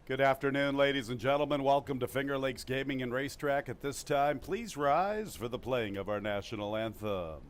Good afternoon, ladies and gentlemen. Welcome to Finger Lakes Gaming and Racetrack. At this time, please rise for the playing of our national anthem.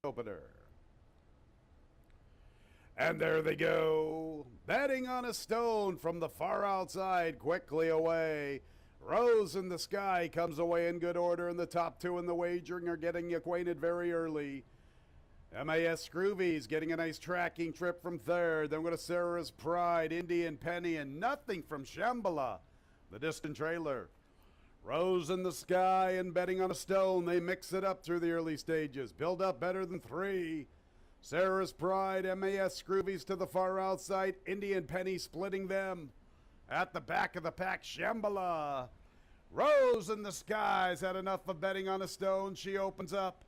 Opener. And there they go, betting on a stone from the far outside, quickly away. Rose in the Sky comes away in good order, and the top two in the wagering are getting acquainted very early. MAS Scroovies getting a nice tracking trip from third. Then we're going to Sarah's Pride, Indian Penny, and Nothing from Shambhala, the distant trailer. Rose in the Sky and betting on a stone. They mix it up through the early stages. Build up better than three. Sarah's Pride, MAS Scroovies to the far outside. Indian Penny splitting them. At the back of the pack, Shambhala. Rose in the Sky's had enough of betting on a stone. She opens up.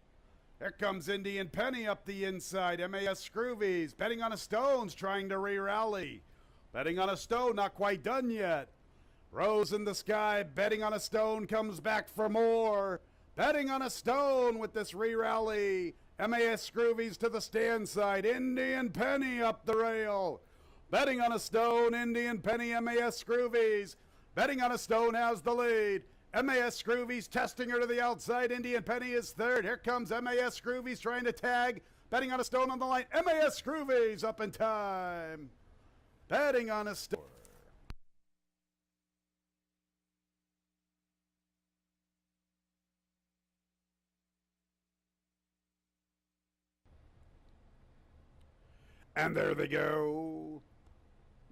Here comes Indian Penny up the inside. MAS Scroovies betting on a stone's trying to re-rally. Betting on a stone, not quite done yet. Rose in the Sky, betting on a stone, comes back for more. Betting on a stone with this re-rally. MAS Scroovies to the stand side. Indian Penny up the rail. Betting on a stone, Indian Penny, MAS Scroovies. Betting on a stone has the lead. MAS Scroovies testing her to the outside. Indian Penny is third. Here comes MAS Scroovies trying to tag. Betting on a stone on the line. MAS Scroovies up in time. Betting on a stone. And there they go.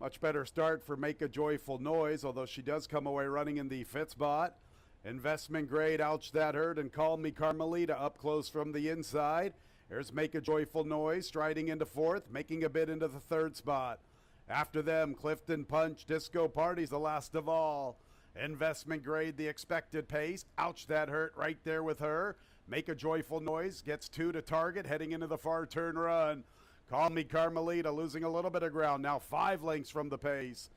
Much better start for Make a Joyful Noise, although she does come away running in the fifth spot. Investment Grade, Ouch That Hurt, and Call Me Carmelita up close from the inside. Here's Make a Joyful Noise, striding into fourth, making a bid into the third spot. After them, Clifton Punch, Disco Party's the last of all. Investment Grade, the expected pace. Ouch That Hurt right there with her. Make a Joyful Noise, gets two to target, heading into the far turn run. Call Me Carmelita losing a little bit of ground, now 5 lengths from the pace.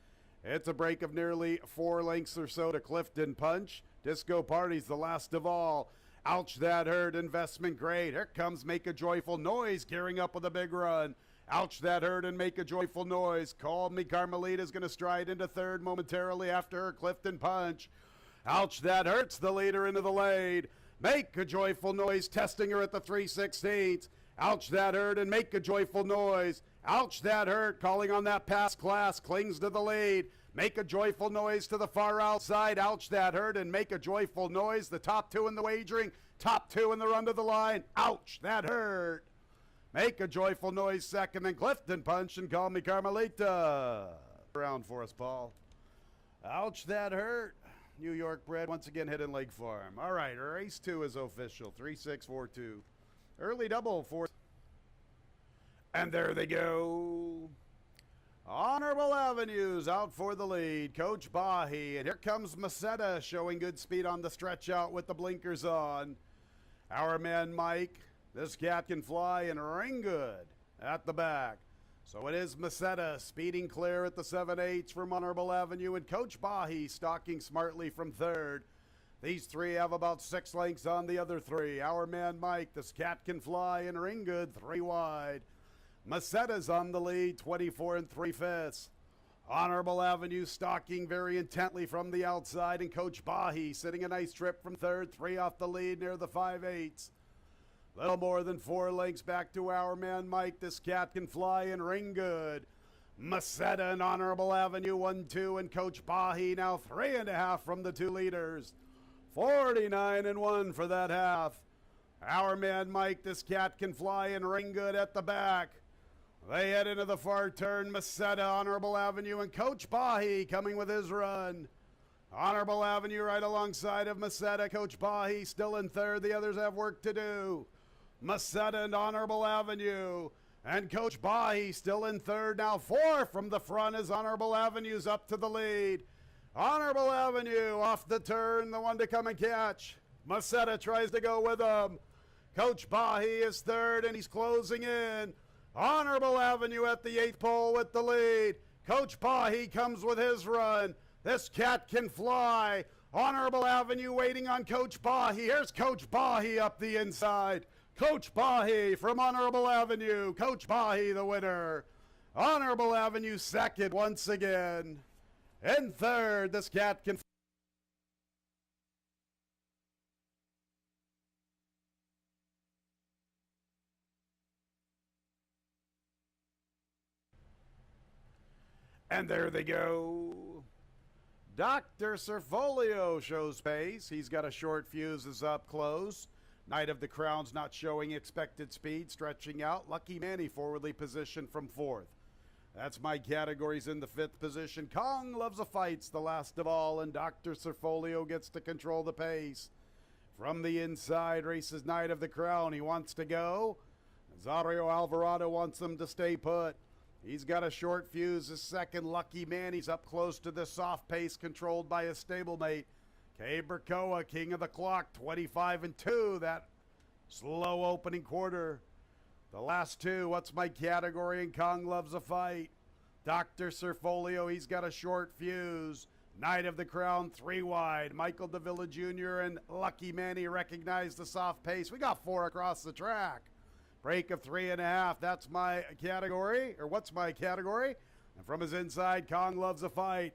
It's a break of nearly 4 lengths or so to Clifton Punch. Disco Party's the last of all. Ouch That Hurt, Investment Grade. Here comes Make a Joyful Noise, gearing up with a big run. Ouch That Hurt and Make a Joyful Noise. Call Me Carmelita's going to stride into third momentarily after her, Clifton Punch. Ouch That Hurt's the leader into the lead. Make a Joyful Noise testing her at the 3/16. Ouch That Hurt and Make a Joyful Noise. Ouch That Hurt calling on that pass class, clings to the lead. Make a Joyful Noise to the far outside. Ouch That Hurt and Make a Joyful Noise. The top two in the wagering, top two in the run to the line. Ouch That Hurt. Make a Joyful Noise second, then Clifton Punch and Call Me Carmelita. Round for us, Paul. Ouch That Hurt. New York bred, once again hit in Lake Farm. All right, race 2 is official. 3-6-4-2. Early double for. And there they go. Honorable Avenues out for the lead. Coach Bahi. And here comes Masetta showing good speed on the stretch out with the blinkers on. Our man Mike. This cat can fly and ring good at the back. So it is Masetta speeding clear at the 7/8 from Honorable Avenue, and Coach Bahi stalking smartly from third. These three have about 6 lengths on the other three. Our man Mike, this cat can fly and ring good, 3 wide. Maceda's on the lead, 24 3/5. Honorable Avenue stalking very intently from the outside, and Coach Bahi sitting a nice trip from third, 3 off the lead near the 5/8. Little more than 4 lengths back to our man Mike. This cat can fly and ring good. Maceda and Honorable Avenue 1-2, and Coach Bahi now 3.5 from the 2 leaders. 49-1 for that half. Our man Mike, this cat can fly and ring good at the back. They head into the far turn. Maceda, Honorable Avenue, and Coach Bahi coming with his run. Honorable Avenue right alongside of Maceda. Coach Bahi still in third. The others have work to do. Maceda and Honorable Avenue. And Coach Bahi still in third. Now 4 from the front as Honorable Avenue's up to the lead. Honorable Avenue off the turn, the one to come and catch. Maceda tries to go with him. Coach Bahi is third, and he's closing in. Honorable Avenue at the 8th pole with the lead. Coach Bahi comes with his run. This cat can fly. Honorable Avenue waiting on Coach Bahi. Here's Coach Bahi up the inside. Coach Bahi from Honorable Avenue. Coach Bahi the winner. Honorable Avenue second once again. In third, this cat can And there they go. Dr. Serfolio shows pace. He's got a short fuse, is up close. Knight of the Crown's not showing expected speed, stretching out. Lucky Manny forwardly positioned from 4th. That's my categories in the 5th position. Kong Loves a Fight's the last of all, and Dr. Serfolio gets to control the pace. From the inside, races Knight of the Crown. He wants to go. Zario Alvarado wants him to stay put. He's got a short fuse. His second, Lucky Manny's up close to the soft pace controlled by his stablemate. K. Berkoa, king of the clock, 25-2. That slow opening quarter. The last 2, what's my category? And Kong Loves a Fight. Dr. Serfolio, he's got a short fuse. Knight of the Crown, 3 wide. Michael Davila Jr. and Lucky Manny recognize the soft pace. We got 4 across the track. Break of 3.5. That's my category, or what's my category? And from his inside, Kong Loves a Fight.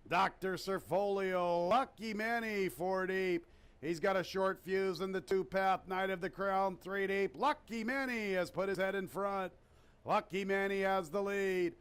Dr. Serfolio, Lucky Manny, 4 deep. He's got a short fuse in the 2-path. Knight of the Crown, 3 deep. Lucky Manny has put his head in front. Lucky Manny has the lead.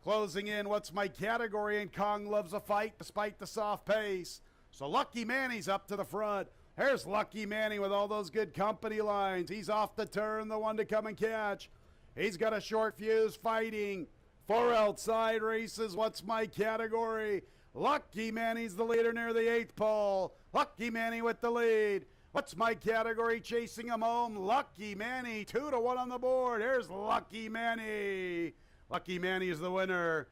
Closing in, what's my category? And Kong Loves a Fight despite the soft pace. So Lucky Manny's up to the front. Here's Lucky Manny with all those good company lines. He's off the turn, the one to come and catch. He's got a short fuse fighting. 4 outside races. What's my category? Lucky Manny's the leader near the 8th pole. Lucky Manny with the lead. What's my category? Chasing him home. Lucky Manny, 2-1 on the board. Here's Lucky Manny. Lucky Manny is the winner.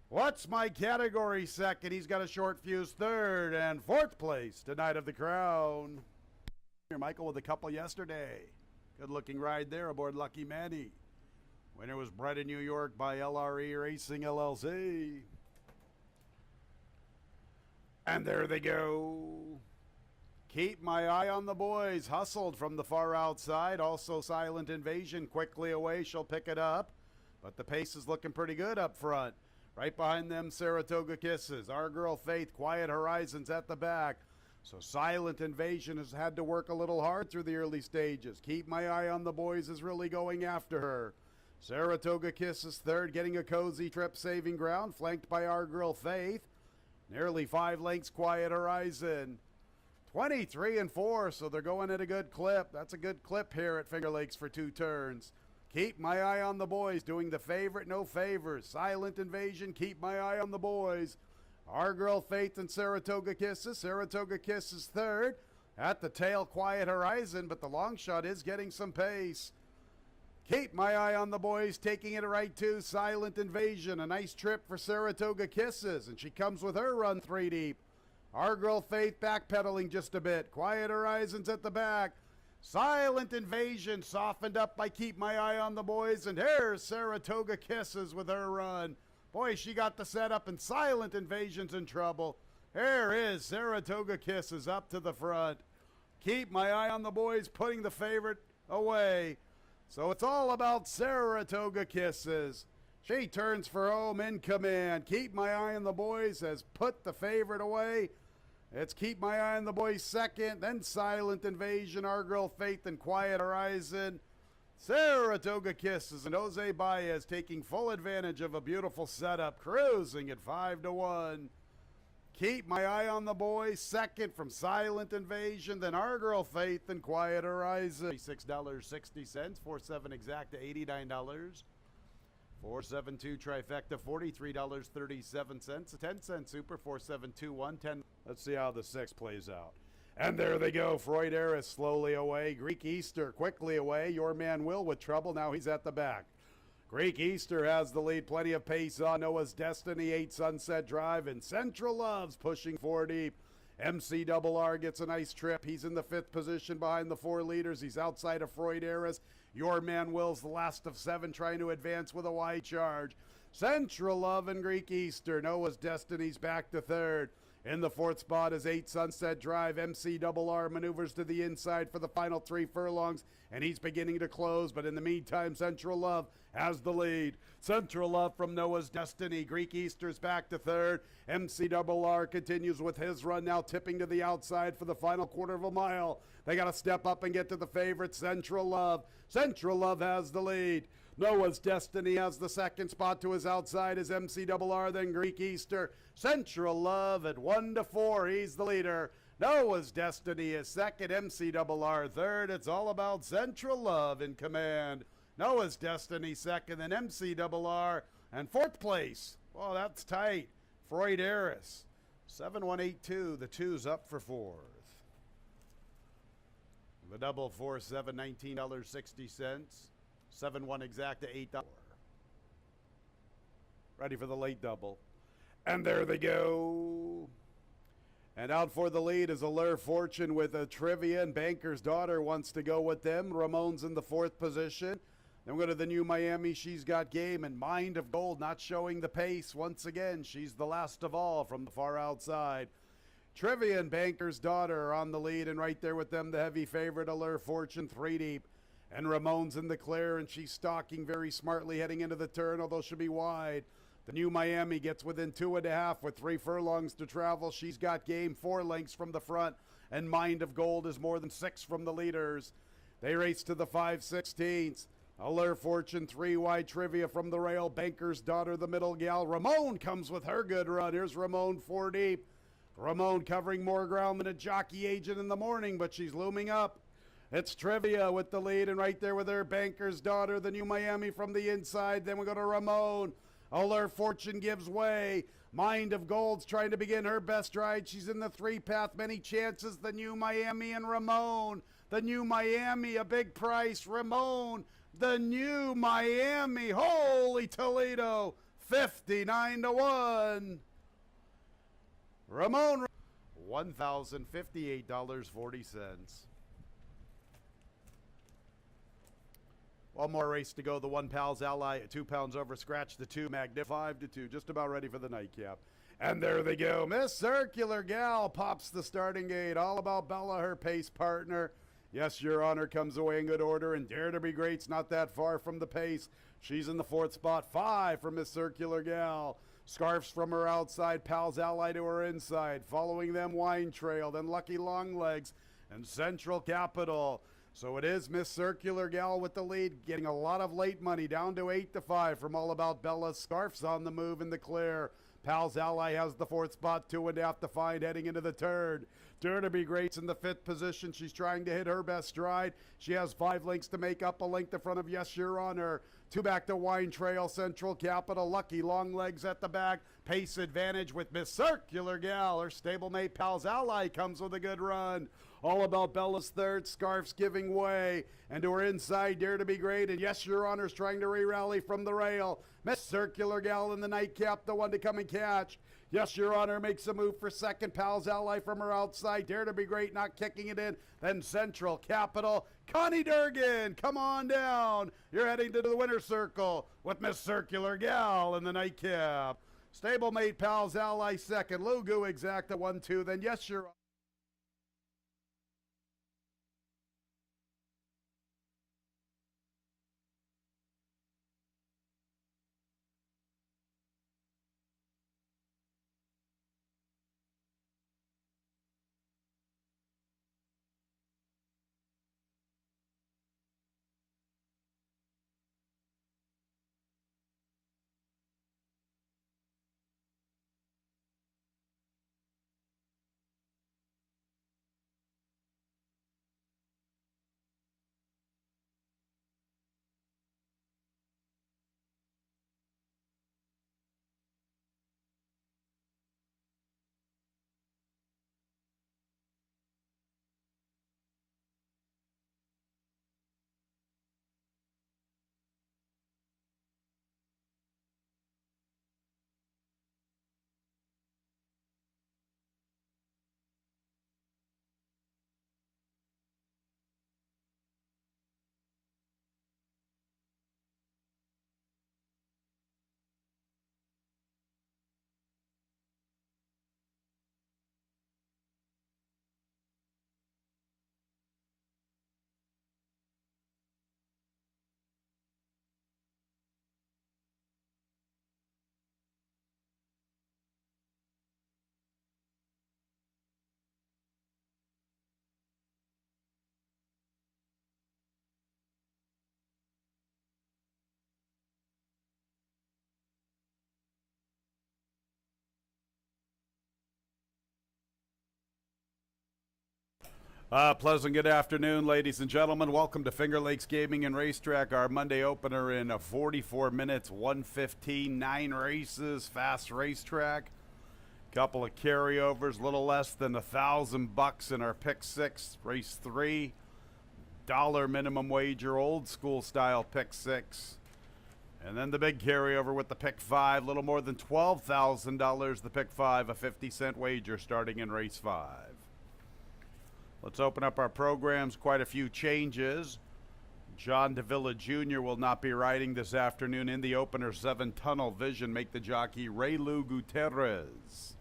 What's my category? Second. He's got a short fuse. Third and 4th place to Knight of the Crown. Here, Michael with a couple yesterday. Good looking ride there aboard Lucky Manny. Winner was bred in New York by LRE Racing LLC. And there they go. Keep my eye on the boys. Hustled from the far outside. Also Silent Invasion quickly away. She'll pick it up. But the pace is looking pretty good up front. Right behind them, Saratoga Kisses. Our Girl Faith, Quiet Horizons at the back. So Silent Invasion has had to work a little hard through the early stages. Keep my eye on the boys is really going after her. Saratoga Kisses third, getting a cozy trip saving ground, flanked by Our Girl Faith. Nearly 5 lengths, Quiet Horizon. 23-4, so they're going at a good clip. That's a good clip here at Finger Lakes for 2 turns. Keep my eye on the boys, doing the favorite, no favors. Silent Invasion, keep my eye on the boys. Our Girl Faith and Saratoga Kisses. Saratoga Kisses third. At the tail, Quiet Horizon, but the long shot is getting some pace. Keep my eye on the boys, taking it right to Silent Invasion. A nice trip for Saratoga Kisses, and she comes with her run 3 deep. Our Girl Faith backpedaling just a bit. Quiet Horizons at the back. Silent Invasion softened up by Keep My Eye on the Boys, and here's Saratoga Kisses with her run. Boy, she got the setup, and Silent Invasion's in trouble. Here is Saratoga Kisses up to the front. Keep My Eye on the Boys, putting the favorite away. So it's all about Saratoga Kisses. She turns for home in command. Keep My Eye on the Boys has put the favorite away. It's Keep My Eye on the Boys second, then Silent Invasion, Our Girl Faith, and Quiet Horizon. Saratoga Kisses and Jose Baez taking full advantage of a beautiful setup, cruising at 5-1. Keep My Eye on the Boys second from Silent Invasion, then Our Girl Faith and Quiet Horizon. $6.60, 4-7 exact to $89. 472 trifecta, $43.37. A 10-cent super, 4721 10. Let's see how the 6 plays out. And there they go. Freud Eris slowly away. Greek Easter quickly away. Your Man Will with trouble. Now he's at the back. Greek Easter has the lead. Plenty of pace on Noah's Destiny, 8 Sunset Drive, and Central Love's pushing 4 deep. MCRR gets a nice trip. He's in the 5th position behind the 4 leaders. He's outside of Freud Eris. Your Man Will's the last of 7 trying to advance with a wide charge. Central Love and Greek Easter. Noah's Destiny's back to 3rd. In the 4th spot is 8 Sunset Drive. MCRR maneuvers to the inside for the final 3 furlongs, and he's beginning to close. But in the meantime, Central Love has the lead. Central Love from Noah's Destiny. Greek Easter's back to 3rd. MCRR continues with his run, now tipping to the outside for the final quarter of a mile. They got to step up and get to the favorite, Central Love. Central Love has the lead. Noah's Destiny has the 2nd spot to his outside is MCRR, then Greek Easter. Central Love at 1-4. He's the leader. Noah's Destiny is 2nd, MCRR 3rd. It's all about Central Love in command. Noah's Destiny 2nd, then MCRR, and 4th place. Oh, that's tight. Freud Eris. 7182. The 2's up for 4th. The double 4-7, $19.60. 7-1 exact to $8. Ready for the late double. And there they go. And out for the lead is Allure Fortune with a Trivia, and Banker's Daughter wants to go with them. Ramon's in the 4th position. Then we go to the New Miami. She's Got Game, and Mind of Gold not showing the pace. Once again, she's the last of all from the far outside. Trivia and Banker's Daughter are on the lead, and right there with them, the heavy favorite, Allure Fortune, 3 deep. And Ramon's in the clear, and she's stalking very smartly heading into the turn, although she'll be wide. The New Miami gets within 2.5 with 3 furlongs to travel. She's Got Game, 4 lengths from the front, and Mind of Gold is more than 6 from the leaders. They race to the 5/16. Allure Fortune, 3 wide. Trivia from the rail. Banker's Daughter, the middle gal. Ramon comes with her good run. Here's Ramon, 4 deep. Ramon covering more ground than a jockey agent in the morning, but she's looming up. It's Trivia with the lead, and right there with her, Banker's Daughter, the New Miami from the inside. Then we go to Ramon. Allure Fortune gives way. Mind of Gold's trying to begin her best ride. She's in the 3-path, many chances. The New Miami and Ramon. The New Miami, a big price. Ramon, the New Miami. Holy Toledo, 59-1. Ramon, $1,058.40. One more race to go. The 1 Pals Ally at 2 pounds over. Scratch the 2. Magnificent 5-2. Just about ready for the nightcap. And there they go. Miss Circular Gal pops the starting gate. All about Bella, her pace partner. Yes, Your Honor comes away in good order. And Dare to Be Great's not that far from the pace. She's in the 4th spot. 5 for Miss Circular Gal. Scarfs from her outside. Pals Ally to her inside. Following them, Wine Trail. Then Lucky Longlegs and Central Capital. So it is Miss Circular Gal with the lead, getting a lot of late money, down to 8-5 from All About Bella. Scarf's on the move in the clear. Pals Ally has the 4th spot, 2.5 to find heading into the 3rd. Dare to Be Great's in the 5th position. She's trying to hit her best stride. She has 5 lengths to make up, a length in front of Yes, Your Honor. 2 back to Wine Trail, Central Capital. Lucky Longlegs at the back. Pace advantage with Miss Circular Gal. Her stablemate Pals Ally comes with a good run. All About Bella's 3rd. Scarf's giving way. And to her inside, Dare to Be Great. And Yes, Your Honor's trying to re-rally from the rail. Miss Circular Gal in the nightcap, the one to come and catch. Yes, Your Honor makes a move for 2nd. Pals Ally from her outside. Dare to Be Great not kicking it in. Then Central Capital. Connie Durgan, come on down. You're heading to the winner's circle with Miss Circular Gal in the nightcap. Stablemate Pals Ally 2nd. Lugu Exacta 1-2. Then Yes, Your Honor. Pleasant good afternoon, ladies and gentlemen. Welcome to Finger Lakes Gaming and Racetrack, our Monday opener in 44 minutes, 115, 9 races, fast racetrack. Couple of carryovers, little less than $1,000 in our pick 6, race 3. $1 minimum wager, old school style pick 6. And then the big carryover with the pick 5, little more than $12,000, the pick 5, a 50-cent wager starting in race 5. Let's open up our programs. Quite a few changes. John Davila Jr. will not be riding this afternoon in the opener. 7 Tunnel Vision make the jockey Raylu Gutierrez.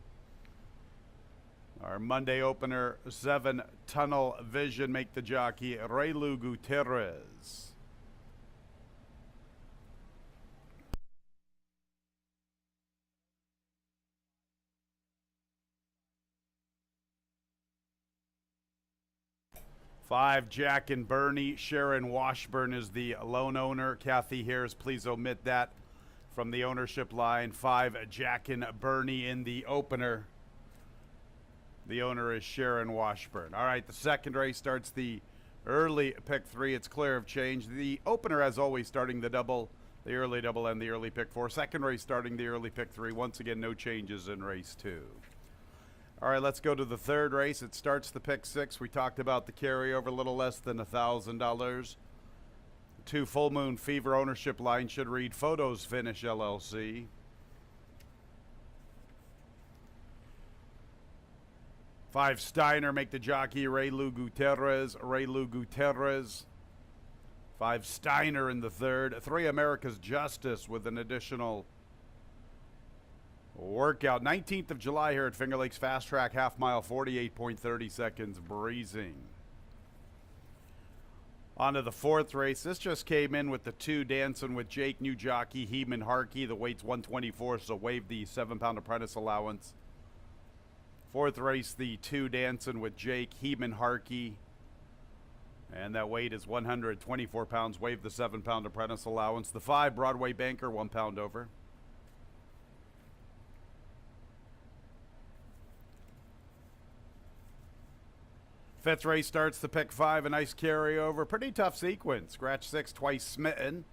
Our Monday opener, 7 Tunnel Vision make the jockey Raylu Gutierrez. Five, Jack and Bernie. Sharon Washburn is the lone owner. Kathy Harris, please omit that from the ownership line. 5, Jack and Bernie in the opener. The owner is Sharon Washburn. All right, the second race starts the early pick 3. It's clear of change. The opener, as always, starting the double, the early double, and the early pick 4. Second race starting the early pick 3. Once again, no changes in race 2. All right, let's go to the third race. It starts the pick 6. We talked about the carryover, a little less than $1,000. 2 Full Moon Fever ownership line should read Photos Finish LLC. Five, Steiner make the jockey Raylu Gutierrez. Raylu Gutierrez. 5, Steiner in the third. 3, America's Justice with an additional workout. 19th of July here at Finger Lakes Fast Track, half mile, 48.30 seconds, breezing. On to the fourth race. This just came in with the 2 Dancing with Jake, new jockey, Heeman Harkey. The weight's 124, so waive the 7-pound apprentice allowance. Fourth race, the 2 Dancing with Jake, Heeman Harkey. And that weight is 124 pounds, waive the 7-pound apprentice allowance. The 5 Broadway Banker, 1 pound over. Fifth race starts the pick 5, a nice carryover. Pretty tough sequence. Scratch 6, twice smitten.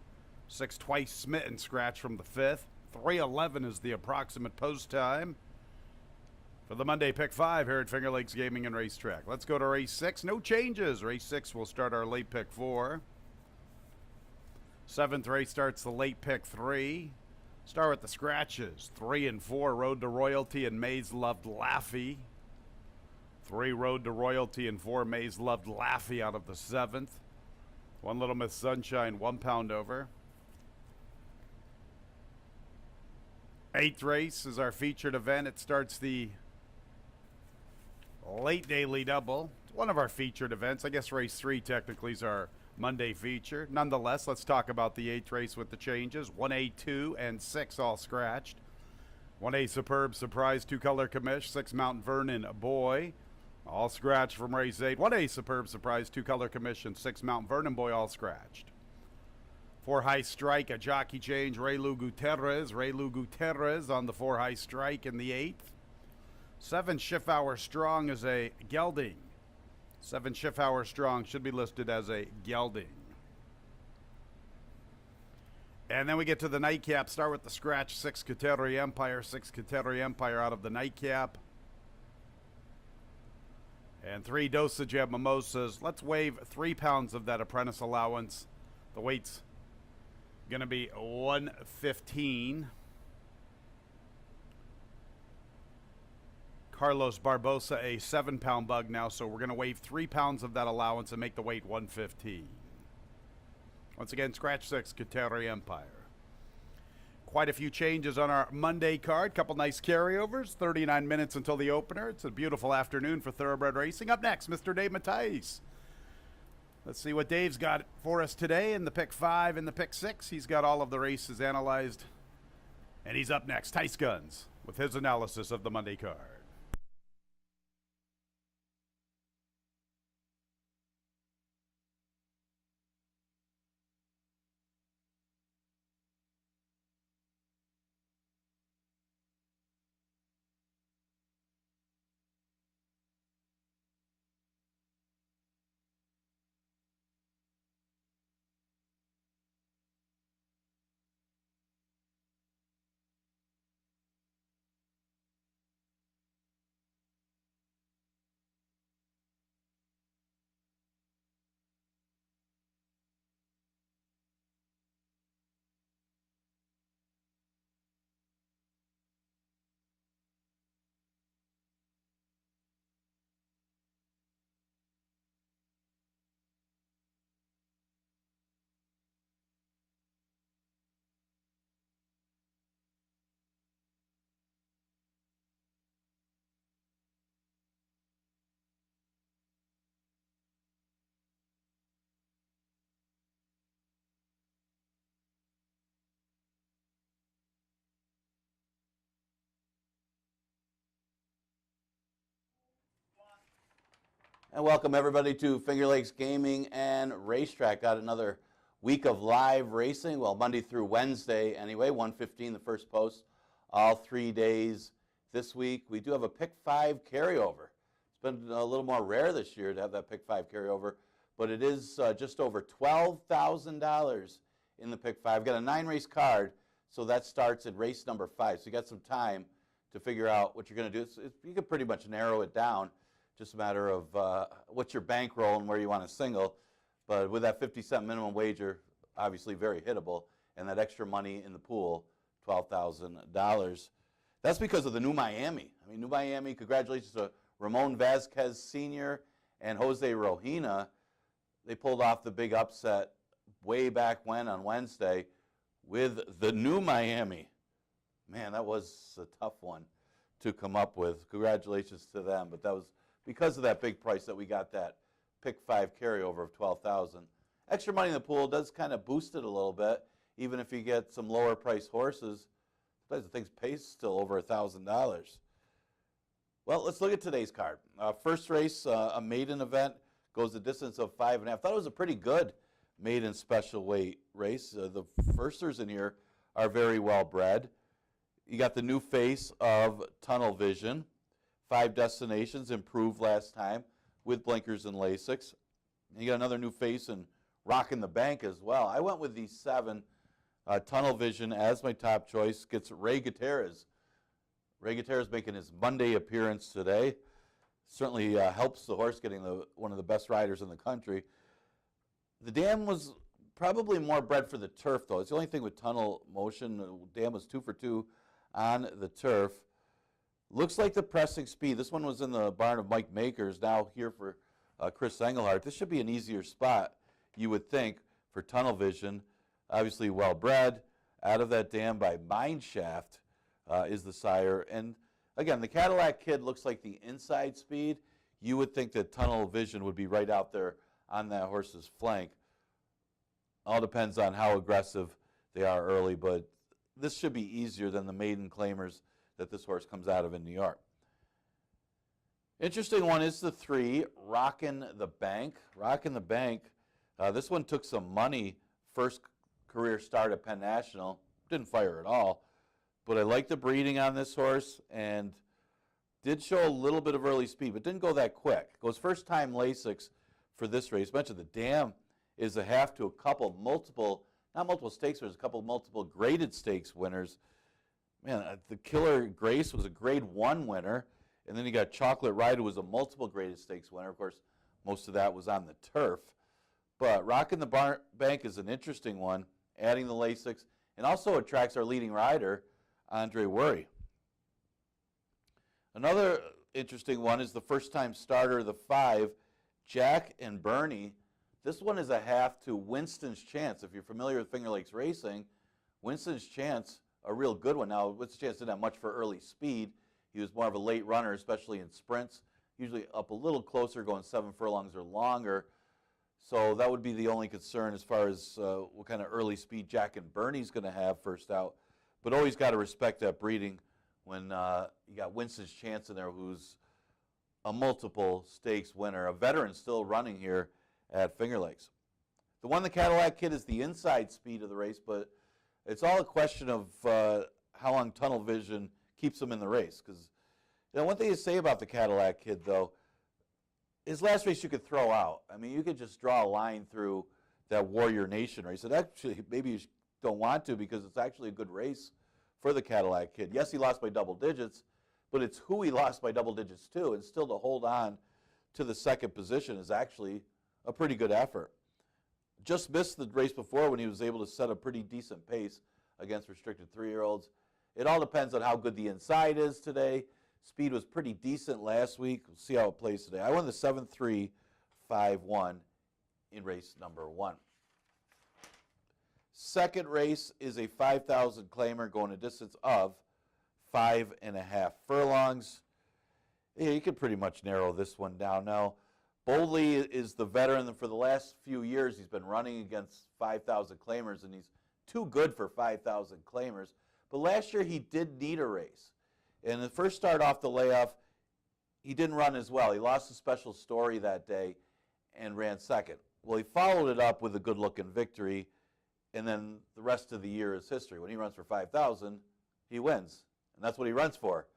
6 twice smitten, scratch from the 5th. 3:11 is the approximate post time for the Monday pick 5 here at Finger Lakes Gaming and Racetrack. Let's go to race 6. No changes. Race 6 will start our late pick 4. 7th race starts the late pick 3. Start with the scratches. 3 and 4, Road to Royalty and Mays Loved Laffy. 3 Road to Royalty and 4 Mays Loved Laffy out of the 7th. 1 Little Miss Sunshine, 1 pound over. 8th race is our featured event. It starts the late daily double. It's one of our featured events. I guess race 3 technically is our Monday feature. Nonetheless, let's talk about the 8th race with the changes. 1A, 2, and 6 all scratched. 1A Superb Surprise, 2-color commish. 6 Mount Vernon Boy. All scratched from race 8. 1A Superb Surprise, 2-color commission. 6 Mount Vernon Boy, all scratched. 4 High Strike, a jockey change. Raylu Gutierrez. Raylu Gutierrez on the 4 High Strike in the 8th. 7 Schiffauer Strong is a gelding. 7 Schiffauer Strong should be listed as a gelding. And then we get to the nightcap. Start with the scratch. 6 Kateri Empire. 6 Kateri Empire out of the nightcap. And 3 Dosage of Mimosas. Let's waive 3 pounds of that apprentice allowance. The weight's going to be 115. Carlos Barbosa, a 7-pound bug now, so we're going to waive 3 pounds of that allowance and make the weight 115. Once again, scratch 6, Kateri Empire. Quite a few changes on our Monday card. Couple nice carryovers. 39 minutes until the opener. It's a beautiful afternoon for thoroughbred racing. Up next, Mr. Dave Mattice. Let's see what Dave's got for us today in the pick 5 and the pick 6. He's got all of the races analyzed. And he's up next, Tice Guns, with his analysis of the Monday card. And welcome everybody to Finger Lakes Gaming and Racetrack. Got another week of live racing, well, Monday through Wednesday anyway, 1:15 the first post, all 3 days this week. We do have a Pick 5 carryover. It's been a little more rare this year to have that Pick 5 carryover, but it is just over $12,000 in the Pick 5. Got a 9-race card, so that starts at race number 5. So you got some time to figure out what you're going to do. You can pretty much narrow it down. Just a matter of what's your bankroll and where you want to single. But with that 50-cent minimum wager, obviously very hittable, and that extra money in the pool, $12,000. That's because of the new Miami. I mean, new Miami, congratulations to Ramon Vasquez Sr. and Jose Rojina. They pulled off the big upset way back when on Wednesday with the new Miami. Man, that was a tough one to come up with. Congratulations to them, but that was because of that big price that we got that Pick 5 carryover of $12,000. Extra money in the pool does kind of boost it a little bit, even if you get some lower price horses. Sometimes the thing's pace still over $1,000. Well, let's look at today's card. First race, a maiden event, goes the distance of 5.5. I thought it was a pretty good maiden special weight race. The firsters in here are very well bred. You got the new face of Tunnel Vision. 5 destinations, improved last time with blinkers and Lasix. And you got another new face in Rockin' the Bank as well. I went with the 7 Tunnel Vision as my top choice. Gets Ray Gutierrez. Ray Gutierrez making his Monday appearance today. Certainly helps the horse getting one of the best riders in the country. The dam was probably more bred for the turf, though. It's the only thing with Tunnel Motion. The dam was 2 for 2 on the turf. Looks like the pressing speed. This one was in the barn of Mike Makers, now here for Chris Engelhardt. This should be an easier spot, you would think, for Tunnel Vision. Obviously well bred. Out of that dam by Mineshaft is the sire. And again, the Cadillac Kid looks like the inside speed. You would think that Tunnel Vision would be right out there on that horse's flank. All depends on how aggressive they are early, but this should be easier than the maiden claimers that this horse comes out of in New York. Interesting one is the 3, Rockin' the Bank. Rockin' the Bank, this one took some money, first career start at Penn National. Didn't fire at all, but I like the breeding on this horse and did show a little bit of early speed, but didn't go that quick. Goes first time Lasix for this race. Mentioned the dam is a half to a couple not multiple stakes winners, a couple multiple graded stakes winners. Man, the Killer Grace was a grade 1 winner, and then you got Chocolate Ride, who was a multiple graded stakes winner. Of course, most of that was on the turf. But Rockin' the Bank is an interesting one, adding the Lasix, and also attracts our leading rider, Andre Worry. Another interesting one is the first-time starter, the 5, Jack and Bernie. This one is a half to Winston's Chance. If you're familiar with Finger Lakes Racing, Winston's Chance, a real good one. Now, Winston's Chance didn't have much for early speed. He was more of a late runner, especially in sprints, usually up a little closer, going 7 furlongs or longer. So that would be the only concern as far as what kind of early speed Jack and Bernie's going to have first out. But always got to respect that breeding when you got Winston's Chance in there, who's a multiple stakes winner, a veteran still running here at Finger Lakes. The one, the Cadillac Kid, is the inside speed of the race, but it's all a question of how long Tunnel Vision keeps him in the race. Because one thing to say about the Cadillac Kid, though, his last race you could throw out. I mean, you could just draw a line through that Warrior Nation race. And actually, maybe you don't want to, because it's actually a good race for the Cadillac Kid. Yes, he lost by double digits, but it's who he lost by double digits to. And still to hold on to the second position is actually a pretty good effort. Just missed the race before when he was able to set a pretty decent pace against restricted 3-year-olds. It all depends on how good the inside is today. Speed was pretty decent last week. We'll see how it plays today. I won the 7-3-5-1 in race number 1. Second race is a 5,000 claimer going a distance of 5.5 furlongs. Yeah, you can pretty much narrow this one down now. Boldly is the veteran, and for the last few years he's been running against 5,000 claimers, and he's too good for 5,000 claimers. But last year he did need a race. And the first start off the layoff, he didn't run as well. He lost a special story that day and ran second. Well, he followed it up with a good-looking victory, and then the rest of the year is history. When he runs for 5,000, he wins, and that's what he runs for,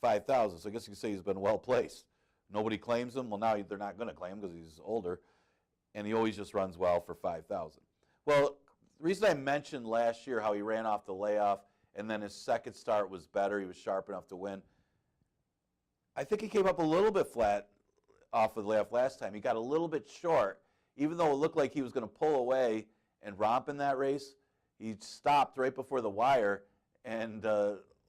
5,000. So I guess you could say he's been well-placed. Nobody claims him. Well, now they're not going to claim him because he's older, and he always just runs well for 5,000. Well, the reason I mentioned last year how he ran off the layoff and then his second start was better, he was sharp enough to win, I think he came up a little bit flat off of the layoff last time. He got a little bit short. Even though it looked like he was going to pull away and romp in that race, he stopped right before the wire, and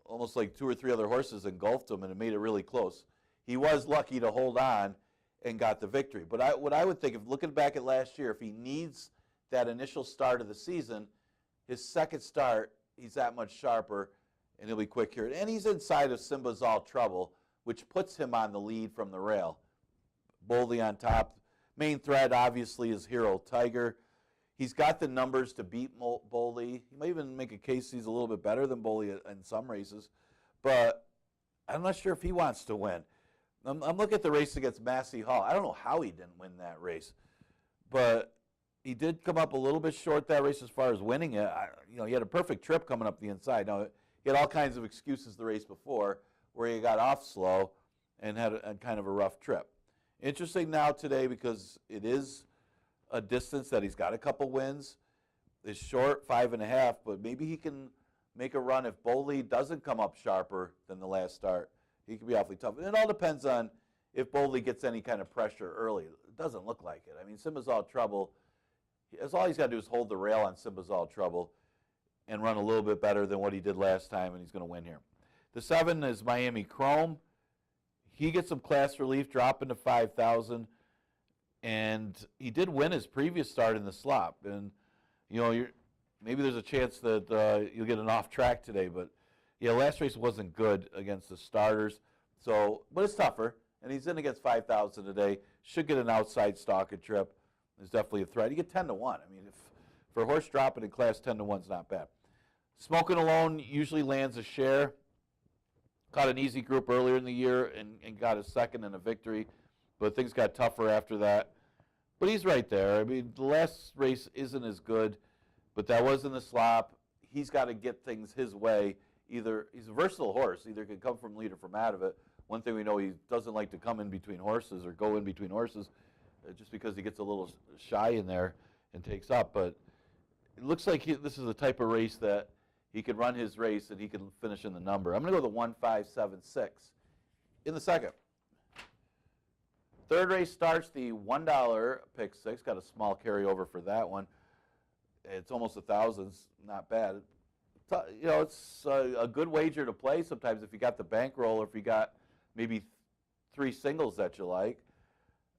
almost like 2 or 3 other horses engulfed him, and it made it really close. He was lucky to hold on and got the victory. But what I would think, if looking back at last year, if he needs that initial start of the season, his second start, he's that much sharper, and he'll be quick here. And he's inside of Simba's All Trouble, which puts him on the lead from the rail. Boldly on top. Main threat, obviously, is Hero Tiger. He's got the numbers to beat Boldly. He might even make a case he's a little bit better than Boldly in some races. But I'm not sure if he wants to win. I'm looking at the race against Massey Hall. I don't know how he didn't win that race. But he did come up a little bit short that race as far as winning it. He had a perfect trip coming up the inside. Now, he had all kinds of excuses the race before where he got off slow and had kind of a rough trip. Interesting now today because it is a distance that he's got a couple wins. It's short, 5.5, but maybe he can make a run if Boldly doesn't come up sharper than the last start. He could be awfully tough. And it all depends on if Boldly gets any kind of pressure early. It doesn't look like it. I mean, Simba's All Trouble, all he's got to do is hold the rail on Simba's All Trouble and run a little bit better than what he did last time, and he's going to win here. The 7 is Miami Chrome. He gets some class relief, dropping to 5,000, and he did win his previous start in the slop. And maybe there's a chance that you'll get an off track today, but yeah, last race wasn't good against the starters. So, but it's tougher, and he's in against 5,000 today. Should get an outside stalking trip. There's definitely a threat. You get 10-1. I mean, if for a horse dropping in class, 10-1 is not bad. Smoking Alone usually lands a share. Caught an easy group earlier in the year and got a second and a victory, but things got tougher after that. But he's right there. I mean, the last race isn't as good, but that was in the slop. He's got to get things his way. Either he's a versatile horse. Either can come from lead or from out of it. One thing we know, he doesn't like to come in between horses or go in between horses just because he gets a little shy in there and takes up. But it looks like this is the type of race that he can run his race and he can finish in the number. I'm going to go the 1-5-7-6 in the second. Third race starts the $1 pick 6. Got a small carryover for that one. It's almost 1,000. Not bad. It's a good wager to play sometimes if you got the bankroll or if you got maybe 3 singles that you like.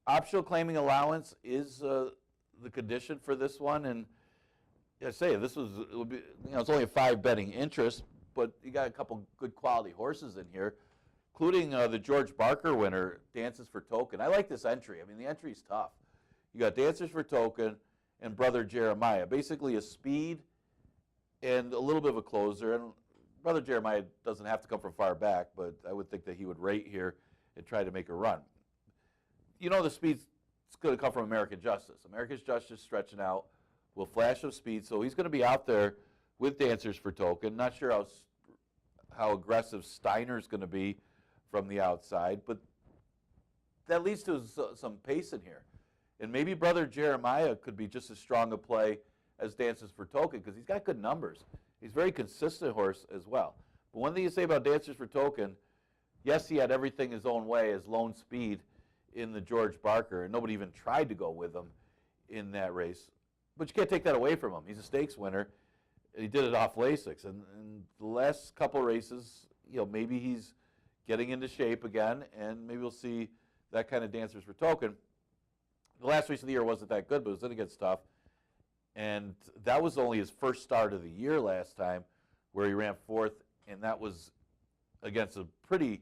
Optional claiming allowance is the condition for this one, and I say it's only a 5 betting interest, but you got a couple good quality horses in here, including the George Barker winner, Dances for Token. I like this entry. I mean, the entry's tough. You got Dancers for Token and Brother Jeremiah, basically a speed and a little bit of a closer. And Brother Jeremiah doesn't have to come from far back, but I would think that he would rate here and try to make a run. The speed's going to come from American Justice. American Justice stretching out will flash of speed, so he's going to be out there with Dancers for Token. Not sure how aggressive Steiner's going to be from the outside, but that leads to some pace in here. And maybe Brother Jeremiah could be just as strong a play as Dances for Token because he's got good numbers. He's a very consistent horse as well. But one thing you say about Dancers for Token, yes, he had everything his own way as lone speed in the George Barker, and nobody even tried to go with him in that race. But you can't take that away from him. He's a stakes winner. And he did it off Lasix. And the last couple races, maybe he's getting into shape again, and maybe we'll see that kind of Dancers for Token. The last race of the year wasn't that good, but it was in against tough. And that was only his first start of the year last time, where he ran 4th, and that was against a pretty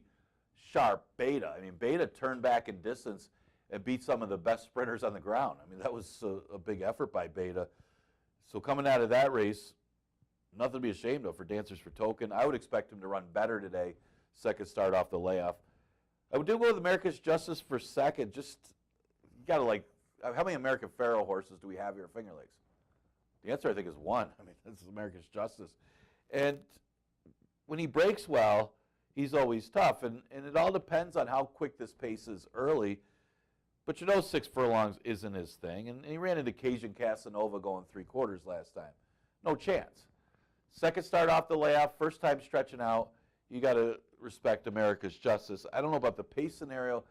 sharp Beta. I mean, Beta turned back in distance and beat some of the best sprinters on the ground. I mean, that was a big effort by Beta. So coming out of that race, nothing to be ashamed of for Dancers for Token. I would expect him to run better today, second start off the layoff. I would do go with America's Justice for second. Just, you got to like, how many American Pharaoh horses do we have here at Finger Lakes? The answer, I think, is one. I mean, this is America's Justice. And when he breaks well, he's always tough. And it all depends on how quick this pace is early. But 6 furlongs isn't his thing. And he ran into Cajun Casanova going 3/4 last time. No chance. Second start off the layoff, first time stretching out. You got to respect America's Justice. I don't know about the pace scenario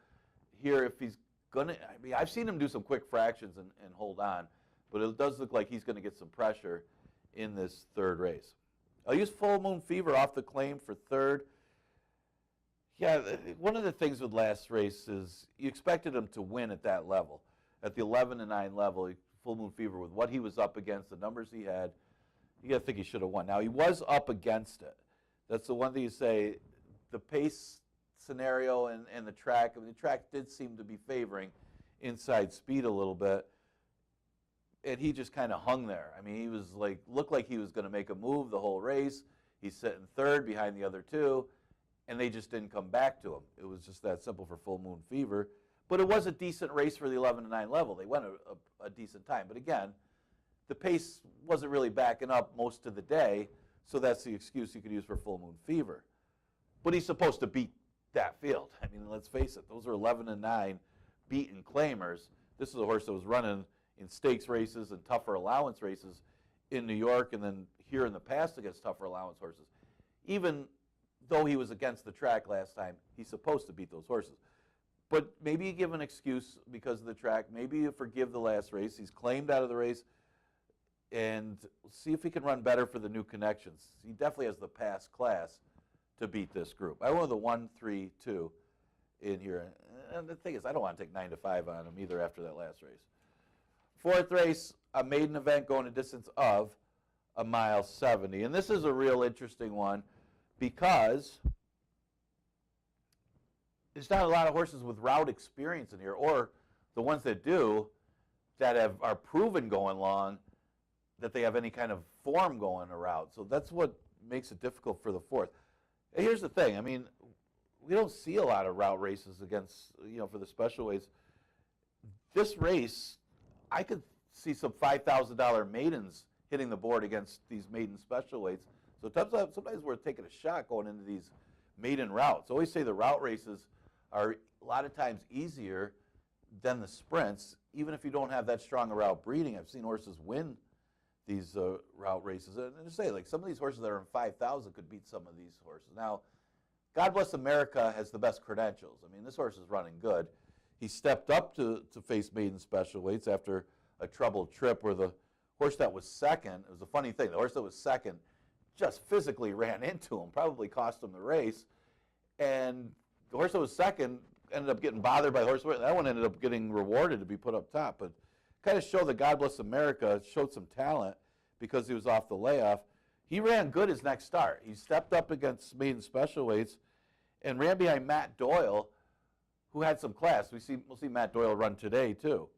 here if he's going to. I mean, I've seen him do some quick fractions and hold on. But it does look like he's going to get some pressure in this third race. I'll use Full Moon Fever off the claim for third. Yeah, one of the things with last race is you expected him to win at that level. At the 11-9 level, Full Moon Fever, with what he was up against, the numbers he had, you got to think he should have won. Now, he was up against it. That's the one thing you say, the pace scenario and the track. I mean, the track did seem to be favoring inside speed a little bit. And he just kind of hung there. I mean, he was like, looked like he was going to make a move the whole race. He's sitting third behind the other two, and they just didn't come back to him. It was just that simple for Full Moon Fever. But it was a decent race for the 11-9 level. They went a decent time. But again, the pace wasn't really backing up most of the day, so that's the excuse you could use for Full Moon Fever. But he's supposed to beat that field. I mean, let's face it. Those are 11-9 beaten claimers. This is a horse that was running in stakes races and tougher allowance races in New York, and then here in the past against tougher allowance horses. Even though he was against the track last time, he's supposed to beat those horses. But maybe you give an excuse because of the track. Maybe you forgive the last race. He's claimed out of the race, and see if he can run better for the new connections. He definitely has the past class to beat this group. I went with the 1, 3, 2 in here. And the thing is, I don't want to take 9-5 on him either after that last race. Fourth race, a maiden event going a distance of 1.70 miles. And this is a real interesting one because there's not a lot of horses with route experience in here, or the ones that do that are proven going long that they have any kind of form going a route. So that's what makes it difficult for the fourth. And here's the thing. I mean, we don't see a lot of route races against, for the special weights. This race, I could see some $5,000 maidens hitting the board against these maiden special weights. So sometimes we're taking a shot going into these maiden routes. I always say the route races are a lot of times easier than the sprints, even if you don't have that strong a route breeding. I've seen horses win these route races. And to say, like, some of these horses that are in 5,000 could beat some of these horses. Now, God Bless America has the best credentials. I mean, this horse is running good. He stepped up to face maiden special weights after a troubled trip where the horse that was second, it was a funny thing, the horse that was second just physically ran into him, probably cost him the race. And the horse that was second ended up getting bothered by the horse. That one ended up getting rewarded to be put up top. But kind of showed that God Bless America showed some talent because he was off the layoff. He ran good his next start. He stepped up against maiden special weights and ran behind Matt Doyle, who had some class. We'll see Matt Doyle run today, too.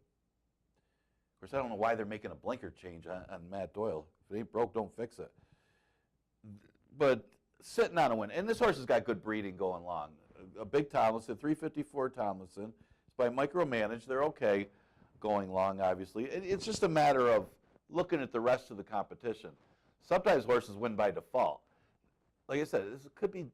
Of course, I don't know why they're making a blinker change on Matt Doyle. If it ain't broke, don't fix it. But sitting on a win. And this horse has got good breeding going long. A big Tomlinson, 354 Tomlinson. It's by Micromanage. They're okay going long, obviously. It's just a matter of looking at the rest of the competition. Sometimes horses win by default. Like I said, this could be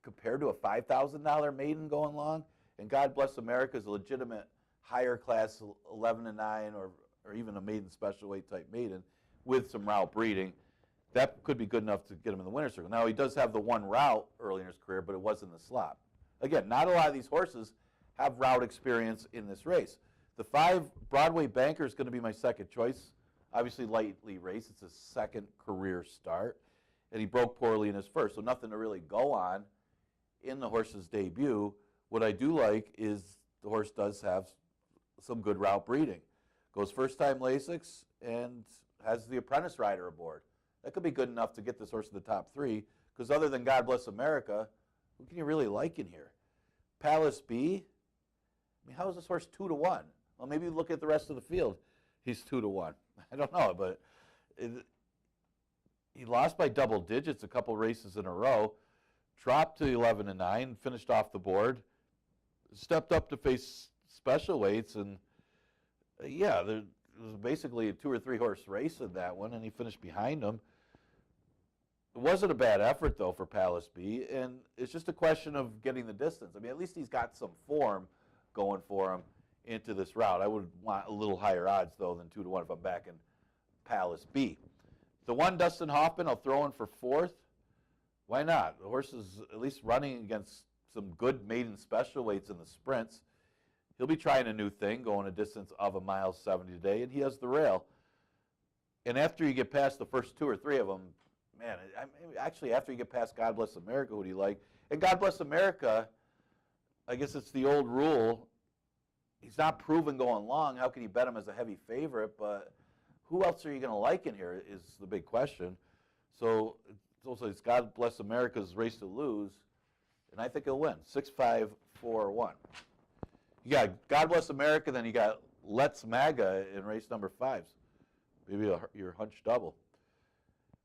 compared to a $5,000 maiden going long. And God Bless America is a legitimate higher class 11-9 or even a maiden special weight type maiden with some route breeding. That could be good enough to get him in the winner's circle. Now, he does have the one route early in his career, but it was in the slop. Again, not a lot of these horses have route experience in this race. The 5 Broadway Banker is going to be my second choice. Obviously, lightly raced. It's his second career start. And he broke poorly in his first, so nothing to really go on in the horse's debut. What I do like is the horse does have some good route breeding. Goes first-time Lasix and has the apprentice rider aboard. That could be good enough to get this horse to the top 3, because other than God Bless America, who can you really like in here? Palace B? I mean, how is this horse 2-1? Well, maybe look at the rest of the field. He's 2-1. I don't know, but he lost by double digits a couple races in a row, dropped to 11-9, finished off the board. stepped up to face special weights, and yeah, there was basically a 2 or 3 horse race in that one, and he finished behind him. It wasn't a bad effort, though, for Palace B, and it's just a question of getting the distance. I mean, at least he's got some form going for him into this route. I would want a little higher odds, though, than 2-1 if I'm backing Palace B. The one, Dustin Hoffman, I'll throw in for 4th. Why not? The horse is at least running against some good maiden special weights in the sprints. He'll be trying a new thing, going a distance of 1.70 miles today, and he has the rail. And after you get past the first 2 or 3 of them, man, actually after you get past God Bless America, who do you like? And God Bless America, I guess it's the old rule. He's not proven going long. How can you bet him as a heavy favorite? But who else are you going to like in here is the big question. So it's God Bless America's race to lose, and I think he'll win. 6-5-4-1. You got God Bless America, then you got Let's MAGA in race number 5. Maybe your hunch double.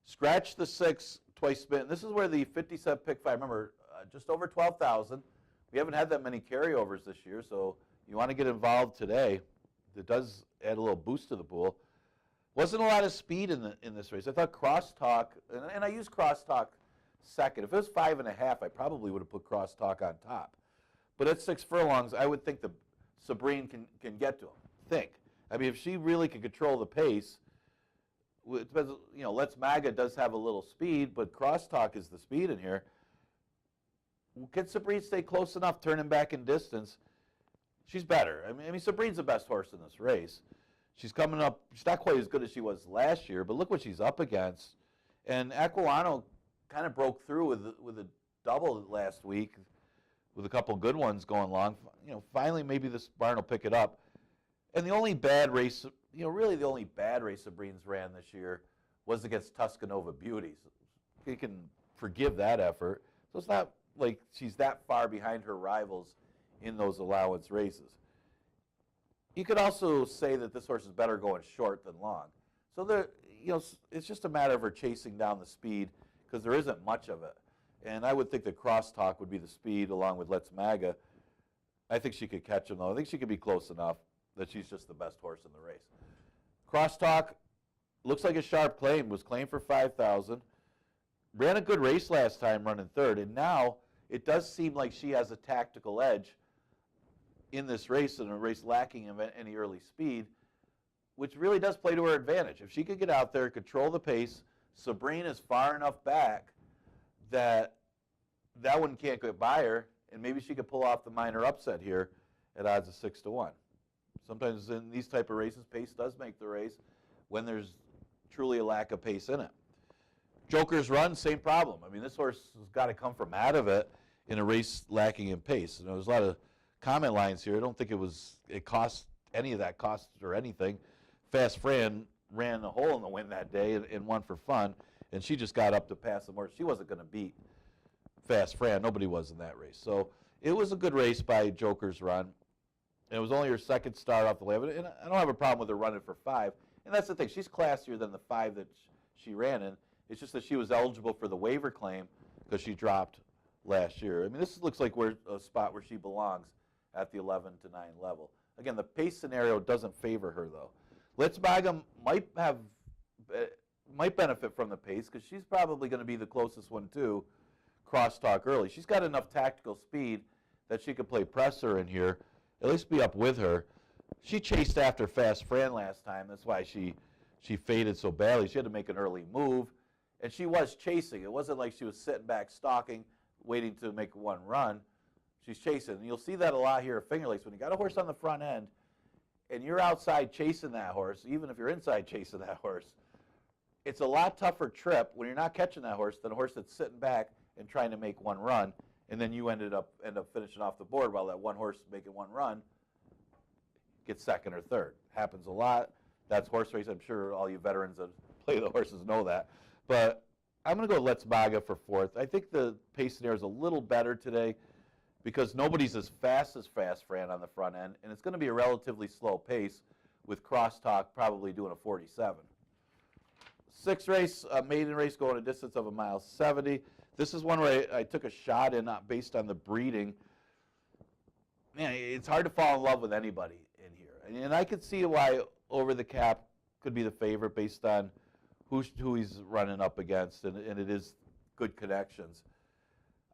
Scratch the 6 twice spin. This is where the 50-cent pick 5. Remember, just over 12,000. We haven't had that many carryovers this year, so you want to get involved today. It does add a little boost to the pool. Wasn't a lot of speed in this race. I thought Crosstalk, and I used Crosstalk second. If it was 5.5, I probably would have put Crosstalk on top. But at 6 furlongs, I would think Sabrine can get to him. I mean, if she really can control the pace, it depends, Let's MAGA does have a little speed, but Crosstalk is the speed in here. Can Sabrine stay close enough, turn him back in distance? She's better. I mean, Sabrine's the best horse in this race. She's coming up. She's not quite as good as she was last year, but look what she's up against. And Aquilano kind of broke through with a double last week, with a couple good ones going long. Finally, maybe this barn will pick it up. And the only bad race, really the only bad race Sabrine's ran this year was against Tuscanova Beauties. You can forgive that effort. So it's not like she's that far behind her rivals in those allowance races. You could also say that this horse is better going short than long. So it's just a matter of her chasing down the speed, because there isn't much of it. And I would think that Crosstalk would be the speed along with Let's MAGA. I think she could catch him, though. I think she could be close enough that she's just the best horse in the race. Crosstalk looks like a sharp claim. Was claimed for 5,000. Ran a good race last time running 3rd. And now it does seem like she has a tactical edge in this race, in a race lacking in any early speed, which really does play to her advantage. If she could get out there, control the pace, Sabrine is far enough back that one can't get by her, and maybe she could pull off the minor upset here at odds of 6-1. Sometimes in these type of races, pace does make the race when there's truly a lack of pace in it. Joker's Run, same problem. I mean, this horse has got to come from out of it in a race lacking in pace. There's a lot of comment lines here. I don't think it cost any of that cost or anything. Fast Fran ran a hole in the wind that day and won for fun, and she just got up to pass the horse. She wasn't going to beat Fast Fran. Nobody was in that race. So it was a good race by Joker's Run. And it was only her 2nd start off the lap. And I don't have a problem with her running for 5. And that's the thing. She's classier than the 5 that she ran in. It's just that she was eligible for the waiver claim because she dropped last year. I mean, this looks like a spot where she belongs at the 11-9 level. Again, the pace scenario doesn't favor her, though. Let's MAGA might benefit from the pace, because she's probably going to be the closest one to Crosstalk early. She's got enough tactical speed that she could play presser in here, at least be up with her. She chased after Fast Fran last time. That's why she faded so badly. She had to make an early move, and she was chasing. It wasn't like she was sitting back stalking, waiting to make one run. She's chasing. And you'll see that a lot here at Finger Lakes. When you got a horse on the front end and you're outside chasing that horse, even if you're inside chasing that horse, it's a lot tougher trip when you're not catching that horse than a horse that's sitting back and trying to make one run, and then you end up finishing off the board while that one horse making one run gets 2nd or 3rd. Happens a lot. That's horse race. I'm sure all you veterans that play the horses know that. But I'm going to go Let's MAGA for 4th. I think the pace scenario is a little better today, because nobody's as fast as Fast Fran on the front end, and it's going to be a relatively slow pace with Crosstalk probably doing a 47. 6th race, maiden race, going a distance of 1.70 miles. This is one where I took a shot in based on the breeding. man, it's hard to fall in love with anybody in here. And I could see why Over the Cap could be the favorite based on who he's running up against, and it is good connections.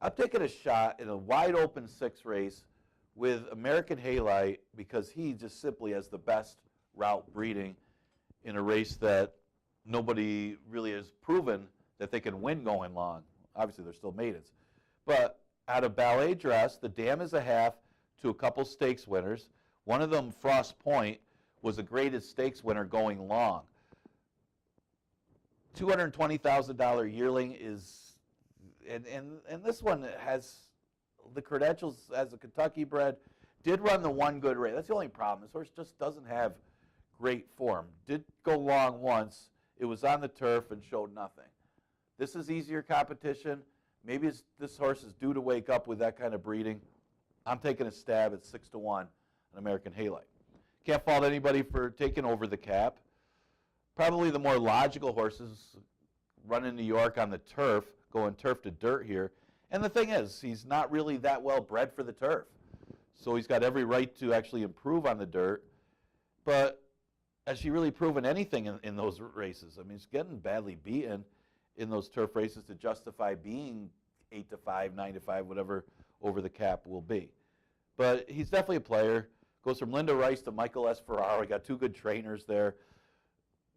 I'm taking a shot in a wide open 6 race with American Halite because he just simply has the best route breeding in a race that nobody really has proven that they can win going long. Obviously, they're still maidens. But out of Ballet Dress, the dam is a half to a couple stakes winners. One of them, Frost Point, was a graded stakes winner going long. $220,000 yearling is, and this one has the credentials as a Kentucky bred, did run the one good race. That's the only problem. This horse just doesn't have great form. Did go long once. It was on the turf and showed nothing. This is easier competition. Maybe this horse is due to wake up with that kind of breeding. I'm taking a stab at 6-1 on American Halite. Can't fault anybody for taking Over the Cap. Probably the more logical horses running New York on the turf, going turf to dirt here. And the thing is, he's not really that well bred for the turf. So he's got every right to actually improve on the dirt. But has she really proven anything in those races? I mean, he's getting badly beaten in those turf races to justify being 8-5, 9-5, whatever Over the Cap will be. But he's definitely a player. Goes from Linda Rice to Michael S. Ferraro. Got 2 good trainers there.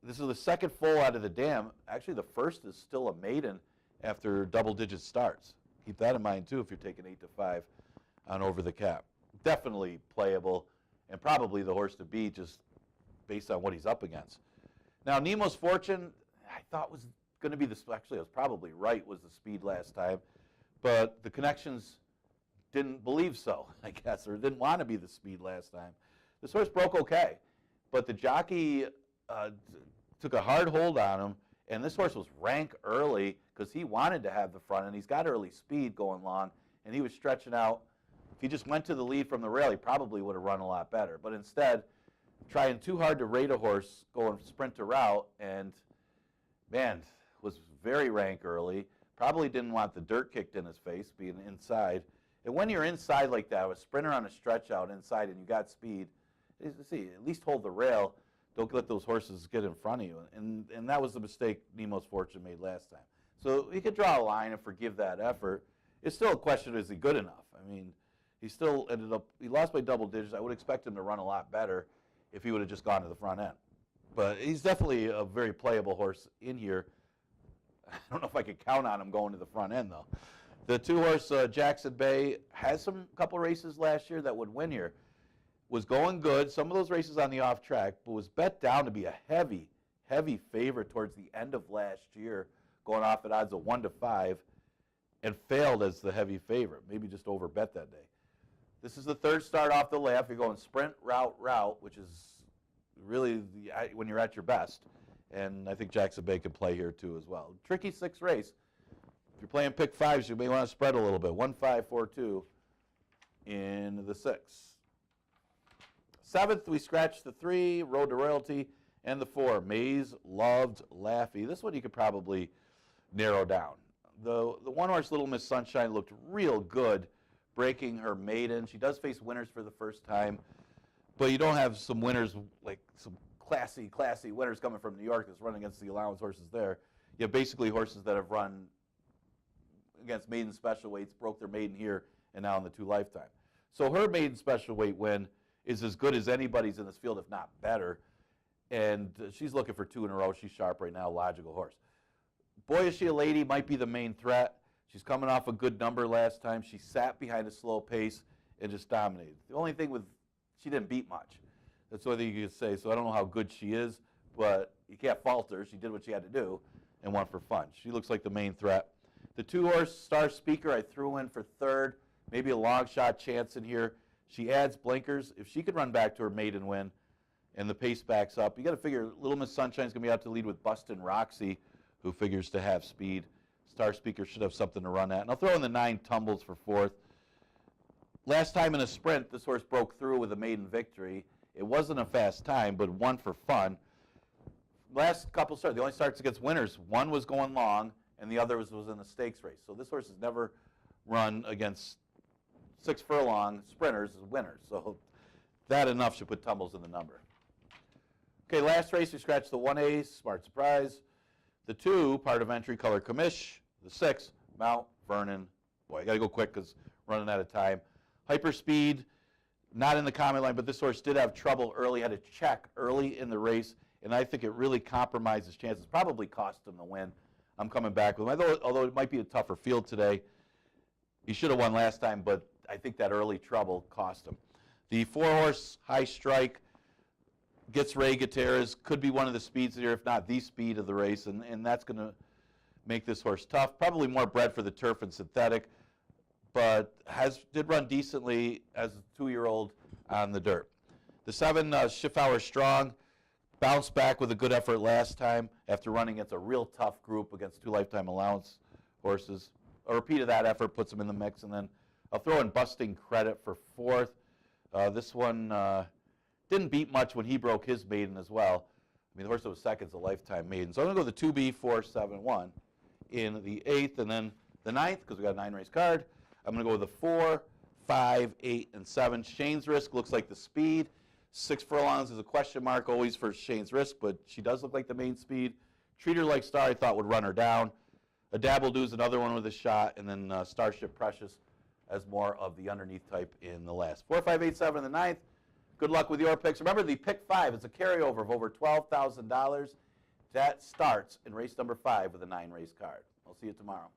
This is the second foal out of the dam. Actually, the first is still a maiden after double-digit starts. Keep that in mind, too, if you're taking 8-5 on Over the Cap. Definitely playable and probably the horse to beat just based on what he's up against. Now, Nemo's Fortune, I thought was going to be the, actually I was probably right, was the speed last time, but the connections didn't believe so, I guess, or didn't want to be the speed last time. This horse broke okay, but the jockey took a hard hold on him, and this horse was rank early because he wanted to have the front, and he's got early speed going long, and he was stretching out. If he just went to the lead from the rail, he probably would have run a lot better, but instead, trying too hard to rate a horse going sprint to route, and man, was very rank early. Probably didn't want the dirt kicked in his face, being inside. And when you're inside like that, a sprinter on a stretch out inside and you got speed, see, at least hold the rail. Don't let those horses get in front of you. And that was the mistake Nemo's Fortune made last time. So he could draw a line and forgive that effort. It's still a question, is he good enough? I mean, he still ended up, he lost by double digits. I would expect him to run a lot better if he would have just gone to the front end. But he's definitely a very playable horse in here. I don't know if I could count on him going to the front end, though. The 2-horse Jackson Bay has some couple races last year that would win here. Was going good, some of those races on the off track, but was bet down to be a heavy, heavy favorite towards the end of last year, going off at odds of 1-5, and failed as the heavy favorite. Maybe just overbet that day. This is the third start off the left. You're going sprint, route, which is really when you're at your best. And I think Jackson Bay can play here too as well. Tricky 6 race. If you're playing pick 5s, you may want to spread a little bit. 1-5-4-2 in the 6. 7th, we scratched the 3, Road to Royalty, and the 4, Maze Loved Laffy. This one you could probably narrow down. The 1-horse Little Miss Sunshine looked real good breaking her maiden. She does face winners for the first time, but you don't have some winners, like some classy winners coming from New York that's running against the allowance horses there. You have basically horses that have run against maiden special weights, broke their maiden here, and now in the 2 lifetime. So her maiden special weight win is as good as anybody's in this field, if not better. And she's looking for 2 in a row. She's sharp right now, logical horse. Boy, Is She a Lady might be the main threat. She's coming off a good number last time. She sat behind a slow pace and just dominated. The only thing she didn't beat much. That's the only thing you could say. So I don't know how good she is, but you can't fault her. She did what she had to do and won for fun. She looks like the main threat. The 2-horse Star Speaker I threw in for 3rd. Maybe a long shot chance in here. She adds blinkers. If she could run back to her maiden win and the pace backs up, you got to figure Little Miss Sunshine's going to be out to lead with Bustin' Roxy, who figures to have speed. Star Speaker should have something to run at. And I'll throw in the 9 Tumbles for 4th. Last time in a sprint, this horse broke through with a maiden victory. It wasn't a fast time, but won for fun. Last couple starts, the only starts against winners, one was going long, and the other was in a stakes race. So this horse has never run against 6 furlong sprinters as winners. So that enough should put tumbles in the number. Okay, last race, we scratched the 1A, Smart Surprise. The 2, part of entry, Color Commish. The 6, Mount Vernon. Boy, I got to go quick because running out of time. Hyperspeed, not in the comment line, but this horse did have trouble early, had a check early in the race, and I think it really compromised his chances, probably cost him the win. I'm coming back with him, although it might be a tougher field today. He should have won last time, but I think that early trouble cost him. The 4-horse High Strike gets Ray Gutierrez, could be one of the speeds here, if not the speed of the race, and that's going to make this horse tough. Probably more bred for the turf and synthetic, but did run decently as a 2-year-old on the dirt. The 7, Schiffauer Strong, bounced back with a good effort last time after running against a real tough group against 2 lifetime allowance horses. A repeat of that effort puts him in the mix, and then I'll throw in Busting Credit for 4th. This one didn't beat much when he broke his maiden as well. I mean, the horse that was second is a lifetime maiden. So I'm going to go the 2B, 4, 7, 1 in the 8th, and then the 9th, because we got a 9-race card. I'm going to go with the 4, 5, 8, and 7. Shane's Risk looks like the speed. 6 furlongs is a question mark always for Shane's Risk, but she does look like the main speed. Treat Her Like Star, I thought, would run her down. A Dabble Do is another one with a shot, and then Starship Precious as more of the underneath type in the last. 4, 5, 8, 7 in the 9th. Good luck with your picks. Remember, the pick 5 is a carryover of over $12,000. That starts in race number 5 with a 9-race card. I'll see you tomorrow.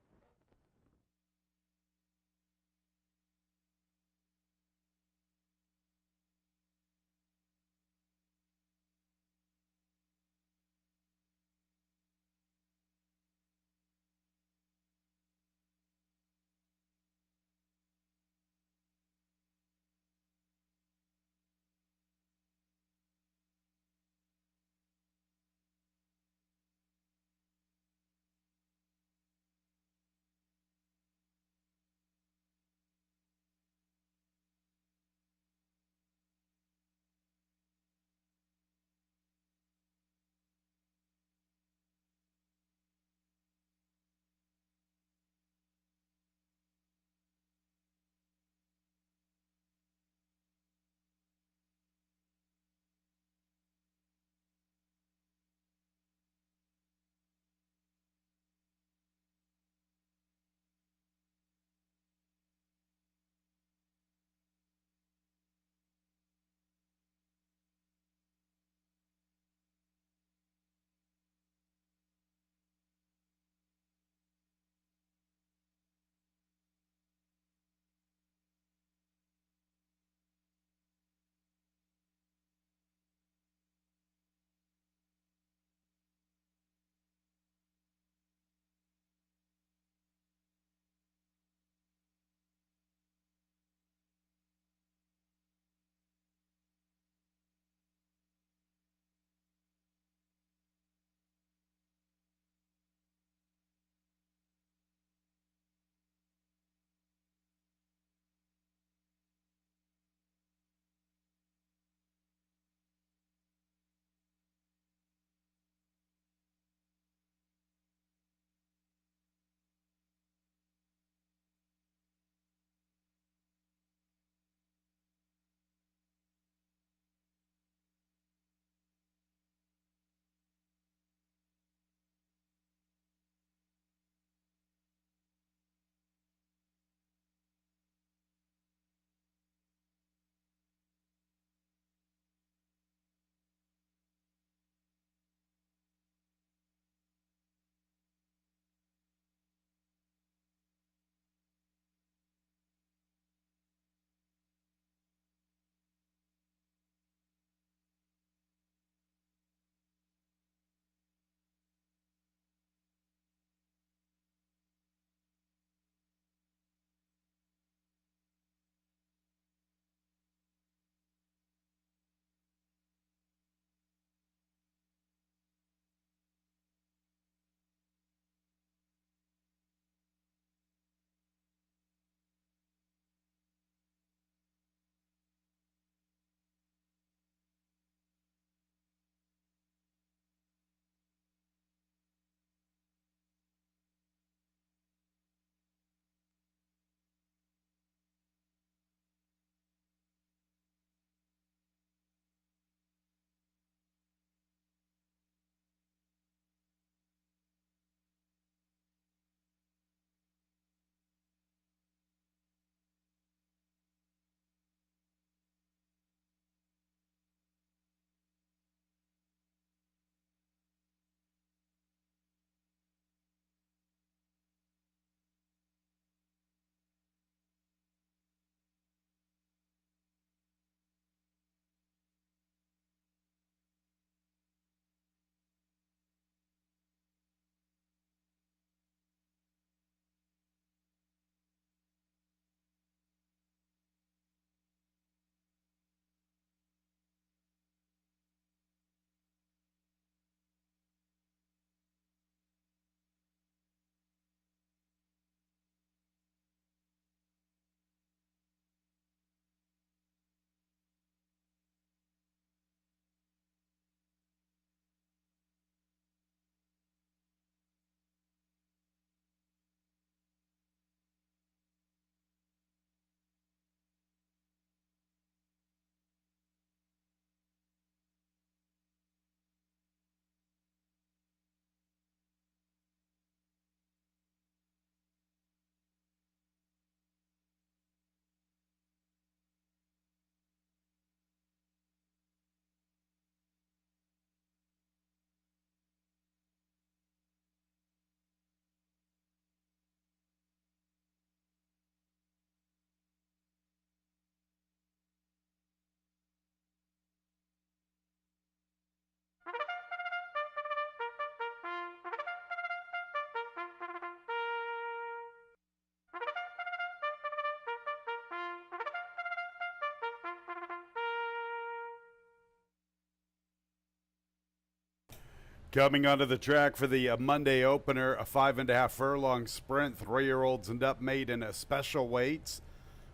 Coming onto the track for the Monday opener, a 5.5 furlong sprint, 3-year-olds and up, made in a special weights.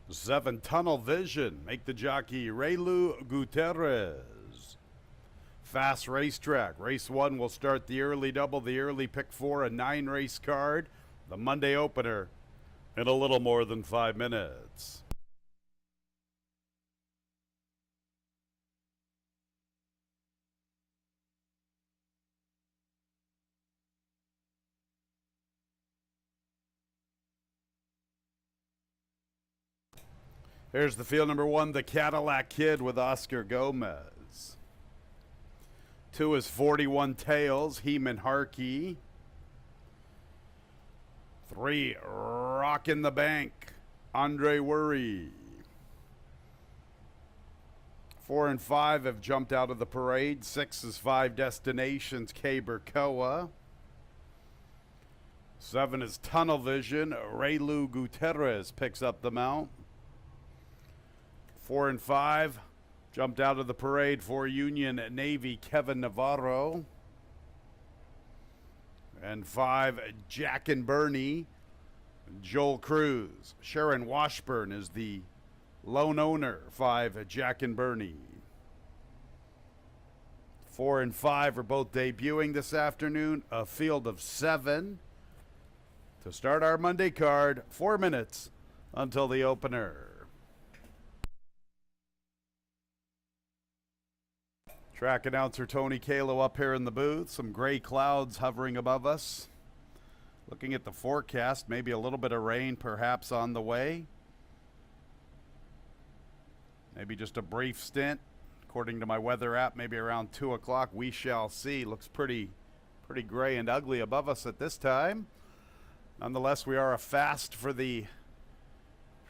7 Tunnel Vision, make the jockey Raylu Gutierrez. Fast Racetrack, race 1 will start the early double, the early pick 4, a 9-race card. The Monday opener in a little more than 5 minutes. Here's the field number 1, the Cadillac Kid with Oscar Gomez. 2 is 41 Tails, Heeman Harkey. 3, Rockin' the Bank, Andre Worry. 4 and 5 have jumped out of the parade. 6 is 5 Destinations, Caber Koa. 7 is Tunnel Vision, Raylu Gutierrez picks up the mount. 4 and 5 jumped out of the parade for Union Navy, Kevin Navarro. And 5, Jack and Bernie, Joel Cruz. Sharon Washburn is the lone owner. 5, Jack and Bernie. 4 and 5 are both debuting this afternoon. A field of 7 to start our Monday card. 4 minutes until the opener. Track announcer Tony Kalo up here in the booth. Some gray clouds hovering above us. Looking at the forecast, maybe a little bit of rain perhaps on the way. Maybe just a brief stint. According to my weather app, maybe around 2 o'clock. We shall see. Looks pretty gray and ugly above us at this time. Nonetheless, we are a fast for the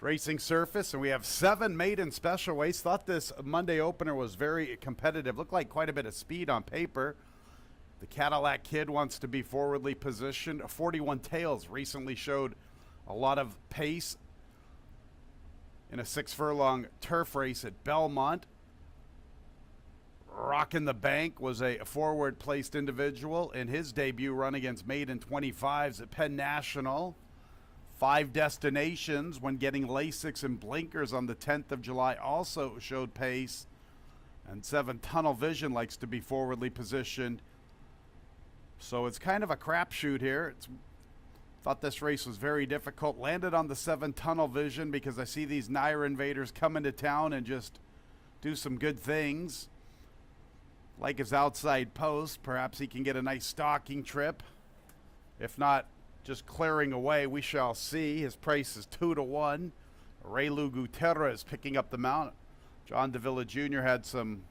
racing surface, and we have 7 maiden special weights. Thought this Monday opener was very competitive. Looked like quite a bit of speed on paper. The Cadillac Kid wants to be forwardly positioned. 41 Tails recently showed a lot of pace in a 6 furlong turf race at Belmont. Rockin' the Bank was a forward placed individual in his debut run against maiden 25s at Penn National. 5 Destinations, when getting Lasix and blinkers on the 10th of July, also showed pace. And 7 Tunnel Vision likes to be forwardly positioned. So it's kind of a crapshoot here. Thought this race was very difficult. Landed on the 7 Tunnel Vision because I see these Naira invaders come into town and just do some good things. Like his outside post. Perhaps he can get a nice stalking trip. If not, just clearing away, we shall see. His price is 2-1. Raylu Gutierrez picking up the mount. John Davila Jr. had some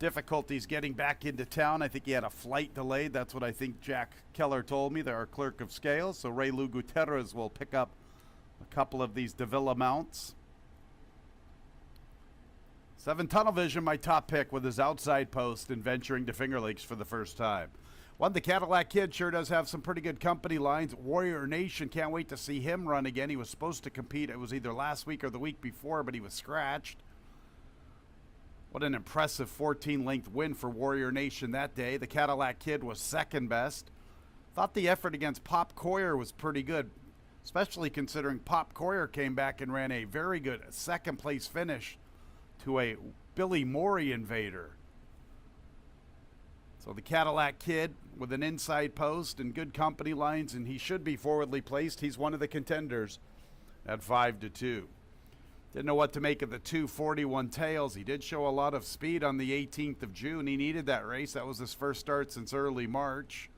difficulties getting back into town. I think he had a flight delayed. That's what I think Jack Keller told me. They're our clerk of scales. So Raylu Gutierrez will pick up a couple of these Davila mounts. 7 Tunnel Vision, my top pick, with his outside post and venturing to Finger Lakes for the first time. One, the Cadillac Kid sure does have some pretty good company lines. Warrior Nation, can't wait to see him run again. He was supposed to compete. It was either last week or the week before, but he was scratched. What an impressive 14-length win for Warrior Nation that day. The Cadillac Kid was second best. Thought the effort against Pop Coyer was pretty good, especially considering Pop Coyer came back and ran a very good second-place finish to a Billy Morey invader. So the Cadillac Kid with an inside post and good company lines, and he should be forwardly placed. He's one of the contenders at 5-2. Didn't know what to make of the 241 Tails. He did show a lot of speed on the 18th of June. He needed that race. That was his first start since early March.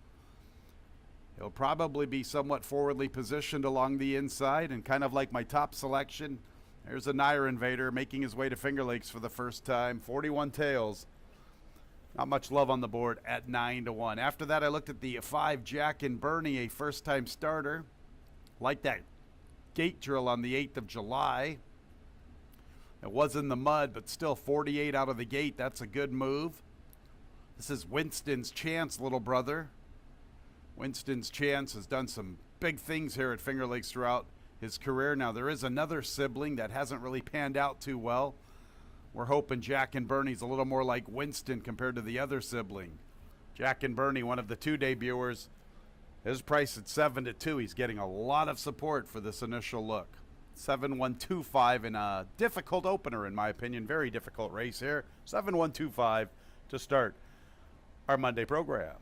He'll probably be somewhat forwardly positioned along the inside, and kind of like my top selection, there's a Naira invader making his way to Finger Lakes for the first time. 41 Tails. Not much love on the board at 9-1. After that, I looked at the 5 Jack and Bernie, a first-time starter. Like that gate drill on the 8th of July. It was in the mud, but still 48 out of the gate. That's a good move. This is Winston's Chance, little brother. Winston's Chance has done some big things here at Finger Lakes throughout his career. Now, there is another sibling that hasn't really panned out too well. We're hoping Jack and Bernie's a little more like Winston compared to the other sibling. Jack and Bernie, one of the 2 debuters. His price at 7-2. He's getting a lot of support for this initial look. 7-1-2-5 in a difficult opener, in my opinion. Very difficult race here. 7-1-2-5 to start our Monday program.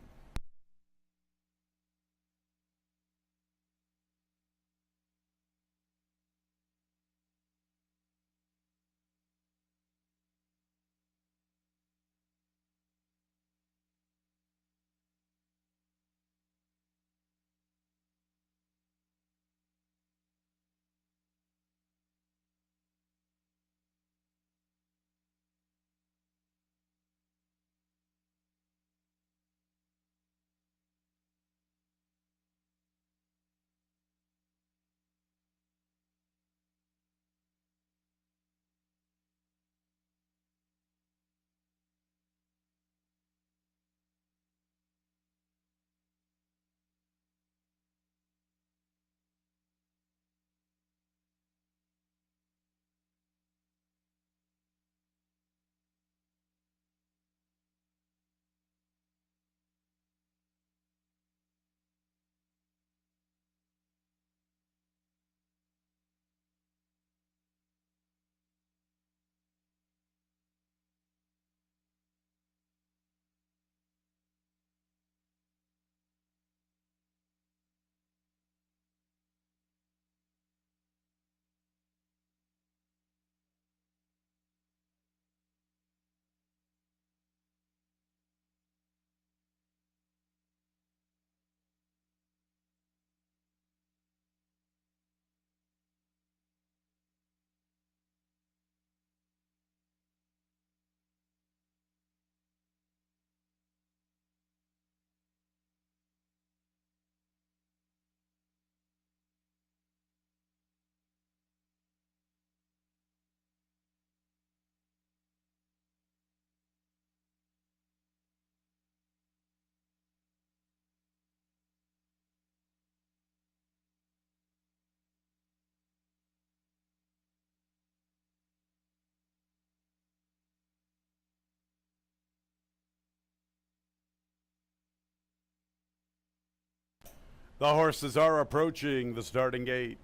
The horses are approaching the starting gate.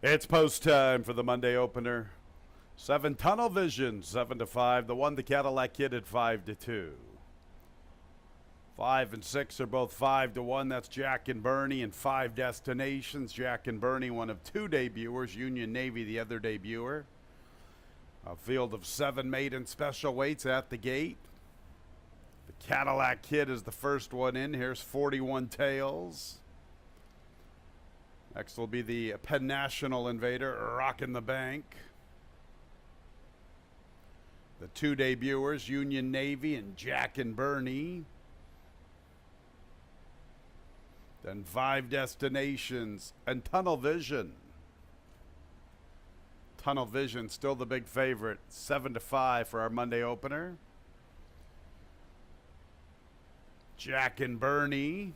It's post time for the Monday opener. 7 Tunnel Vision, 7-5. The 1, the Cadillac Kid at 5-2. 5 and 6 are both 5-1. That's Jack and Bernie and 5 Destinations. Jack and Bernie, one of 2 debuters. Union Navy, the other debuter. A field of 7 maiden special weights at the gate. The Cadillac Kid is the first one in. Here's 41 Tails. Next will be the Penn National Invader, Rockin' the Bank. The 2 debuters, Union Navy and Jack and Bernie. Then 5 Destinations and Tunnel Vision. Tunnel Vision still the big favorite, 7-5 for our Monday opener. Jack and Bernie.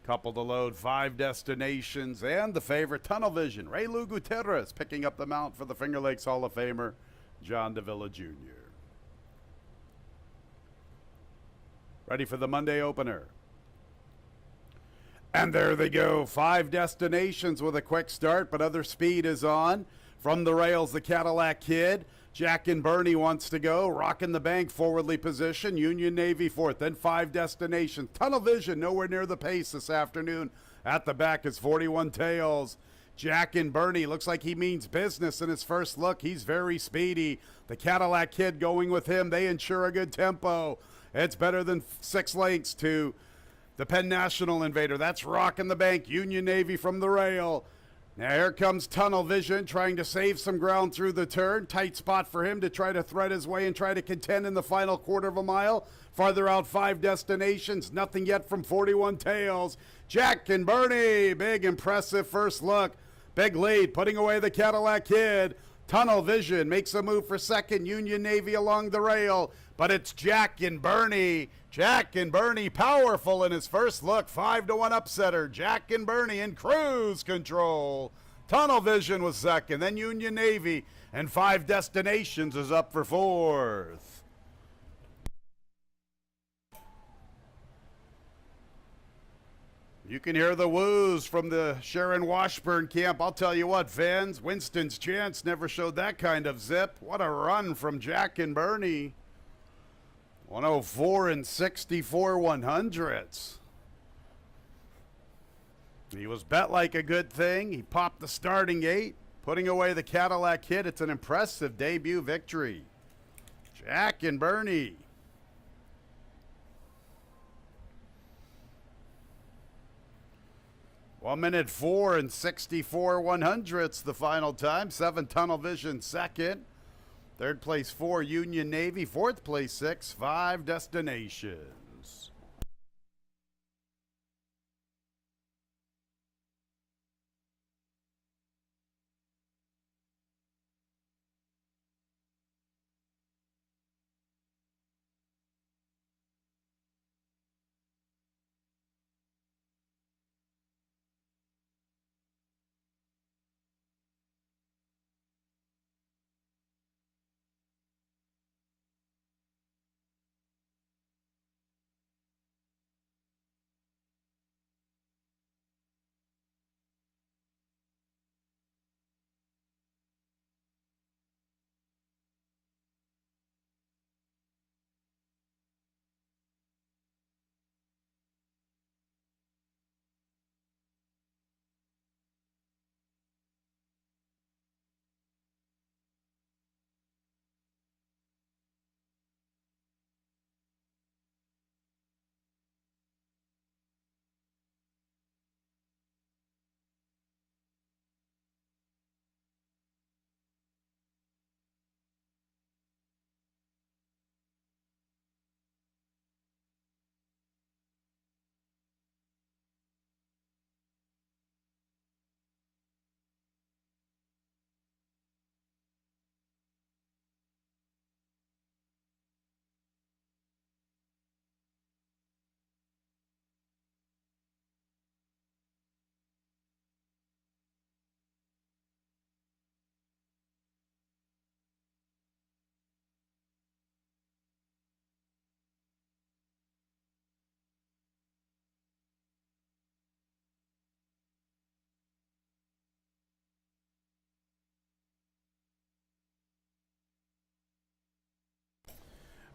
Couple to load, 5 Destinations, and the favorite, Tunnel Vision. Ray Lou Gutierrez picking up the mount for the Finger Lakes Hall of Famer, John Davila Jr. Ready for the Monday opener. And there they go, 5 Destinations with a quick start, but other speed is on. From the rails, the Cadillac Kid. Jack and Bernie wants to go. Rockin' the Bank, forwardly positioned. Union Navy fourth. Then 5 Destinations. Tunnel Vision, nowhere near the pace this afternoon. At the back is 41 Tails. Jack and Bernie looks like he means business in his first look. He's very speedy. The Cadillac Kid going with him. They ensure a good tempo. It's better than 6 lengths to the Penn National Invader. That's rocking the bank. Union Navy from the rail. Now here comes Tunnel Vision trying to save some ground through the turn. Tight spot for him to try to thread his way and try to contend in the final quarter of a mile. Farther out 5 destinations. Nothing yet from 41 Tails. Jack and Bernie. Big impressive first look. Big lead putting away the Cadillac Kid. Tunnel Vision makes a move for second. Union Navy along the rail. But it's Jack and Bernie. Jack and Bernie powerful in his first look. 5-1 upsetter. Jack and Bernie in cruise control. Tunnel Vision was second. Then Union Navy. And 5 destinations is up for fourth. You can hear the woos from the Sharon Washburn camp. I'll tell you what, fans, Winston's Chance never showed that kind of zip. What a run from Jack and Bernie. 104 and 64 100ths. He was bet like a good thing. He popped the starting gate, putting away the Cadillac Kid. It's an impressive debut victory. Jack and Bernie. One minute 4 and 64 100ths the final time. 7 Tunnel Vision second. Third place 4 Union Navy. Fourth place 6. 5 destinations.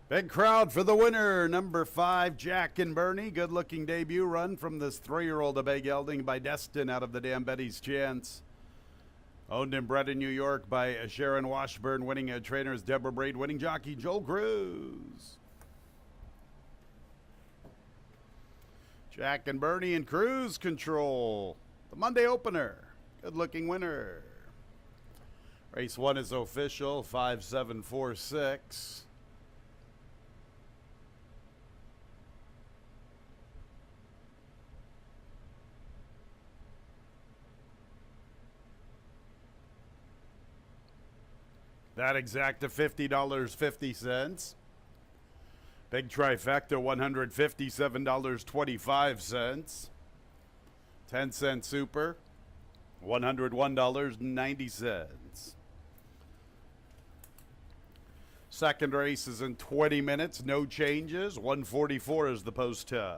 Big crowd for the winner, number 5, Jack and Bernie. Good-looking debut run from this 3-year-old of big gelding by Destin out of the Dam Betty's Chance. Owned and bred in New York by Sharon Washburn, winning trainers Deborah Braid, winning jockey Joel Cruz. Jack and Bernie in cruise control. The Monday opener. Good-looking winner. Race 1 is official, 5746. That exacta $50.50. Big trifecta $157.25. 10-cent super $101.90. Second race is in 20 minutes, no changes. 1:44 is the post time.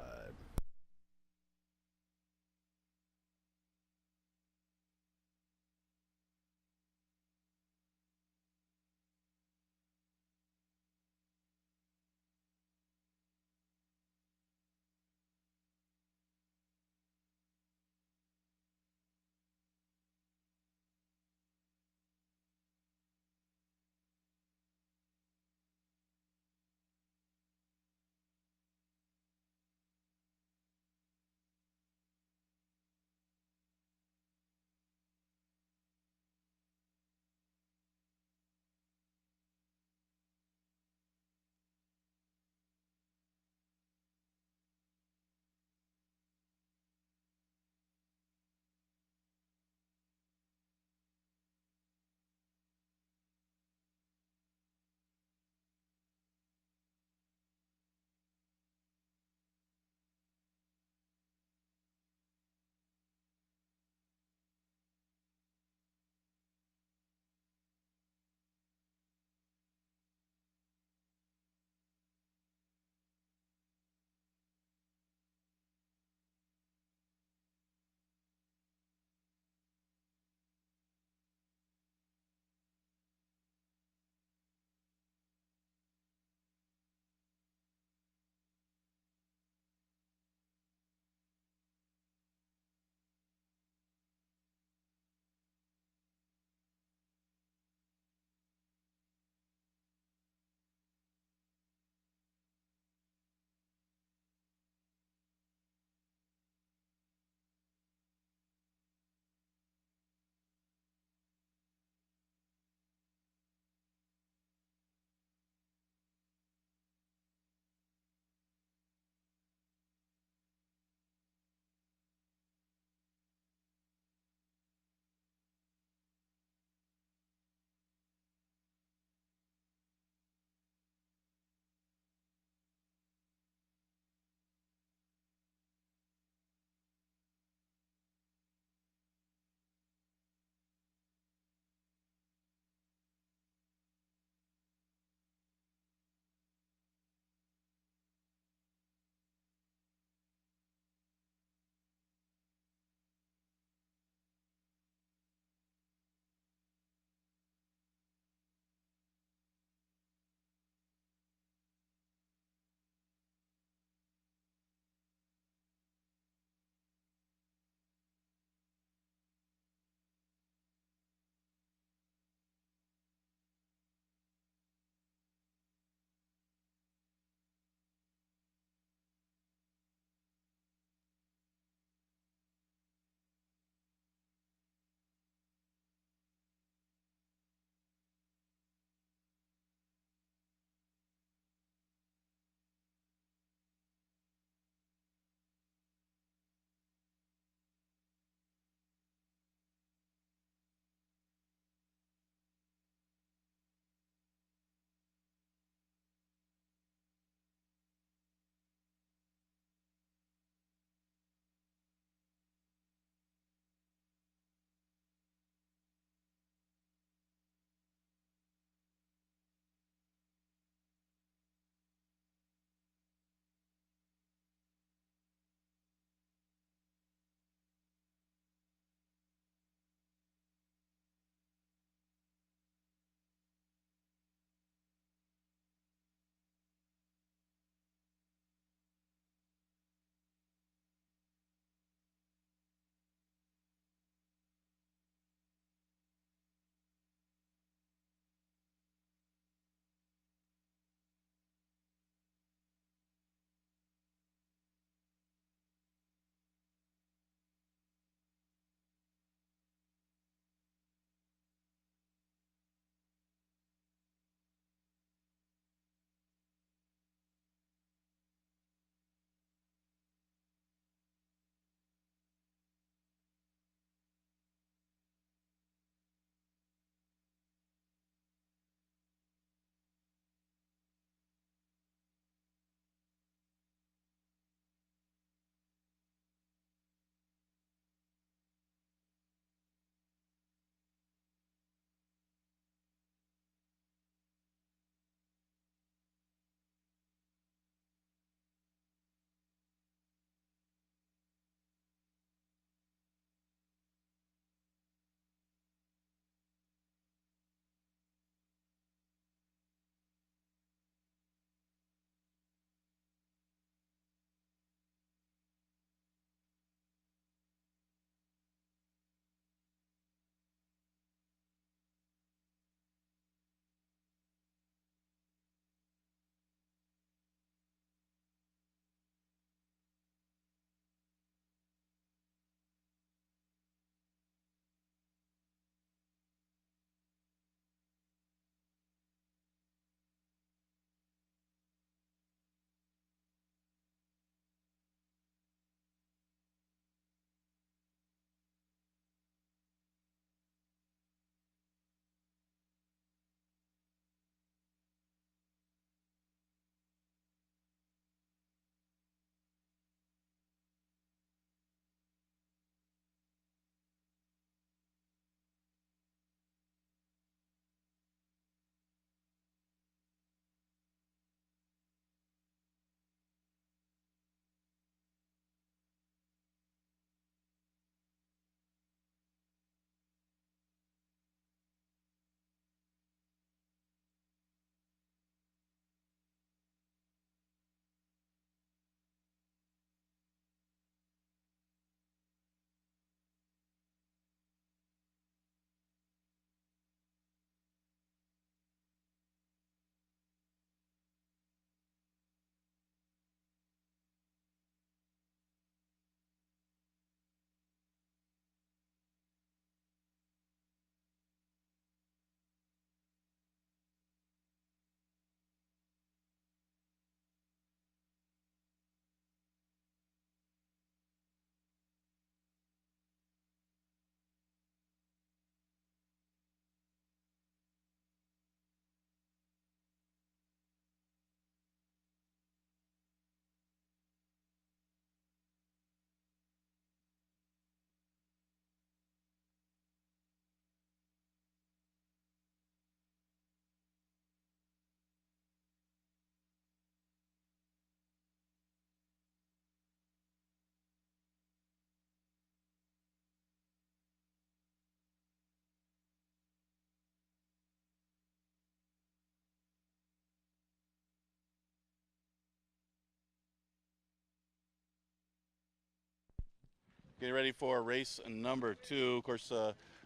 Getting ready for race number 2. Of course,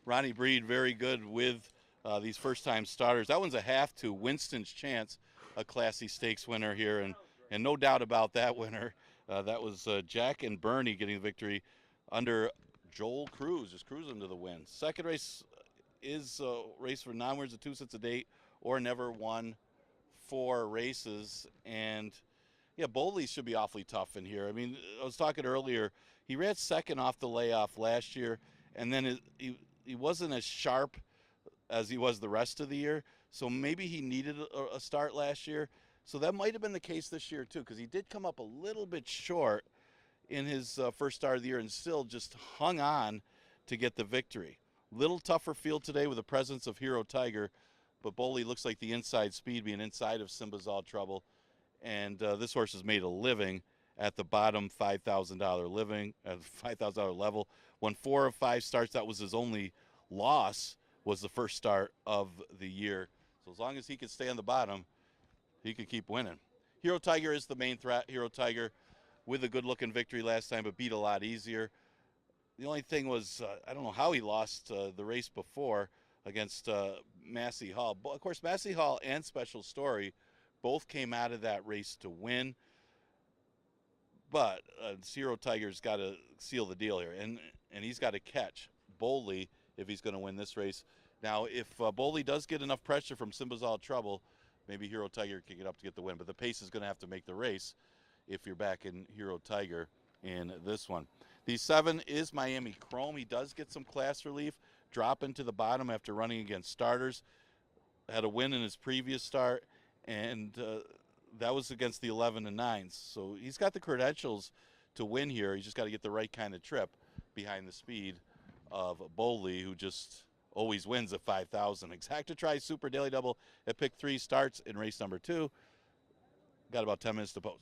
Ronnie Breed very good with these first-time starters. That one's a half to Winston's Chance, a Classy Stakes winner here, and no doubt about that winner. That was Jack and Bernie getting the victory under Joel Cruz, just cruising to the win. Second race is a race for non-winners of 2 sets a date or never won 4 races. And, yeah, Bowley should be awfully tough in here. I mean, I was talking earlier, he ran second off the layoff last year, and then he wasn't as sharp as he was the rest of the year. So maybe he needed a start last year. So that might have been the case this year, too, because he did come up a little bit short in his first start of the year and still just hung on to get the victory. Little tougher field today with the presence of Hero Tiger, but Bowley looks like the inside speed being inside of Simba's All Trouble. And this horse has made a living at the bottom $5,000 living, at $5,000 level. Won 4 of 5 starts. That was his only loss, was the first start of the year. So as long as he can stay on the bottom, he could keep winning. Hero Tiger is the main threat. Hero Tiger with a good-looking victory last time, but beat a lot easier. The only thing was, I don't know how he lost the race before against Massey Hall. But of course, Massey Hall and Special Story both came out of that race to win. But Hero Tiger's got to seal the deal here, and he's got to catch Bowley if he's going to win this race. Now, if Bowley does get enough pressure from Simba's All Trouble, maybe Hero Tiger can get up to get the win. But the pace is going to have to make the race if you're back in Hero Tiger in this one. The 7 is Miami Chrome. He does get some class relief, dropping to the bottom after running against starters. Had a win in his previous start, and that was against the 11 and 9s. So he's got the credentials to win here. He's just got to get the right kind of trip behind the speed of Bowley, who just always wins at 5,000. Exacta Try Super Daily Double at pick 3 starts in race number 2. Got about 10 minutes to post.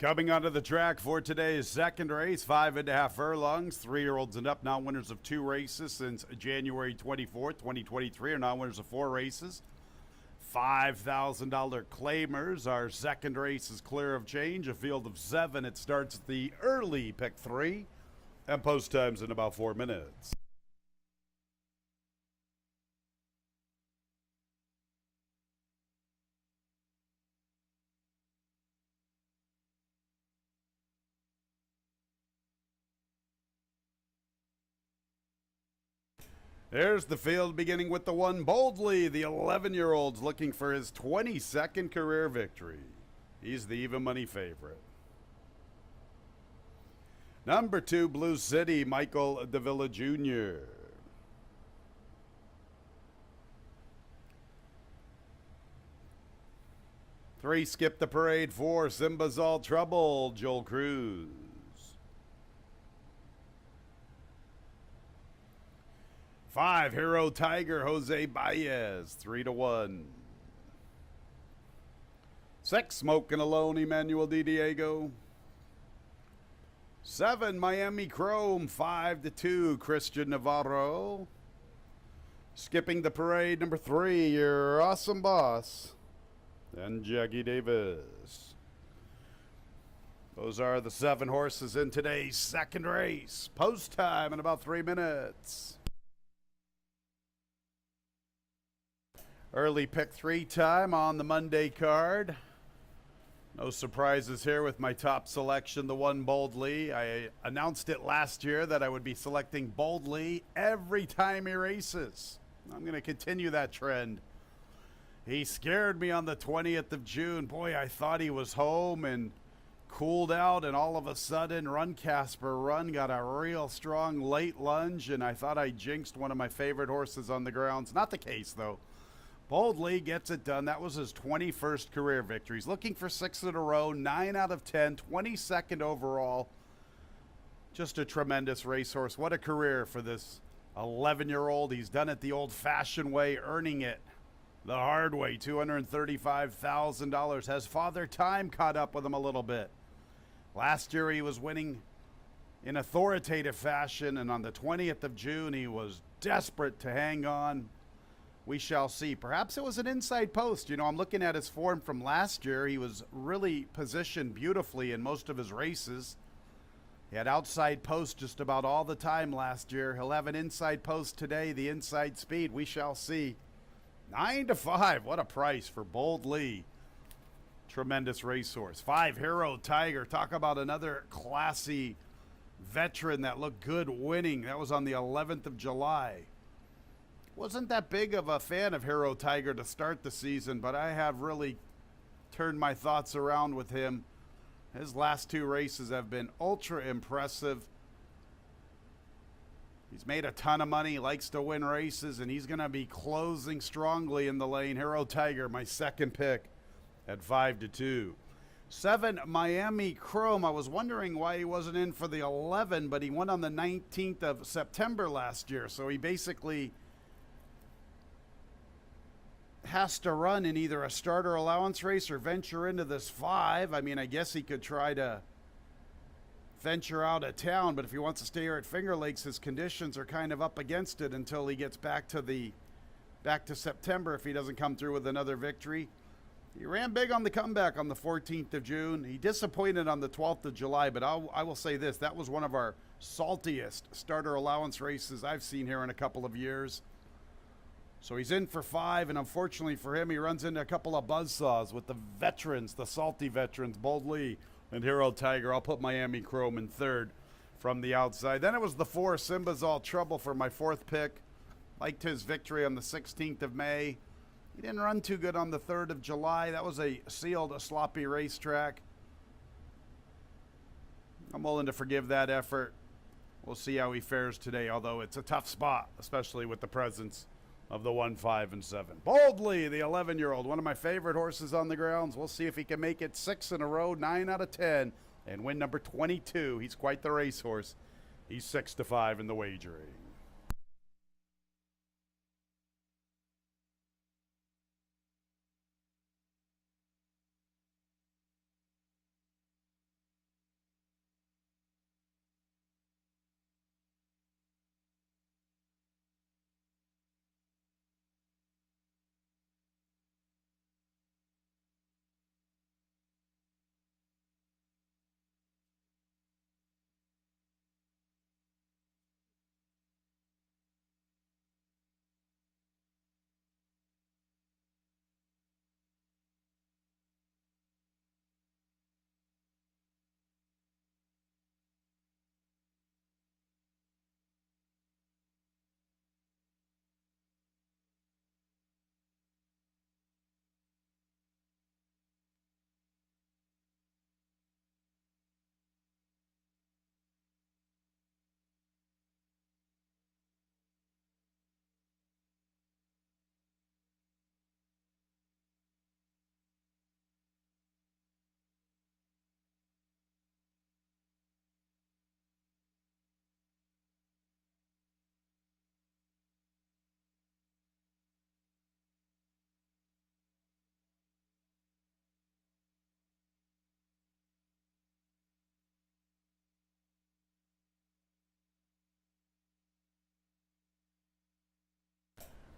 Coming onto the track for today's second race, 5.5 furlongs, 3-year-olds and up, non-winners of 2 races since January 24th, 2023, are non-winners of 4 races. $5,000 claimers. Our second race is clear of change, a field of 7. It starts at the early pick 3, and post times in about 4 minutes. There's the field, beginning with the 1 Boldly, the 11-year-old's looking for his 22nd career victory. He's the even money favorite. Number 2, Blue City, Michael Davila Jr. Three, Skip the Parade. 4, Simba's All Trouble, Joel Cruz. 5, Hero Tiger, Jose Baez, 3-1. 6, Smoking Alone, Emmanuel Di Diego. 7, Miami Chrome, 5-2, Christian Navarro. Skipping the Parade, number 3, Your Awesome Boss, and Jackie Davis. Those are the 7 horses in today's second race. Post time in about 3 minutes. Early pick 3 time on the Monday card. No surprises here with my top selection, the 1 Boldly. I announced it last year that I would be selecting Boldly every time he races. I'm going to continue that trend. He scared me on the 20th of June. Boy, I thought he was home and cooled out, and all of a sudden, Run Casper Run got a real strong late lunge, and I thought I jinxed one of my favorite horses on the grounds. Not the case, though. Boldly gets it done. That was his 21st career victory. He's looking for 6 in a row, 9 out of 10, 22nd overall. Just a tremendous racehorse. What a career for this 11-year-old. He's done it the old-fashioned way, earning it the hard way, $235,000. Has Father Time caught up with him a little bit? Last year he was winning in authoritative fashion, and on the 20th of June he was desperate to hang on. We shall see. Perhaps it was an inside post. You know, I'm looking at his form from last year. He was really positioned beautifully in most of his races. He had outside post just about all the time last year. He'll have an inside post today, the inside speed. We shall see. 9-5. What a price for Boldly. Tremendous racehorse. 5, Hero Tiger. Talk about another classy veteran that looked good winning. That was on the 11th of July. Wasn't that big of a fan of Hero Tiger to start the season, but I have really turned my thoughts around with him. His last 2 races have been ultra impressive. He's made a ton of money, likes to win races, and he's going to be closing strongly in the lane. Hero Tiger, my second pick at 5-2. 7, Miami Chrome. I was wondering why he wasn't in for the 11, but he won on the 19th of September last year, so he basically has to run in either a starter allowance race or venture into this 5. I mean, I guess he could try to venture out of town, but if he wants to stay here at Finger Lakes, his conditions are kind of up against it until he gets back to September if he doesn't come through with another victory. He ran big on the comeback on the 14th of June. He disappointed on the 12th of July, but I will say this, that was one of our saltiest starter allowance races I've seen here in a couple of years. So he's in for 5, and unfortunately for him, he runs into a couple of buzzsaws with the veterans, the salty veterans, Boldly and Hero Tiger. I'll put Miami Chrome in 3rd from the outside. Then it was the 4, Simba's All Trouble for my 4th pick. Liked his victory on the 16th of May. He didn't run too good on the 3rd of July. That was a sloppy racetrack. I'm willing to forgive that effort. We'll see how he fares today, although it's a tough spot, especially with the presence of the 1, 5, and 7. Boldly, the 11-year-old, one of my favorite horses on the grounds. We'll see if he can make it 6 in a row, 9 out of 10, and win number 22. He's quite the racehorse. He's 6-5 in the wagering.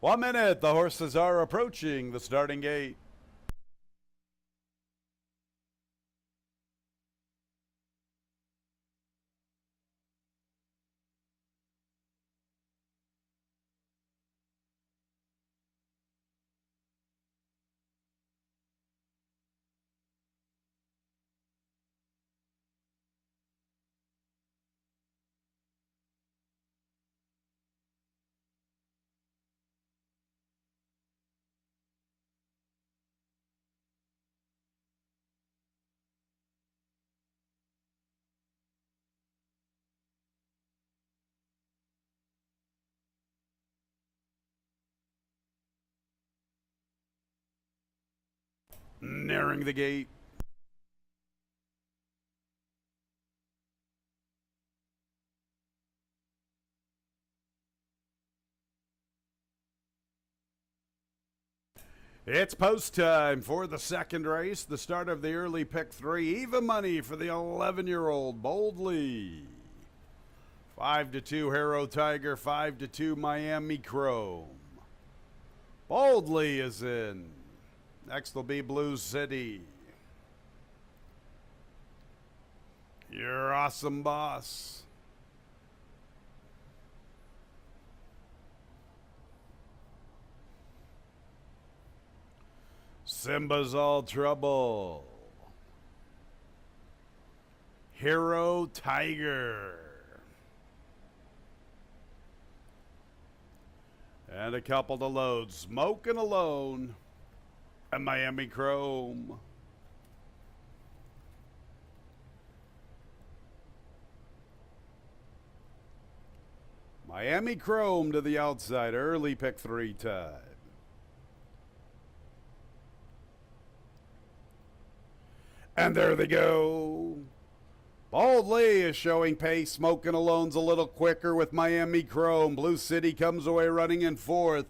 1 minute, the horses are approaching the starting gate. Nearing the gate. It's post time for the second race, the start of the early pick 3. Even money for the 11-year-old Boldly. 5-2 Hero Tiger, 5-2 Miami Chrome. Boldly is in. Next will be Blue City. You're awesome, boss. Simba's all trouble. Hero Tiger. And a couple to load. Smoking Alone. And Miami Chrome. Miami Chrome to the outside. Early pick 3 time. And there they go. Boldly is showing pace. Smoking Alone's a little quicker with Miami Chrome. Blue City comes away running in 4th.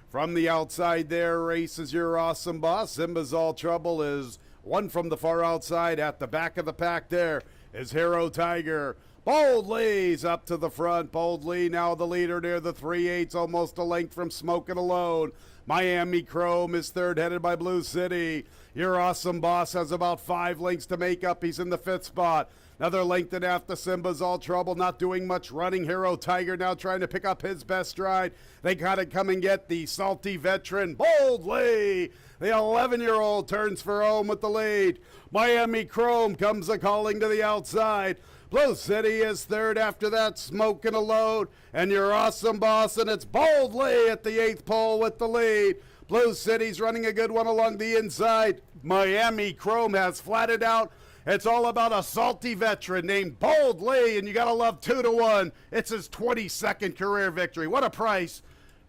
From the outside there, races Your Awesome Boss. Simba's All Trouble is one from the far outside. At the back of the pack there is Hero Tiger. Boldly's up to the front. Boldly now the leader near the 3/8, almost a length from Smoking Alone. Miami Chrome is third, headed by Blue City. Your Awesome Boss has about 5 lengths to make up. He's in the 5th spot. Another length and after Simba's All Trouble, not doing much running. Hero Tiger now trying to pick up his best stride. They got to come and get the salty veteran, Boldly. The 11-year-old turns for home with the lead. Miami Chrome comes a-calling to the outside. Blue City is third. After that, Smoking Alone and Your Awesome Boss, and it's Boldly at the 8th pole with the lead. Blue City's running a good one along the inside. Miami Chrome has flatted out. It's all about a salty veteran named Boldly, and you got to love 2-1. It's his 22nd career victory. What a price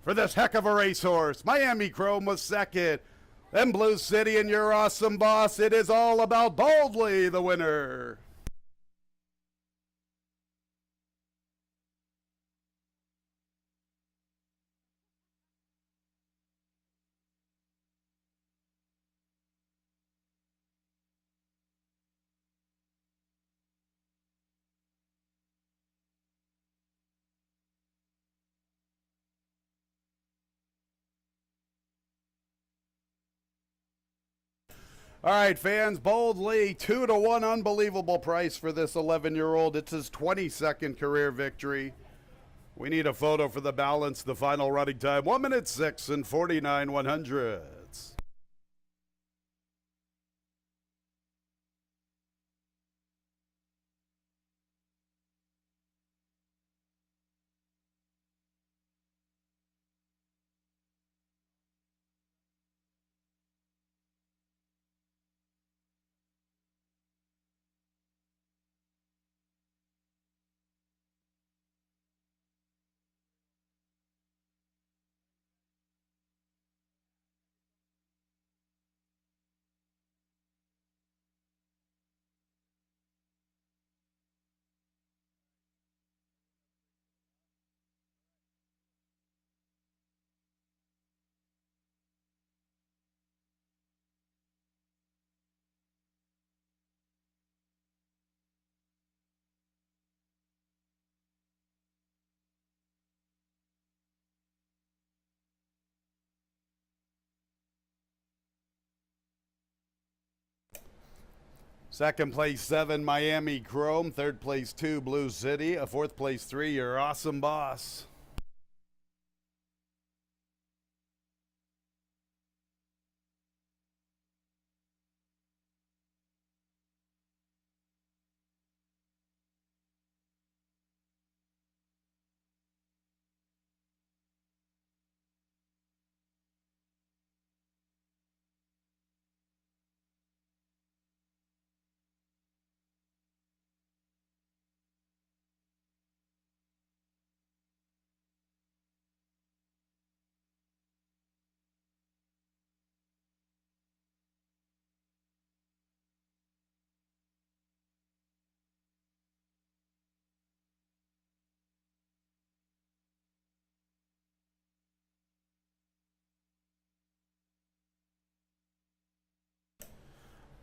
for this heck of a racehorse. Miami Chrome was second. Then Blue City and Your Awesome Boss. It is all about Boldly, the winner. All right, fans, Boldly, 2-1, unbelievable price for this 11-year-old. It's his 22nd career victory. We need a photo for the balance, the final running time, 1 minute 6 and 49 100ths. Second place 7, Miami Chrome. Third place 2, Blue City. A fourth place 3, your Awesome Boss.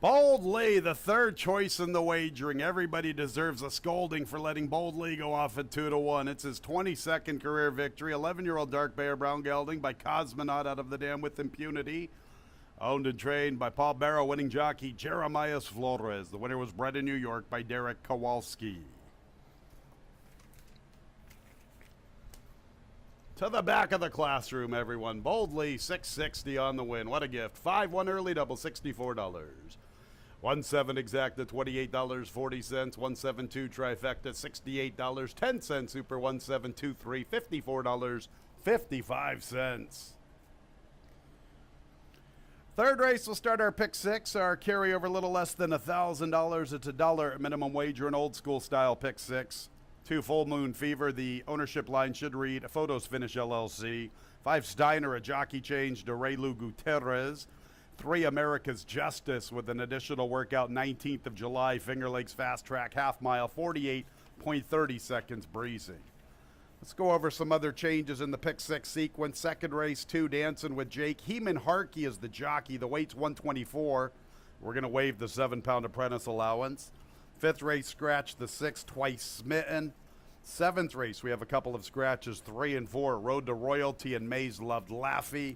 Boldly, the third choice in the wagering. Everybody deserves a scolding for letting Boldly go off at 2-1. It's his 22nd career victory. 11-year-old dark bear brown gelding by Cosmonaut out of the dam with impunity. Owned and trained by Paul Barrow, winning jockey Jeremias Flores. The winner was bred in New York by Derek Kowalski. To the back of the classroom, everyone. Boldly, $660 on the win. What a gift. 5-1 early double, $64. 1-7 exact at $28.40. 1-7-2 trifecta, $68.10. Super 1-7-2-3, $54.55. Third race, we'll start our pick 6. Our carryover a little less than $1,000. It's $1 minimum wager, an old school style pick 6. 2 Full Moon Fever. The ownership line should read Photos Finish LLC. 5 Steiner, a jockey change to Raylu Gutierrez. 3 America's Justice with an additional workout 19th of July. Finger Lakes Fast Track half mile, 48.30 seconds breezing. Let's go over some other changes in the pick 6 sequence. Second race 2, Dancing with Jake. Heeman Harkey is the jockey. The weight's 124. We're going to waive the 7-pound apprentice allowance. Fifth race, scratch the 6, Twice Smitten. Seventh race, we have a couple of scratches, 3 and 4, Road to Royalty and Maze Loved Laffy.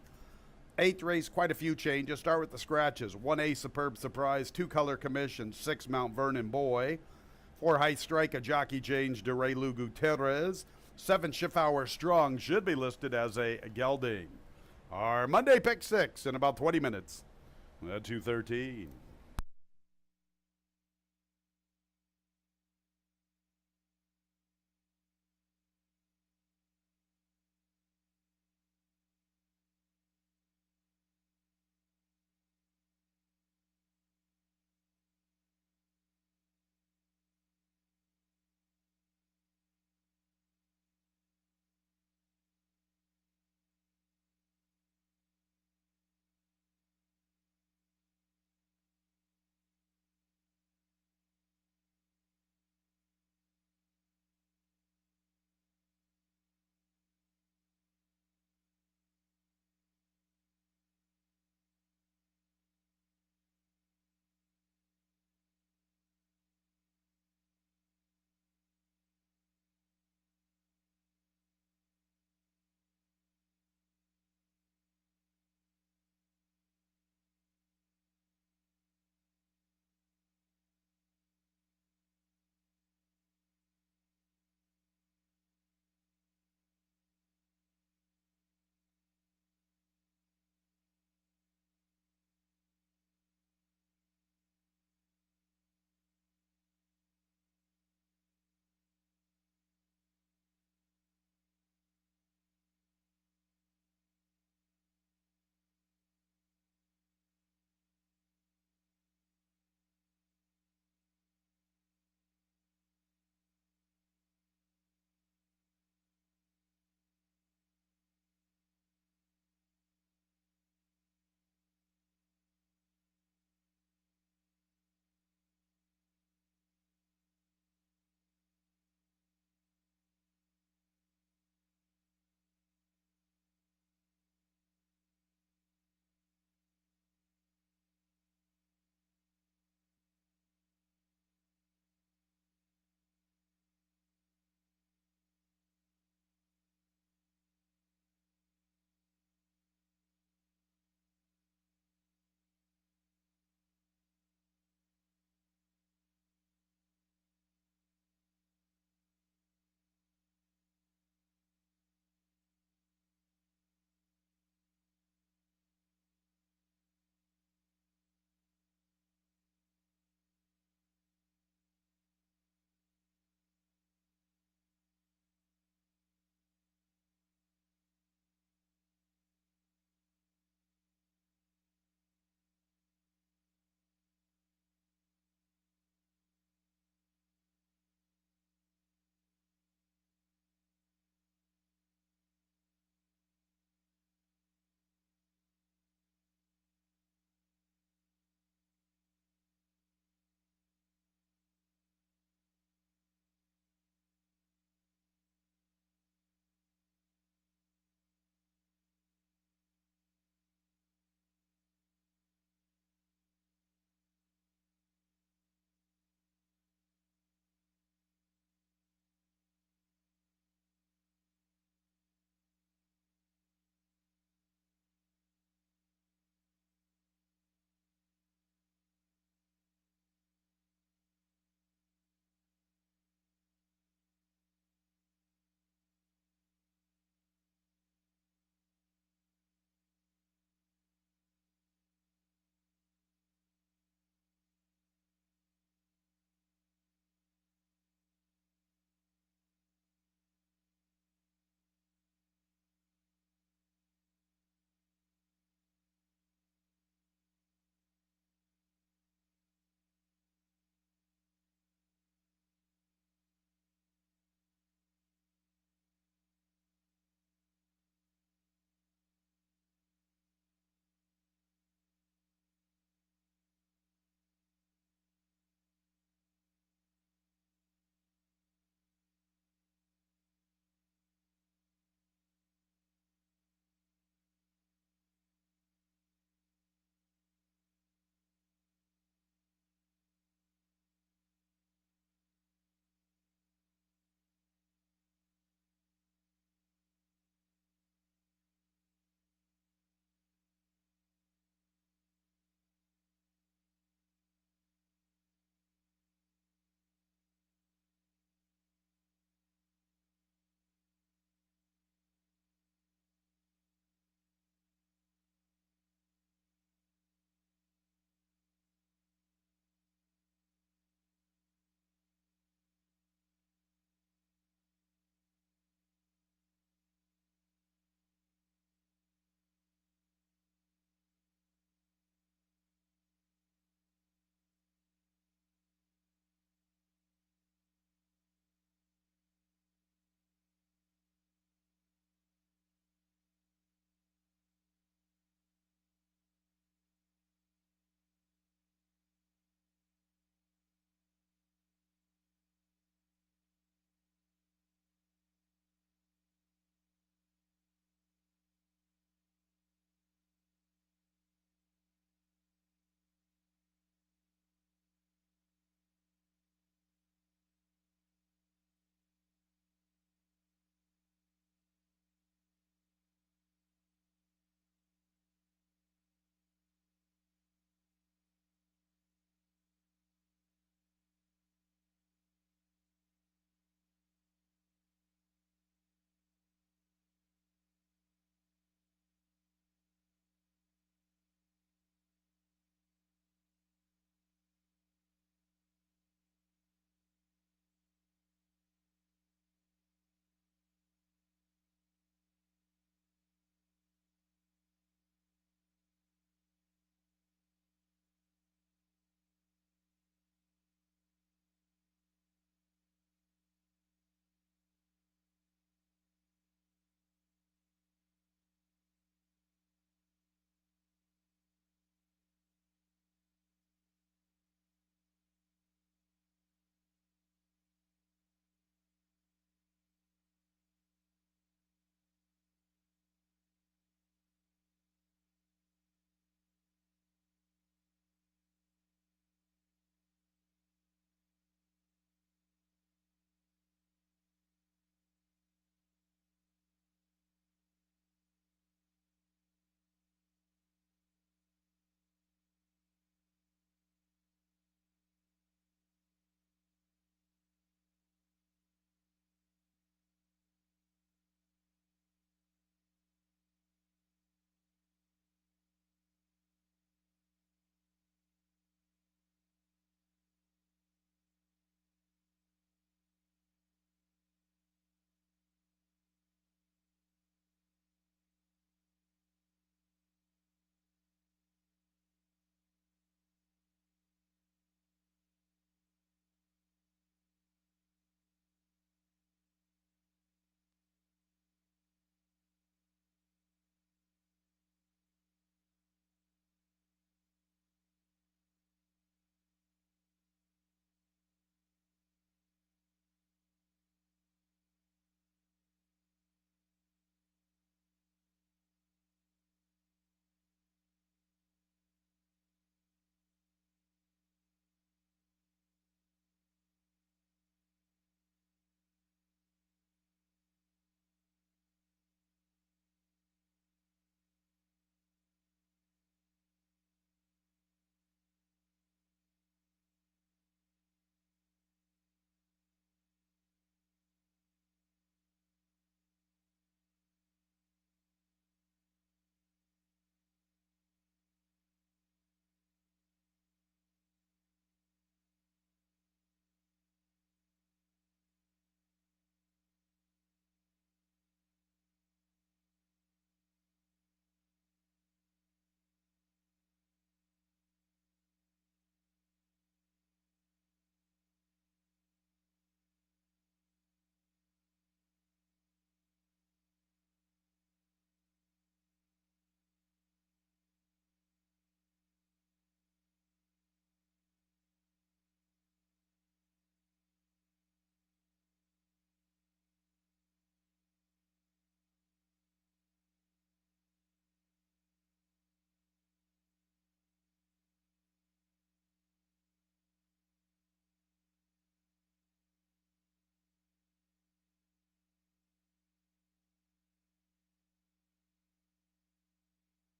Eighth race, quite a few changes. Start with the scratches. 1A, Superb Surprise. 2 Color Commission. 6 Mount Vernon Boy. 4 High Strike, a jockey change to Raylu Gutierrez. 7 Schiffauer Strong should be listed as a gelding. Our Monday pick 6 in about 20 minutes at 2:13.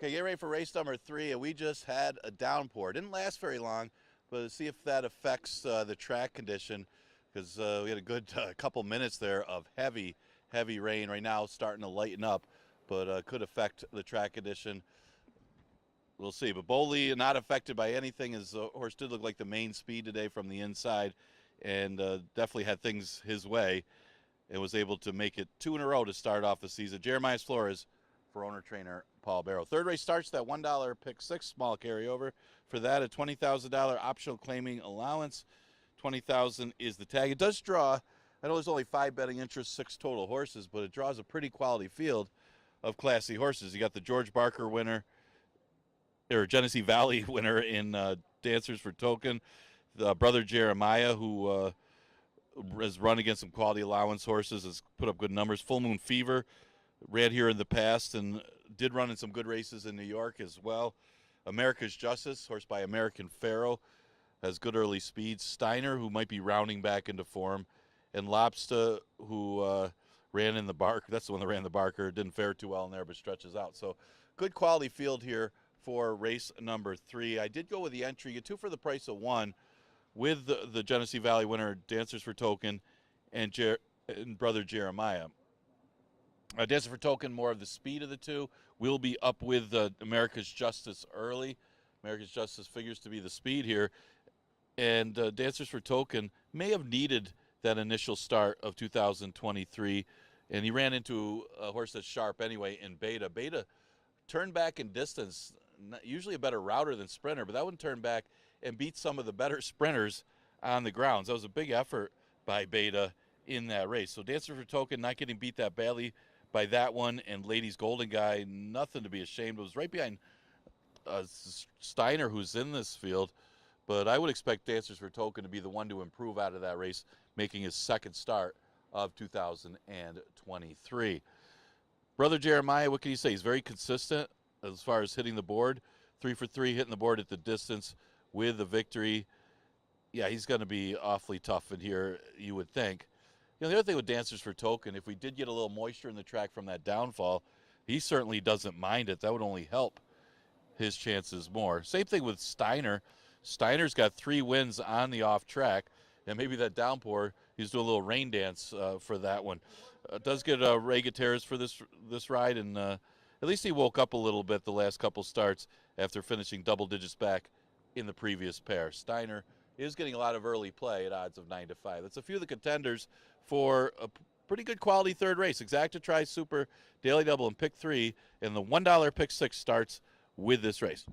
Okay, get ready for race number 3, and we just had a downpour. It didn't last very long, but let's see if that affects the track condition, because we had a good couple minutes there of heavy rain. Right now, it's starting to lighten up, but could affect the track condition. We'll see. But Boley not affected by anything. His horse did look like the main speed today from the inside, and definitely had things his way, and was able to make it 2 in a row to start off the season. Jeremiah Flores for owner-trainer Paul Barrow. Third race starts that $1 pick 6 small carryover. For that, a $20,000 optional claiming allowance. $20,000 is the tag. It does draw, I know there's only 5 betting interests, 6 total horses, but it draws a pretty quality field of classy horses. You got the George Barker winner, or Genesee Valley winner in Dancers for Token. The brother Jeremiah, who has run against some quality allowance horses, has put up good numbers. Full Moon Fever ran here in the past and did run in some good races in New York as well. America's Justice, horse by American Pharaoh, has good early speed. Steiner, who might be rounding back into form. And Lobster, who ran in the Barker. That's the one that ran the Barker. Didn't fare too well in there, but stretches out. So good quality field here for race number 3. I did go with the entry. You get 2 for the price of 1 with the Genesee Valley winner, Dancers for Token, and brother Jeremiah. Dancers for Token, more of the speed of the two. Will be up with America's Justice early. America's Justice figures to be the speed here. And Dancers for Token may have needed that initial start of 2023. And he ran into a horse that's sharp anyway in Beta. Beta turned back in distance, usually a better router than sprinter, but that one turned back and beat some of the better sprinters on the grounds. That was a big effort by Beta in that race. So Dancer for Token not getting beat that badly by that one, and Ladies Golden Guy, nothing to be ashamed of. It was right behind Steiner, who's in this field, but I would expect Dancers for Token to be the one to improve out of that race, making his second start of 2023. Brother Jeremiah, what can you say? He's very consistent as far as hitting the board. 3 for 3 hitting the board at the distance with the victory. Yeah, he's going to be awfully tough in here, you would think. You know, the other thing with Dancers for Token, if we did get a little moisture in the track from that downfall, he certainly doesn't mind it. That would only help his chances more. Same thing with Steiner. Steiner's got 3 wins on the off track, and maybe that downpour, he's doing a little rain dance for that one. Does get Ray Gutierrez for this ride, and at least he woke up a little bit the last couple starts after finishing double digits back in the previous pair. Steiner is getting a lot of early play at odds of 9-5. That's a few of the contenders for a pretty good quality third race. Exacta Tri Super, Daily Double, and Pick 3, and the $1 Pick 6 starts with this race.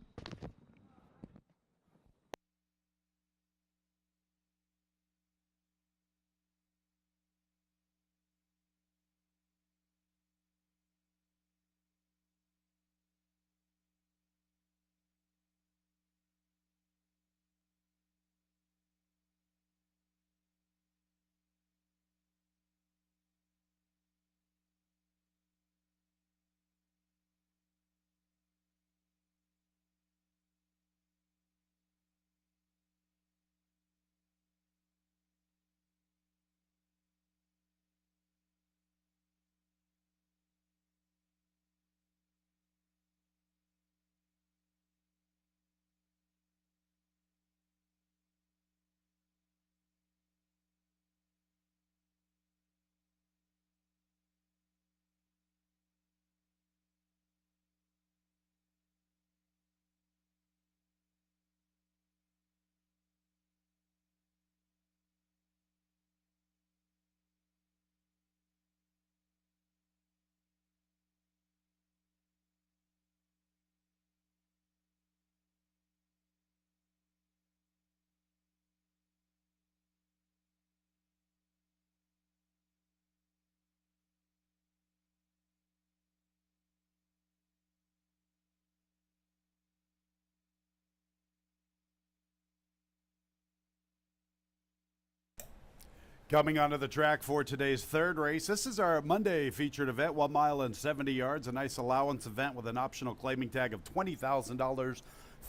Coming onto the track for today's third race. This is our Monday featured event, 1 mile and 70 yards, a nice allowance event with an optional claiming tag of $20,000.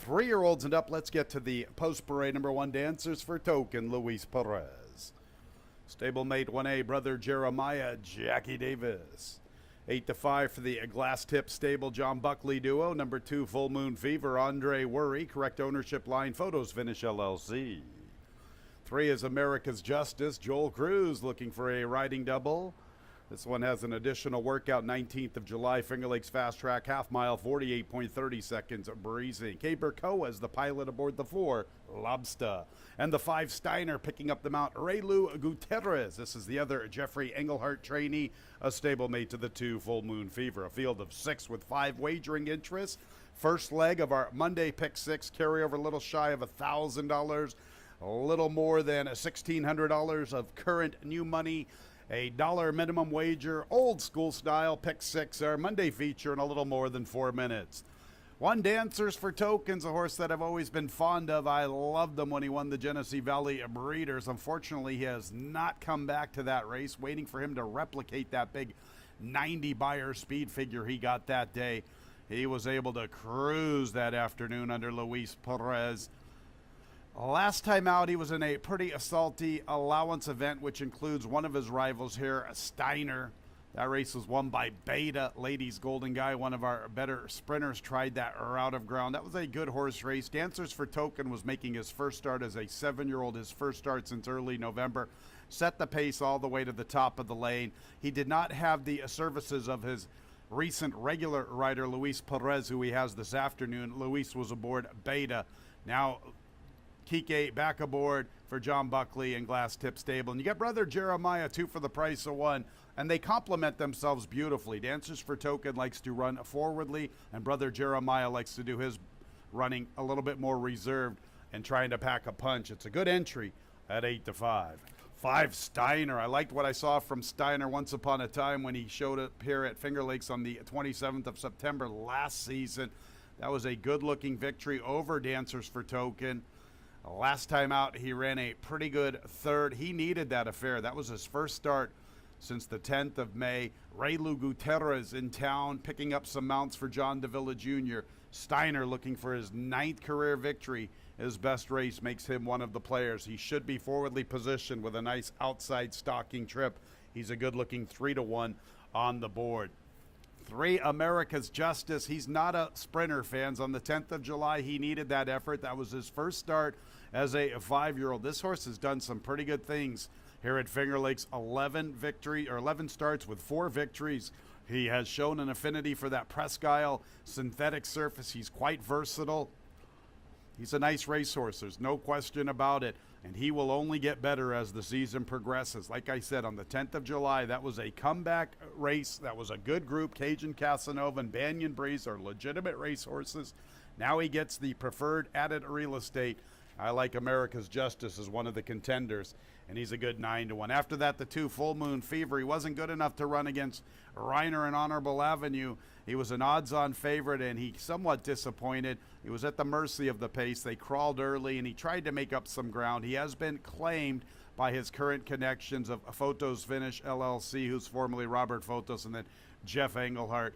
3-year-olds and up. Let's get to the post parade number 1, Dancers for Token, Luis Perez. Stablemate 1A, brother Jeremiah, Jackie Davis. 8-5 for the Glass Tip Stable John Buckley duo. Number 2, Full Moon Fever, Andre Worry. Correct ownership line, Photos Finish LLC. 3 is America's Justice, Joel Cruz looking for a riding double. This one has an additional workout, 19th of July, Finger Lakes Fast Track, half mile, 48.30 seconds, breezing. Kay Burkoa is the pilot aboard the 4, Lobster. And the 5, Steiner, picking up the mount, Raylu Gutierrez. This is the other Jeffrey Engelhart trainee, a stablemate to the 2, Full Moon Fever. A field of 6 with 5 wagering interests. First leg of our Monday Pick 6, carryover a little shy of $1,000, a little more than $1,600 of current new money. A $1 minimum wager, old school style, Pick 6, our Monday feature in a little more than 4 minutes. 1, Dancers for Tokens, a horse that I've always been fond of. I loved him when he won the Genesee Valley Breeders. Unfortunately, he has not come back to that race, waiting for him to replicate that big 90 buyer speed figure he got that day. He was able to cruise that afternoon under Luis Perez. Last time out, he was in a pretty salty allowance event, which includes one of his rivals here, Steiner. That race was won by Beta, Ladies Golden Guy, one of our better sprinters, tried that route of ground. That was a good horse race. Dancers for Token was making his first start as a 7-year-old, his first start since early November. Set the pace all the way to the top of the lane. He did not have the services of his recent regular rider, Luis Perez, who he has this afternoon. Luis was aboard Beta. Now, Kike back aboard for John Buckley and Glass Tip Stable. And you got Brother Jeremiah, 2 for the price of 1. And they complement themselves beautifully. Dancers for Token likes to run forwardly, and Brother Jeremiah likes to do his running a little bit more reserved and trying to pack a punch. It's a good entry at 8-5. 5, Steiner. I liked what I saw from Steiner once upon a time when he showed up here at Finger Lakes on the 27th of September last season. That was a good-looking victory over Dancers for Token. Last time out, he ran a pretty good 3rd. He needed that affair. That was his first start since the 10th of May. Raylu Gutierrez in town, picking up some mounts for John Davila Jr. Steiner looking for his 9th career victory. His best race makes him one of the players. He should be forwardly positioned with a nice outside stalking trip. He's a good-looking 3-1 on the board. 3, America's Justice. He's not a sprinter, fans. On the 10th of July, he needed that effort. That was his first start as a 5-year-old. This horse has done some pretty good things here at Finger Lakes. 11 starts with 4 victories. He has shown an affinity for that Presque Isle synthetic surface. He's quite versatile. He's a nice racehorse. There's no question about it. And he will only get better as the season progresses. Like I said, on the 10th of July, that was a comeback race. That was a good group. Cajun Casanova and Banyan Breeze are legitimate racehorses. Now he gets the preferred added real estate. I like America's Justice as one of the contenders, and he's a good 9-1. After that, the 2, Full Moon Fever. He wasn't good enough to run against Reiner and Honorable Avenue. He was an odds-on favorite, and he somewhat disappointed. He was at the mercy of the pace. They crawled early, and he tried to make up some ground. He has been claimed by his current connections of Photos Finish LLC, who's formerly Robert Photos, and then Jeff Engelhart.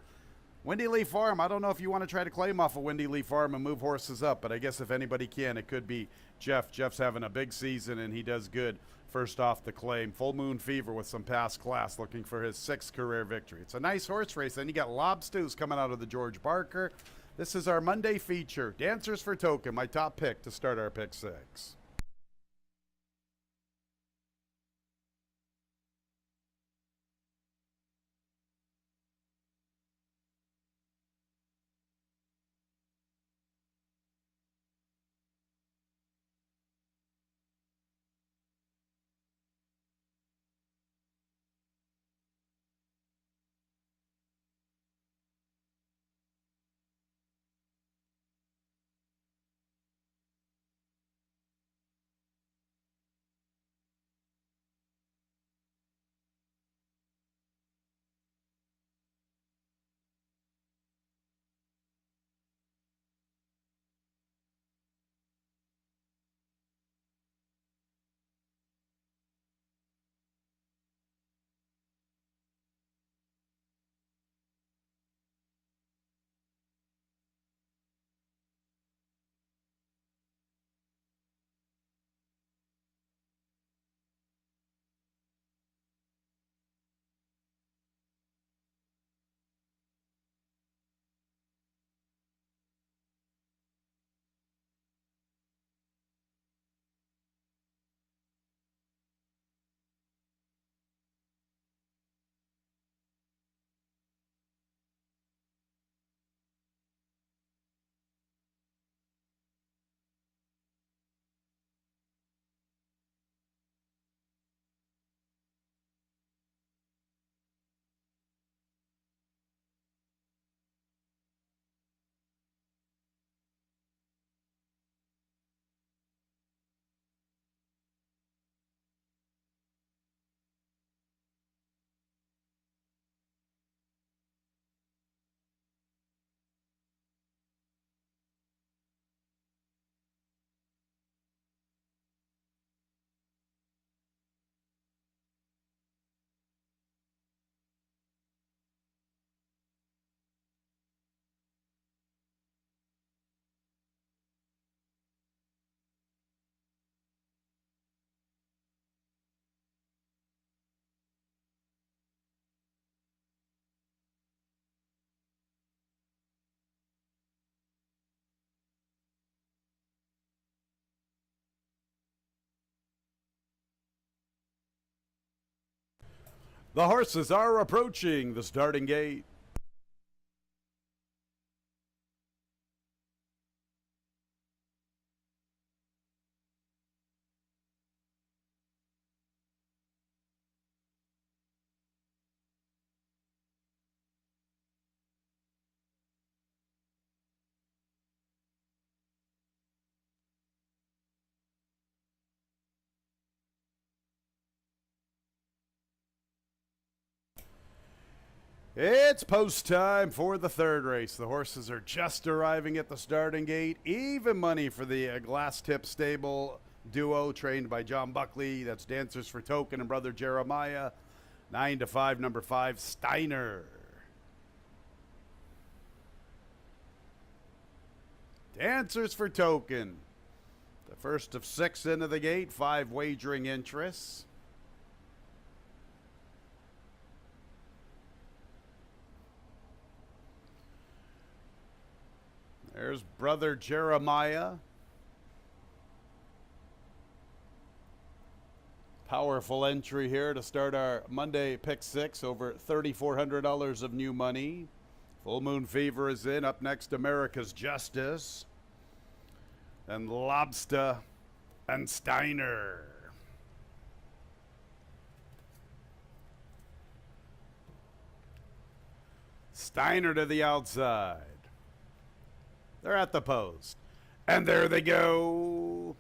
Windy Leaf Farm, I don't know if you want to try to claim off of Windy Leaf Farm and move horses up, but I guess if anybody can, it could be Jeff. Jeff's having a big season, and he does good first off the claim. Full Moon Fever with some past class, looking for his 6th career victory. It's a nice horse race. Then you got Lobsters coming out of the George Barker. This is our Monday feature. Dancers for Token, my top pick to start our pick 6. The horses are approaching the starting gate. It's post time for the third race. The horses are just arriving at the starting gate. Even money for the Glass Tip Stable duo trained by John Buckley. That's Dancers for Token and Brother Jeremiah. 9 to 5, number 5, Steiner. Dancers for Token. The first of 6 into the gate, 5 wagering interests. There's Brother Jeremiah. Powerful entry here to start our Monday pick 6. Over $3,400 of new money. Full Moon Fever is in. Up next, America's Justice. And Lobster and Steiner. Steiner to the outside. They're at the post. And there they go.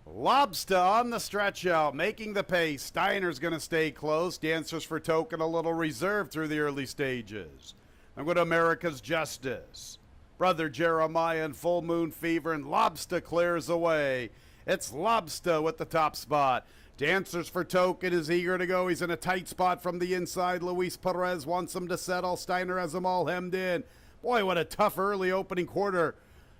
Lobster on the stretch out, making the pace. Steiner's going to stay close. Dancers for Token a little reserved through the early stages. I'm going to America's Justice. Brother Jeremiah and Full Moon Fever, and Lobster clears away. It's Lobster with the top spot. Dancers for Token is eager to go. He's in a tight spot from the inside. Luis Perez wants him to settle. Steiner has them all hemmed in. Boy, what a tough early opening quarter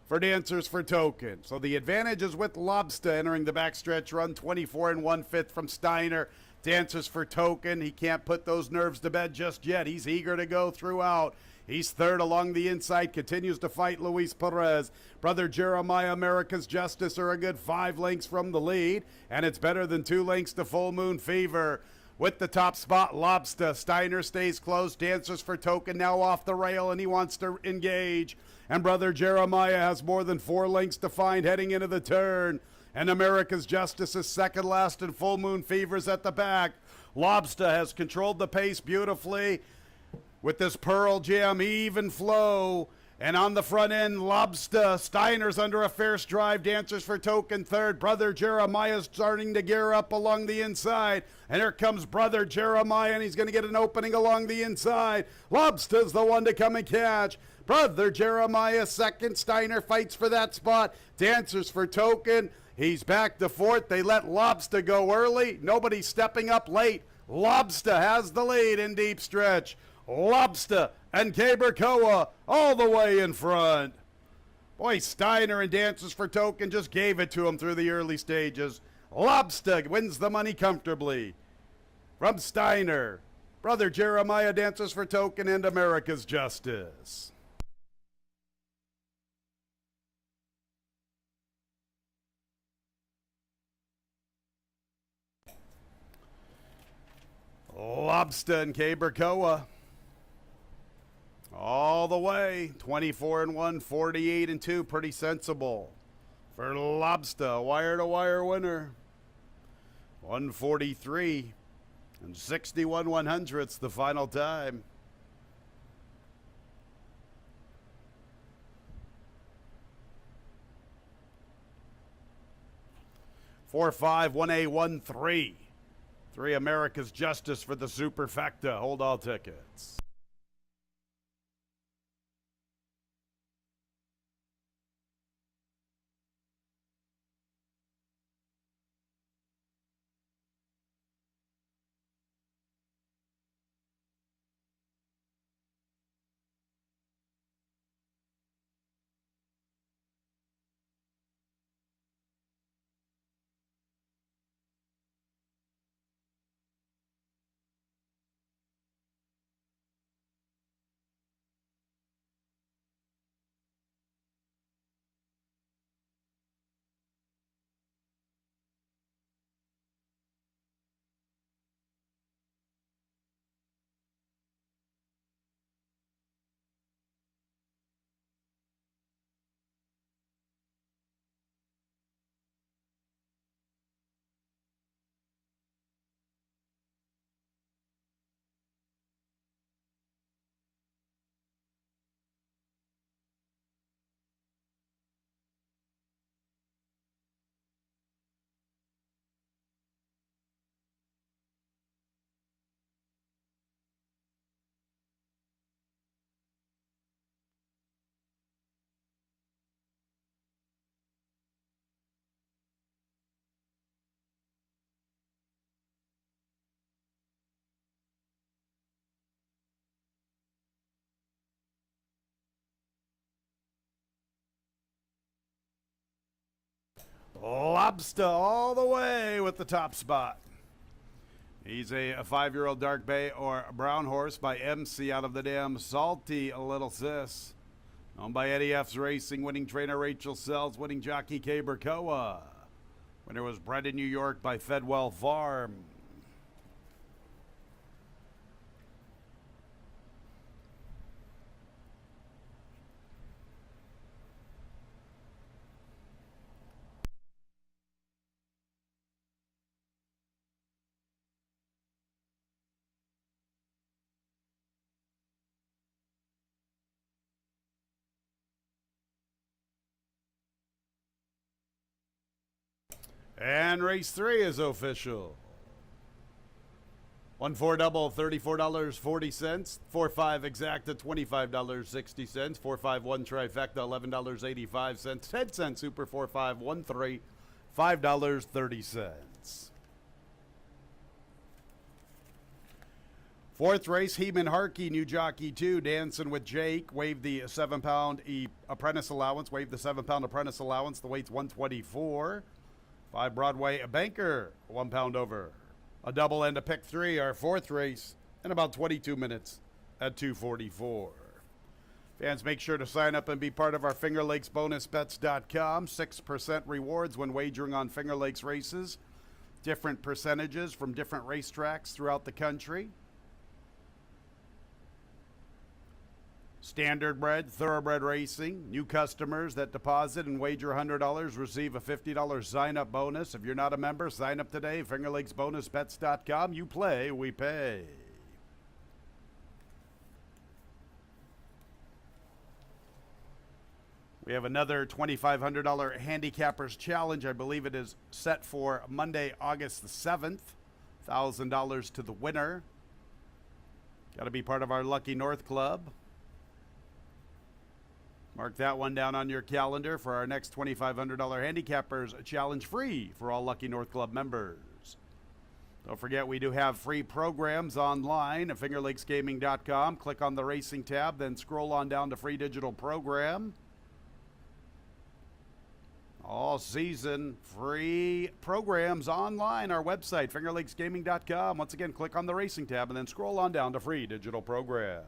for Dancers for Token. So the advantage is with Lobster entering the backstretch run, 24 1/5 from Steiner. Dancers for Token, he can't put those nerves to bed just yet. He's eager to go throughout. He's third along the inside, continues to fight Luis Perez. Brother Jeremiah, America's Justice are a good 5 lengths from the lead, and it's better than 2 lengths to Full Moon Fever. With the top spot, Lobster. Steiner stays close. Dancers for Token now off the rail, and he wants to engage. And Brother Jeremiah has more than 4 lengths to find heading into the turn. And America's Justice is second last, and Full Moon Fever's at the back. Lobster has controlled the pace beautifully with this Pearl Jam even flow. And on the front end, Lobster. Steiner's under a fierce drive. Dancers for Token third. Brother Jeremiah's starting to gear up along the inside. And here comes Brother Jeremiah, and he's going to get an opening along the inside. Lobster's the one to come and catch. Brother Jeremiah second. Steiner fights for that spot. Dancers for Token. He's back to fourth. They let Lobster go early. Nobody's stepping up late. Lobster has the lead in deep stretch. Lobster and Cabercoa all the way in front. Boy, Steiner and Dancers for Token just gave it to him through the early stages. Lobster wins the money comfortably. From Steiner, Brother Jeremiah, Dancers for Token, and America's Justice. Lobster and Cabercoa. All the way, 24 1, 48 2, pretty sensible for Lobster, wire-to-wire winner. 143 and 61 100ths the final time. Four, 5, 1A, 1, 3. 3 America's Justice for the Superfecta. Hold all tickets. Lobster all the way with the top spot. He's a 5-year-old dark bay or brown horse by MC out of the dam Salty Little Sis. Owned by Eddie F's Racing, winning trainer Rachel Sells, winning jockey Kay Burkoa. Winner was bred in New York by Fedwell Farm. And race 3 is official. 1-4 double, $34.40. 4-5 exacta, $25.60. 4-5-1 trifecta, $11.85. 10-cent super 4-5-1-3, $5.30. Fourth race, Heeman Harkey, new jockey 2, dancing with Jake. Waived the 7-pound apprentice allowance. Waived the 7-pound apprentice allowance. The weight's 124. 5 Broadway, a banker, 1 pound over. A double and a pick 3, our fourth race, in about 22 minutes at 2:44. Fans, make sure to sign up and be part of our FingerLakesBonusBets.com. 6% rewards when wagering on Finger Lakes races. Different percentages from different racetracks throughout the country. Standardbred, thoroughbred racing. New customers that deposit and wager $100 receive a $50 sign-up bonus. If you're not a member, sign up today. FingerLakesBonusBets.com. You play, we pay. We have another $2,500 Handicappers Challenge. I believe it is set for Monday, August the 7th. $1,000 to the winner. Got to be part of our Lucky North Club. Mark that one down on your calendar for our next $2,500 Handicappers Challenge, free for all Lucky North Club members. Don't forget, we do have free programs online at FingerLakesGaming.com. Click on the racing tab, then scroll on down to free digital program. All season free programs online, our website, FingerLakesGaming.com. Once again, click on the racing tab and then scroll on down to free digital program.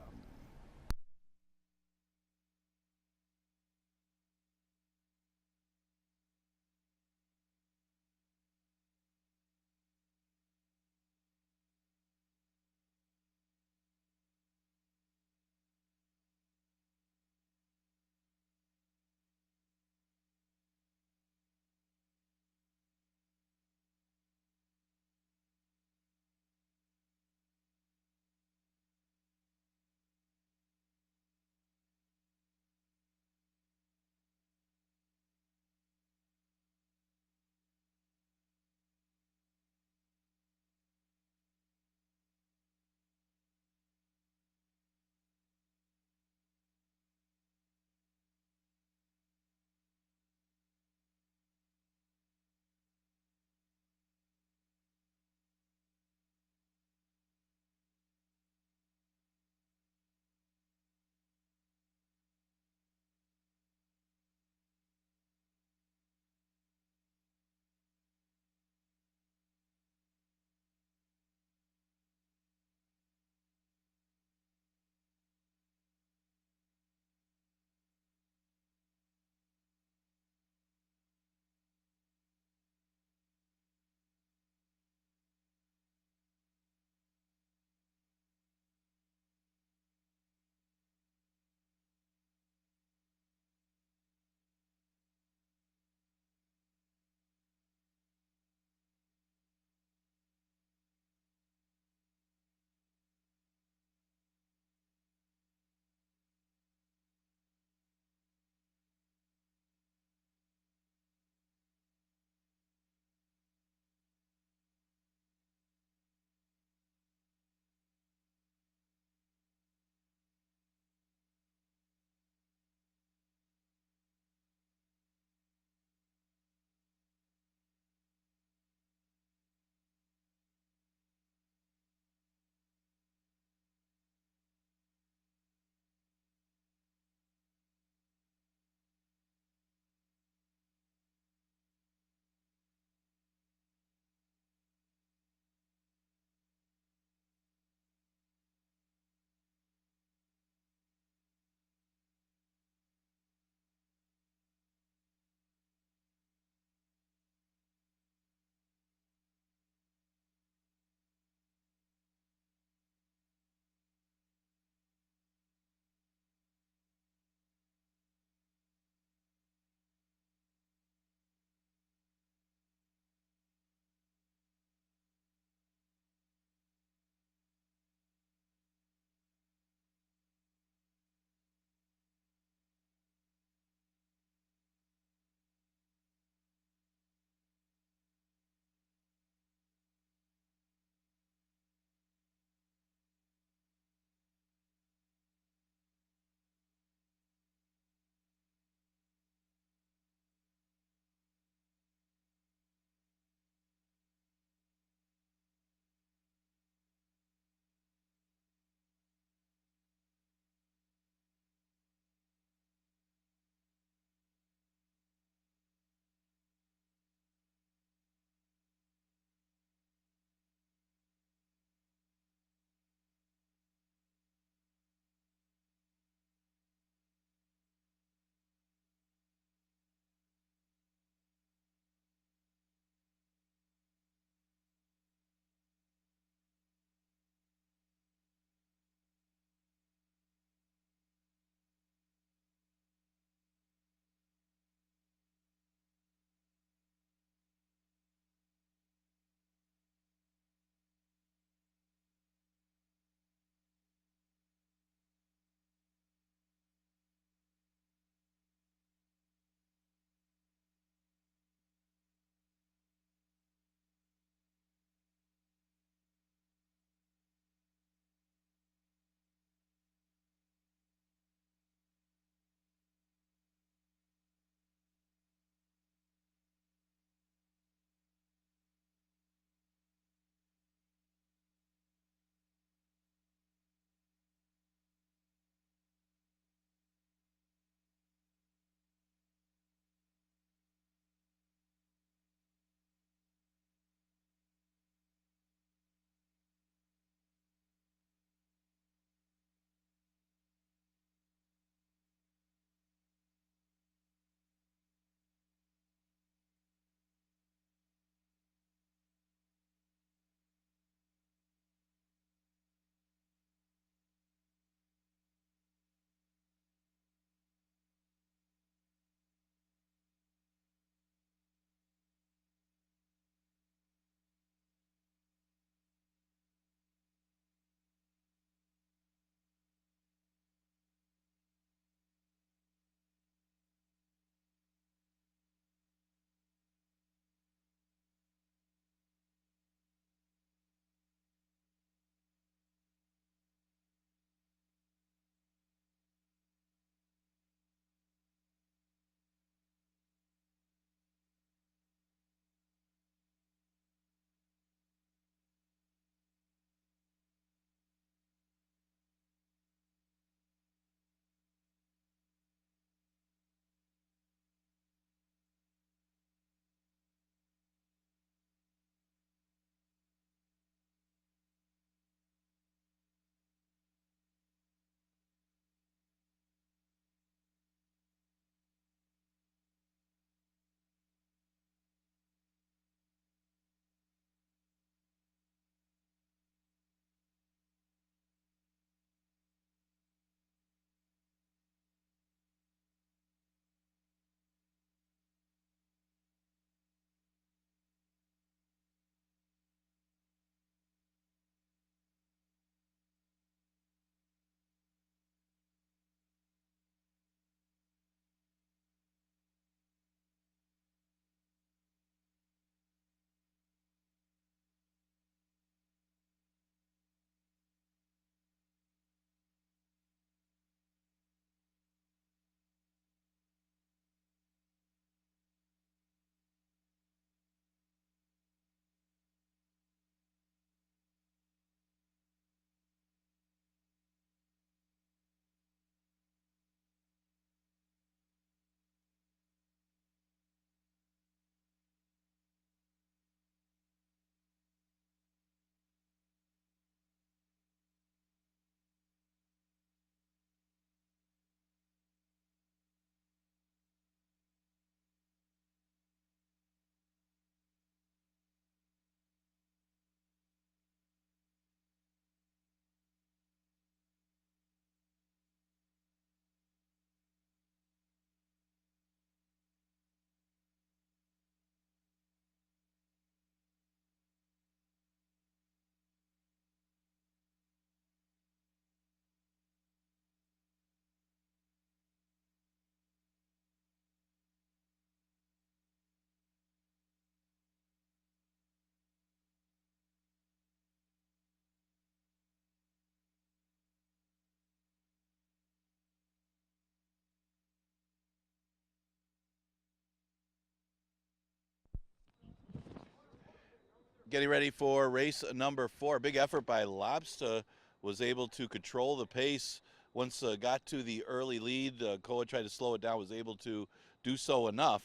Getting ready for race number 4. Big effort by Lobster. Was able to control the pace once got to the early lead. Koa tried to slow it down, was able to do so enough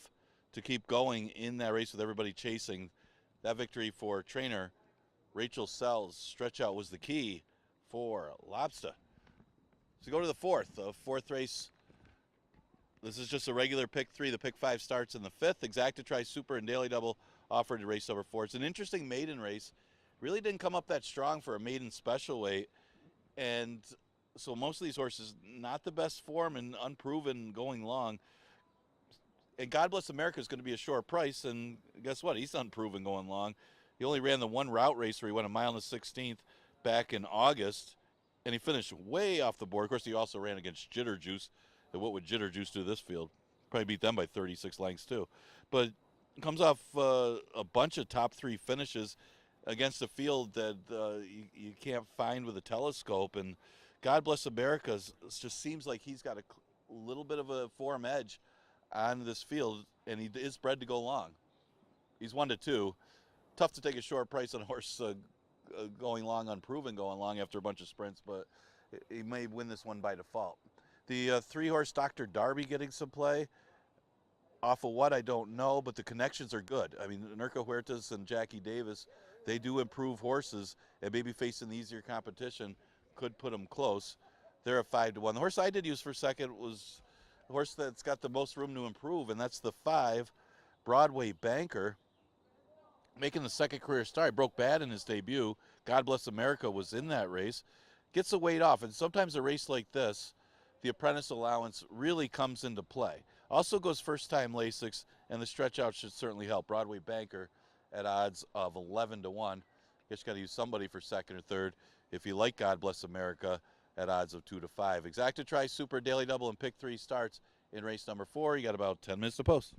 to keep going in that race with everybody chasing. That victory for trainer Rachel Sells. Stretch out was the key for Lobster. So go to the fourth race. This is just a regular pick 3. The pick 5 starts in the 5th. Exacta Tri Super and Daily Double offered to race number 4. It's an interesting maiden race. Really didn't come up that strong for a maiden special weight. And so most of these horses, not the best form and unproven going long. And God Bless America is going to be a short price. And guess what? He's unproven going long. He only ran the one route race where he went a mile and the 16th back in August. And he finished way off the board. Of course, he also ran against Jitter Juice. And what would Jitter Juice do this field? Probably beat them by 36 lengths too. But comes off a bunch of top 3 finishes against a field that you can't find with a telescope. And God Bless America just seems like he's got a little bit of a form edge on this field, and he is bred to go long. He's 1-2. Tough to take a short price on a horse going long, unproven going long after a bunch of sprints, but he may win this one by default. The 3-horse Dr. Darby getting some play. Off of what, I don't know, but the connections are good. I mean, Nurka Huertas and Jackie Davis, they do improve horses, and maybe facing the easier competition could put them close. They're a 5-1. The horse I did use for second was the horse that's got the most room to improve, and that's the 5, Broadway Banker. Making the second career start. Broke bad in his debut. God Bless America was in that race. Gets the weight off, and sometimes a race like this, the apprentice allowance really comes into play. Also goes first time Lasix, and the stretch out should certainly help. Broadway Banker at odds of 11-1. Guess you got to use somebody for second or third. If you like God Bless America, at odds of 2-5. Exacta Tri Super Daily Double and pick 3 starts in race number 4. You got about 10 minutes to post.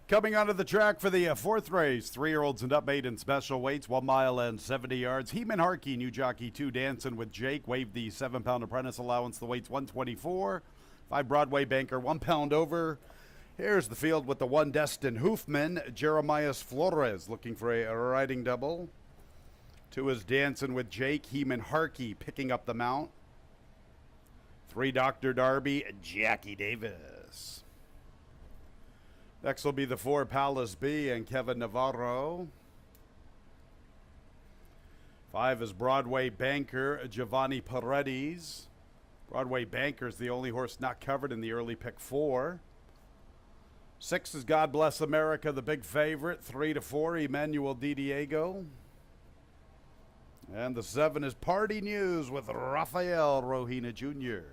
Coming onto the track for the fourth race, 3-year-olds and up maiden special weights, 1 mile and 70 yards. Heeman Harkey, new jockey 2, dancing with Jake, waived the 7-pound apprentice allowance. The weight's 124. 5 Broadway banker, 1 pound over. Here's the field with the 1 Destin Hoofman, Jeremias Flores looking for a riding double. 2 is dancing with Jake, Heeman Harkey picking up the mount. 3 Dr. Darby, Jackie Davis. Next will be the 4 Palace B and Kevin Navarro. 5 is Broadway Banker, Giovanni Paredes. Broadway Banker is the only horse not covered in the early pick 4. 6 is God Bless America, the big favorite. 3 to 4, Emmanuel Di Diego. And the 7 is Party News with Rafael Rohina Jr.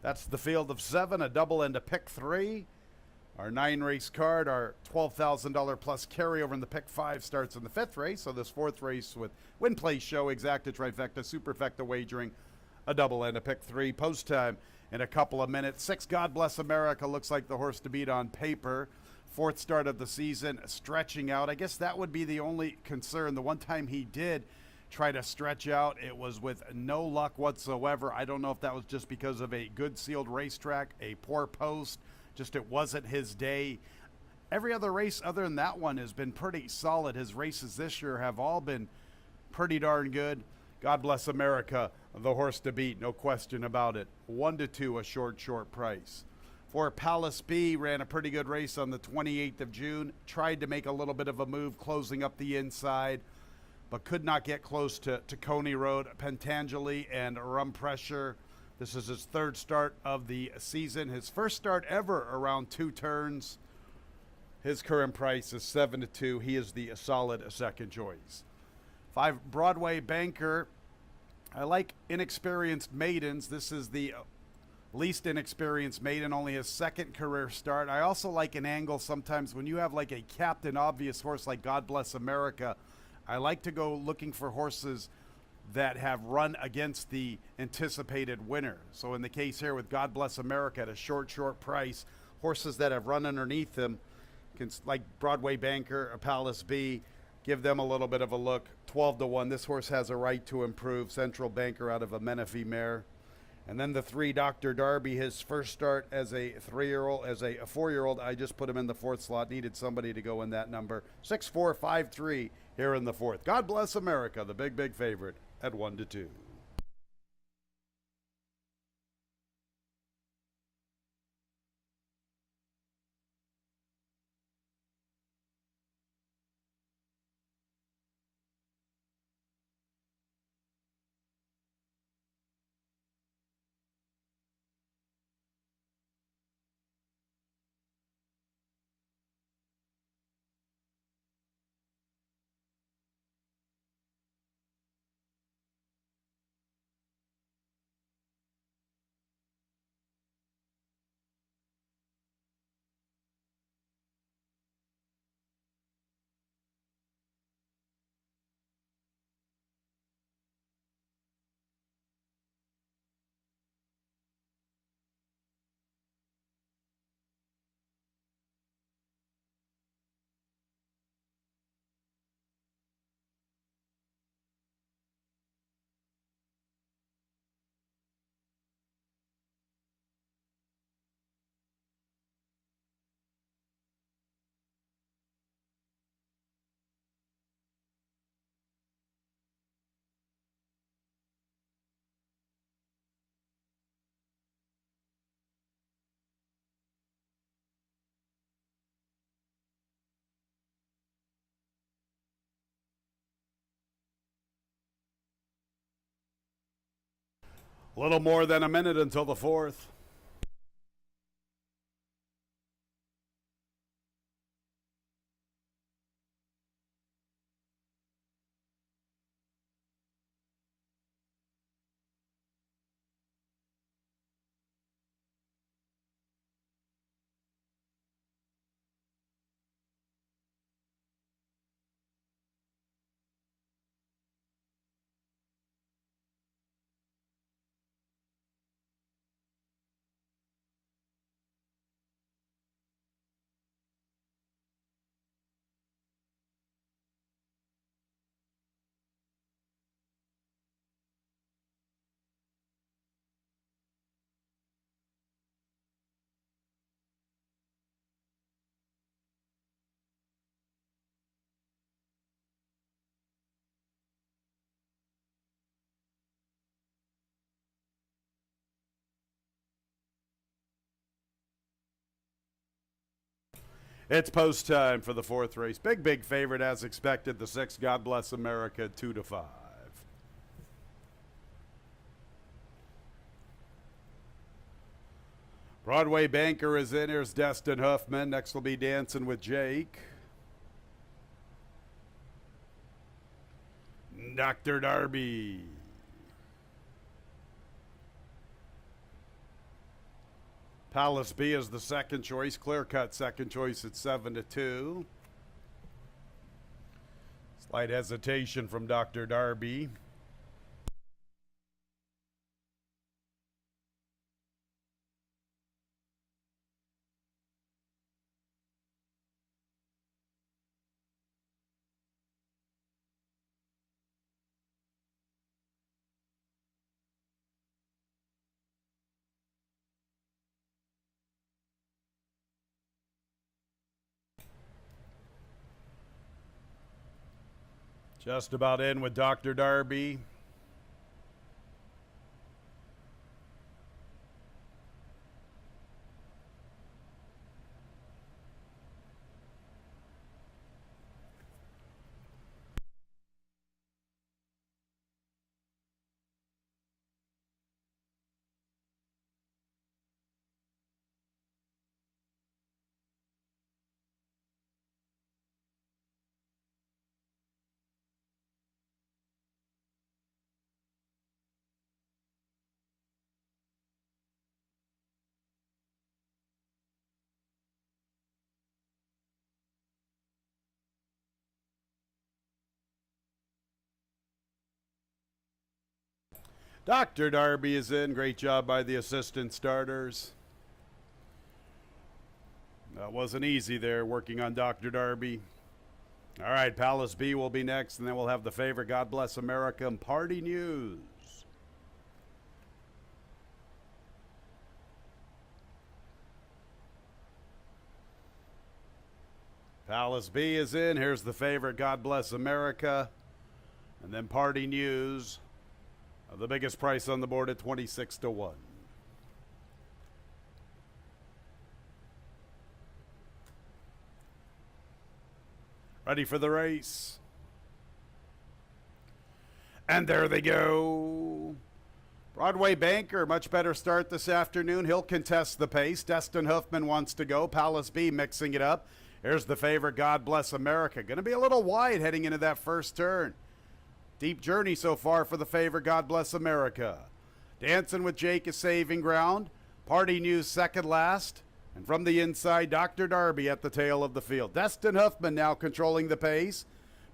That's the field of 7, a double and a pick 3. Our 9-race card, our $12,000 plus carryover in the pick 5 starts in the 5th race. So this 4th race with win, play, show, exacta, trifecta, superfecta wagering, a double and a pick 3. Post time in a couple of minutes. 6 God Bless America looks like the horse to beat on paper. 4th start of the season, stretching out. I guess that would be the only concern. The one time he did try to stretch out, it was with no luck whatsoever. I don't know if that was just because of a good sealed racetrack, a poor post. Just it wasn't his day. Every other race other than that one has been pretty solid. His races this year have all been pretty darn good. God Bless America, the horse to beat, no question about it. 1 to 2, a short price. 4 Palace B ran a pretty good race on the 28th of June. Tried to make a little bit of a move, closing up the inside, but could not get close to Coney Road. Pentangeli and Rum Pressure. This is his 3rd start of the season. His first start ever around 2 turns. His current price is 7 to 2. He is the solid second choice. 5 Broadway Banker. I like inexperienced maidens. This is the least inexperienced maiden, only his 2nd career start. I also like an angle sometimes when you have like a Captain Obvious horse like God Bless America. I like to go looking for horses that have run against the anticipated winner. So in the case here with God Bless America at a short price, horses that have run underneath him, like Broadway Banker, a Palace B, give them a little bit of a look. 12 to 1, this horse has a right to improve. Central Banker out of a Menifee mare. And then the 3 Dr. Darby, his first start as a 3-year-old, as a 4-year-old. I just put him in the 4th slot, needed somebody to go in that number. 6, 4, 5, 3 here in the 4th. God Bless America, the big favorite at 1 to 2. A little more than a minute until the 4th. It's post time for the 4th race. Big favorite as expected. The 6, God Bless America, 2-5. Broadway Banker is in. Here's Destin Huffman. Next will be Dancing with Jake. Dr. Darby. Palace B is the second choice. Clear cut second choice at 7-2. Slight hesitation from Dr. Darby. Just about in with Dr. Darby. Dr. Darby is in. Great job by the assistant starters. That wasn't easy there, working on Dr. Darby. All right, Palace B will be next, and then we'll have the favorite, God Bless America, and Party News. Palace B is in. Here's the favorite, God Bless America, and then Party News. The biggest price on the board at 26-1. Ready for the race. And there they go. Broadway Banker, much better start this afternoon. He'll contest the pace. Destin Huffman wants to go. Palace B mixing it up. Here's the favorite, God Bless America. Going to be a little wide heading into that first turn. Deep journey so far for the favorite, God Bless America. Dancing with Jake is saving ground. Party News second last. And from the inside, Dr. Darby at the tail of the field. Destin Huffman now controlling the pace.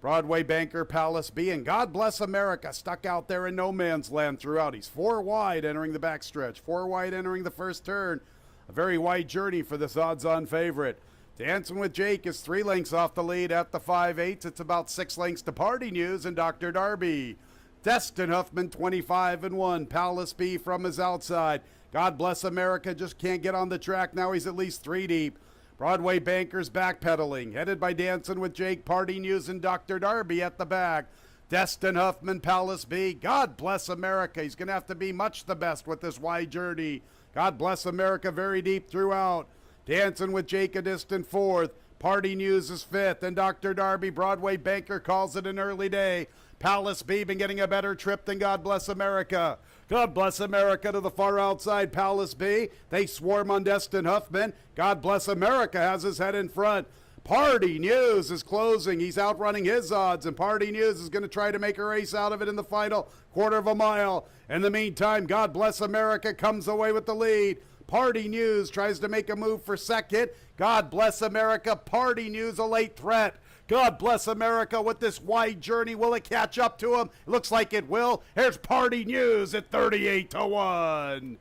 Broadway Banker, Palace B, and God Bless America stuck out there in no man's land throughout. He's 4 wide entering the backstretch. 4 wide entering the first turn. A very wide journey for this odds-on favorite. Dancing with Jake is 3 lengths off the lead at the 5/8. It's about 6 lengths to Party News and Dr. Darby. Destin Huffman 25-1. Palace B from his outside. God Bless America just can't get on the track. Now he's at least 3 deep. Broadway Bankers backpedaling. Headed by Dancing with Jake, Party News, and Dr. Darby at the back. Destin Huffman, Palace B. God Bless America. He's going to have to be much the best with this wide journey. God Bless America very deep throughout. Dancing with Jake a distant 4th. Party News is 5th. And Dr. Darby, Broadway Banker calls it an early day. Palace B been getting a better trip than God Bless America. God Bless America to the far outside. Palace B. They swarm on Destin Huffman. God Bless America has his head in front. Party News is closing. He's outrunning his odds, and Party News is going to try to make a race out of it in the final quarter of a mile. In the meantime, God Bless America comes away with the lead. Party News tries to make a move for second. God Bless America. Party News a late threat. God Bless America with this wide journey. Will it catch up to him? It looks like it will. Here's Party News at 38-1.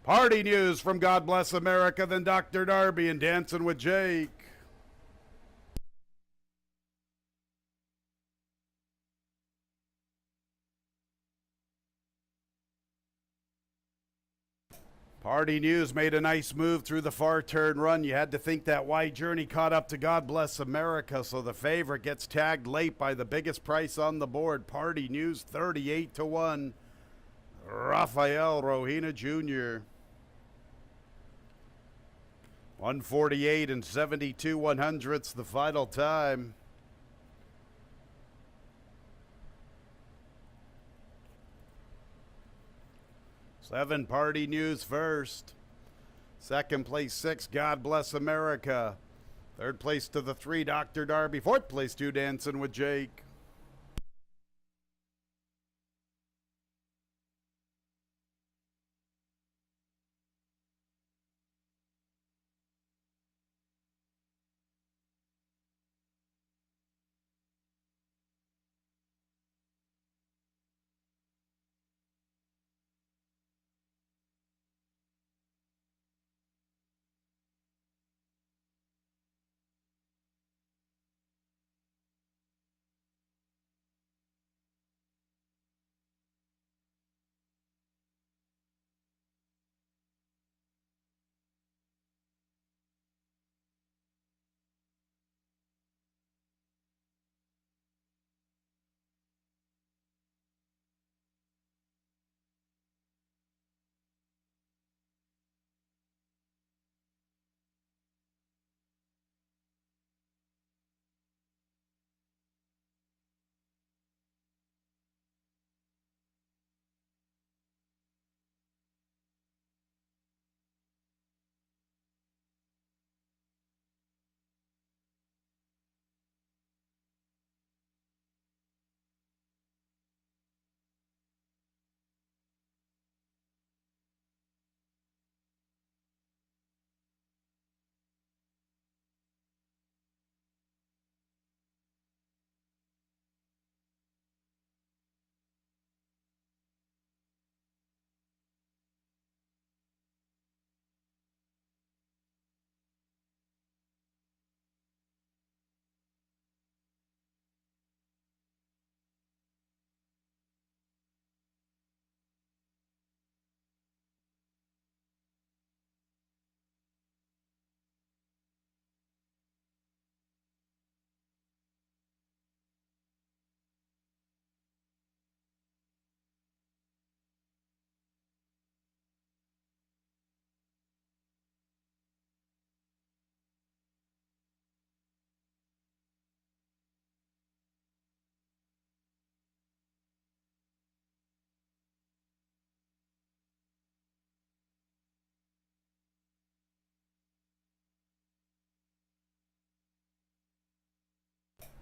Party News from God Bless America, then Dr. Darby and Dancing with Jake. Party News made a nice move through the far turn run. You had to think that wide journey caught up to God Bless America, so the favorite gets tagged late by the biggest price on the board. Party News 38-1. Rafael Rohina Jr. 148 and 72 100ths the final time. Seven Party News first. Second place, 6, God Bless America. Third place to the 3, Dr. Darby. Fourth place, 2, Dancing with Jake.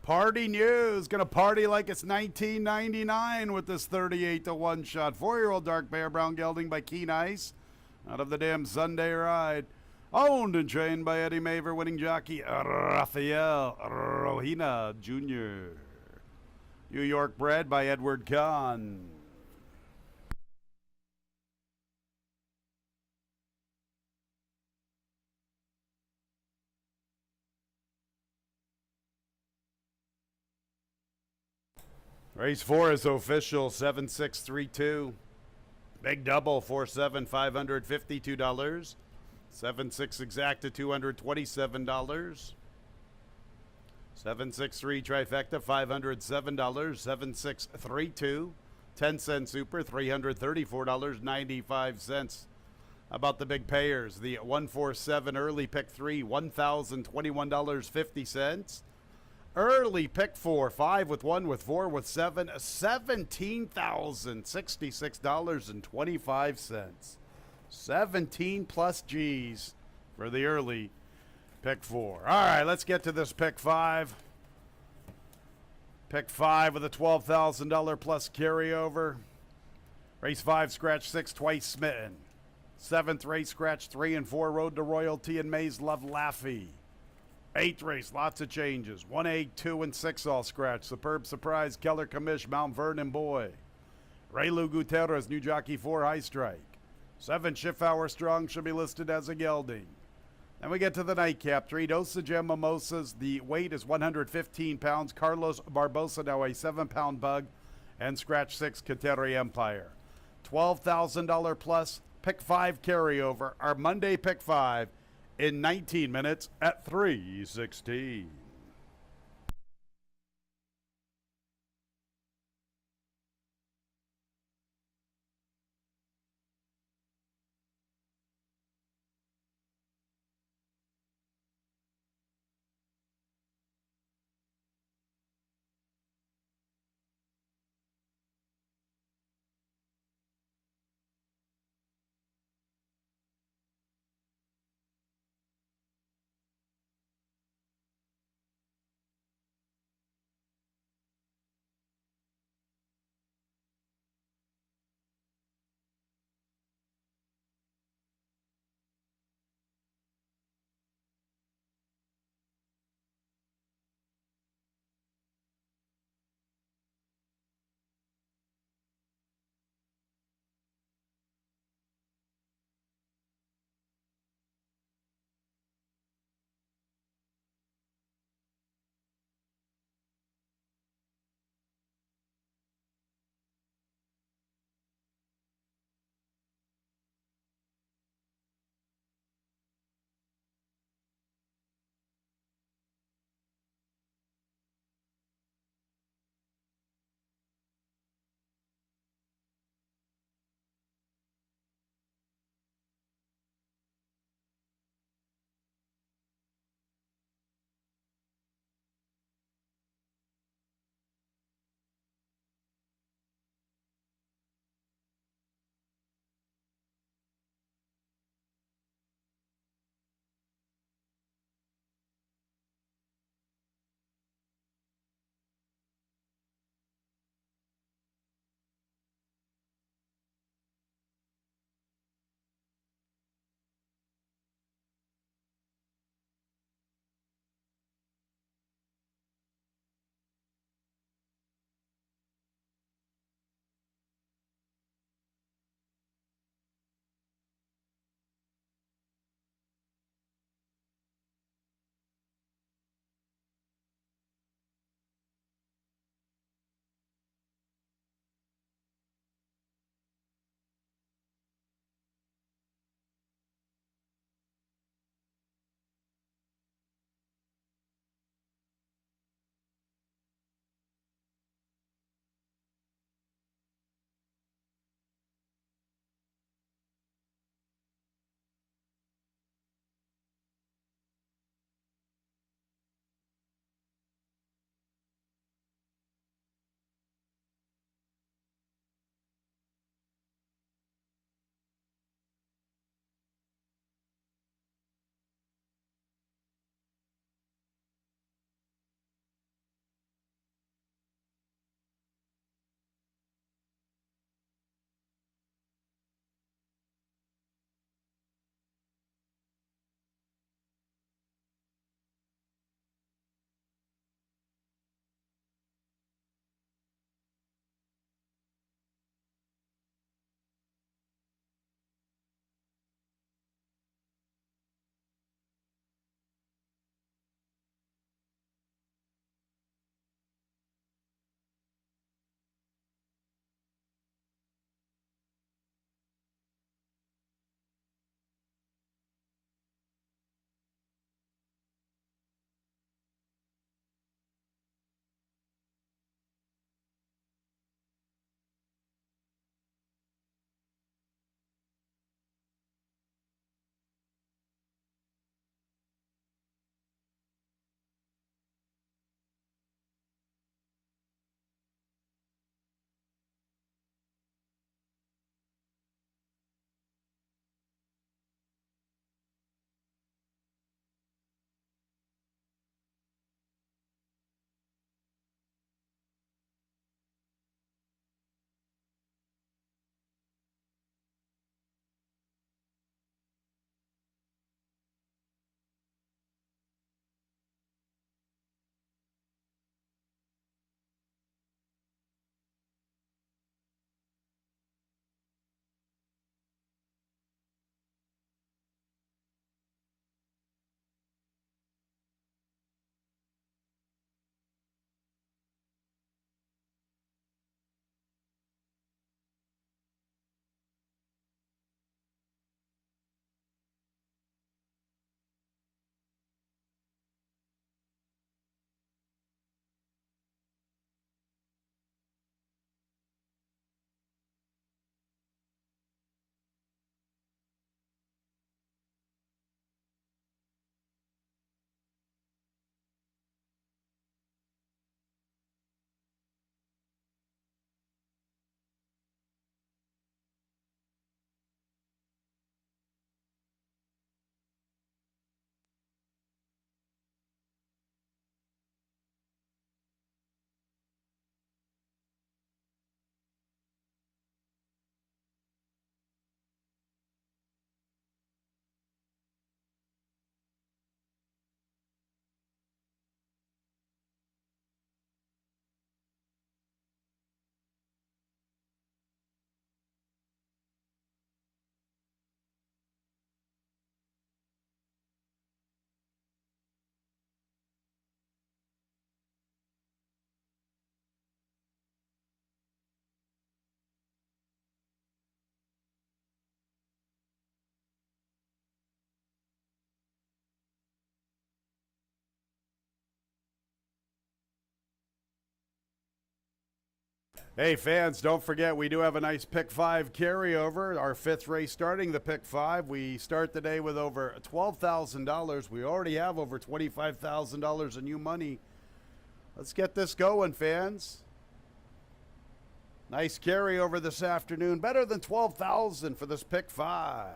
Party News, gonna party like it's 1999 with this 38 to 1 shot. 4-year-old dark bear brown gelding by Keen Ice out of the damn Sunday ride. Owned and trained by Eddie Maver, winning jockey Rafael Rohina Jr. New York bred by Edward Kahn. Race 4 is official, 7632. Big double, 4-7, $552. 7-6 exacta, $227. 7-6-3 trifecta, $507. 7-6-3-2. 10-cent super, $334.95. How about the big payers? The 147 early pick 3, $1,021.50. Early pick 4, 5 with 1 with 4 with 7, $17,066.25. 17 plus G's for the early pick 4. All right, let's get to this pick 5. Pick 5 with a $12,000 plus carryover. Race 5, scratch 6, twice smitten. 7th race, scratch 3 and 4, Road to Royalty and Maze Love Laffy. 8th race, lots of changes. 1, 8, 2, and 6 all scratch. Superb Surprise, Keller Commish, Mount Vernon Boy. Raylu Gutierrez, New Jockey 4, High Strike. 7 Shift Hour Strong should be listed as a gelding. Then we get to the nightcap. 3 Dosage and Mimosas. The weight is 115 pounds. Carlos Barbosa, now a 7-pound bug. And scratch 6, Kateri Empire. $12,000 plus. Pick 5 carryover. Our Monday pick 5. In 19 minutes at 3:16. Hey, fans, don't forget we do have a nice Pick 5 carryover. Our 5th race starting the Pick 5. We start the day with over $12,000. We already have over $25,000 in new money. Let's get this going, fans. Nice carryover this afternoon. Better than $12,000 for this Pick 5.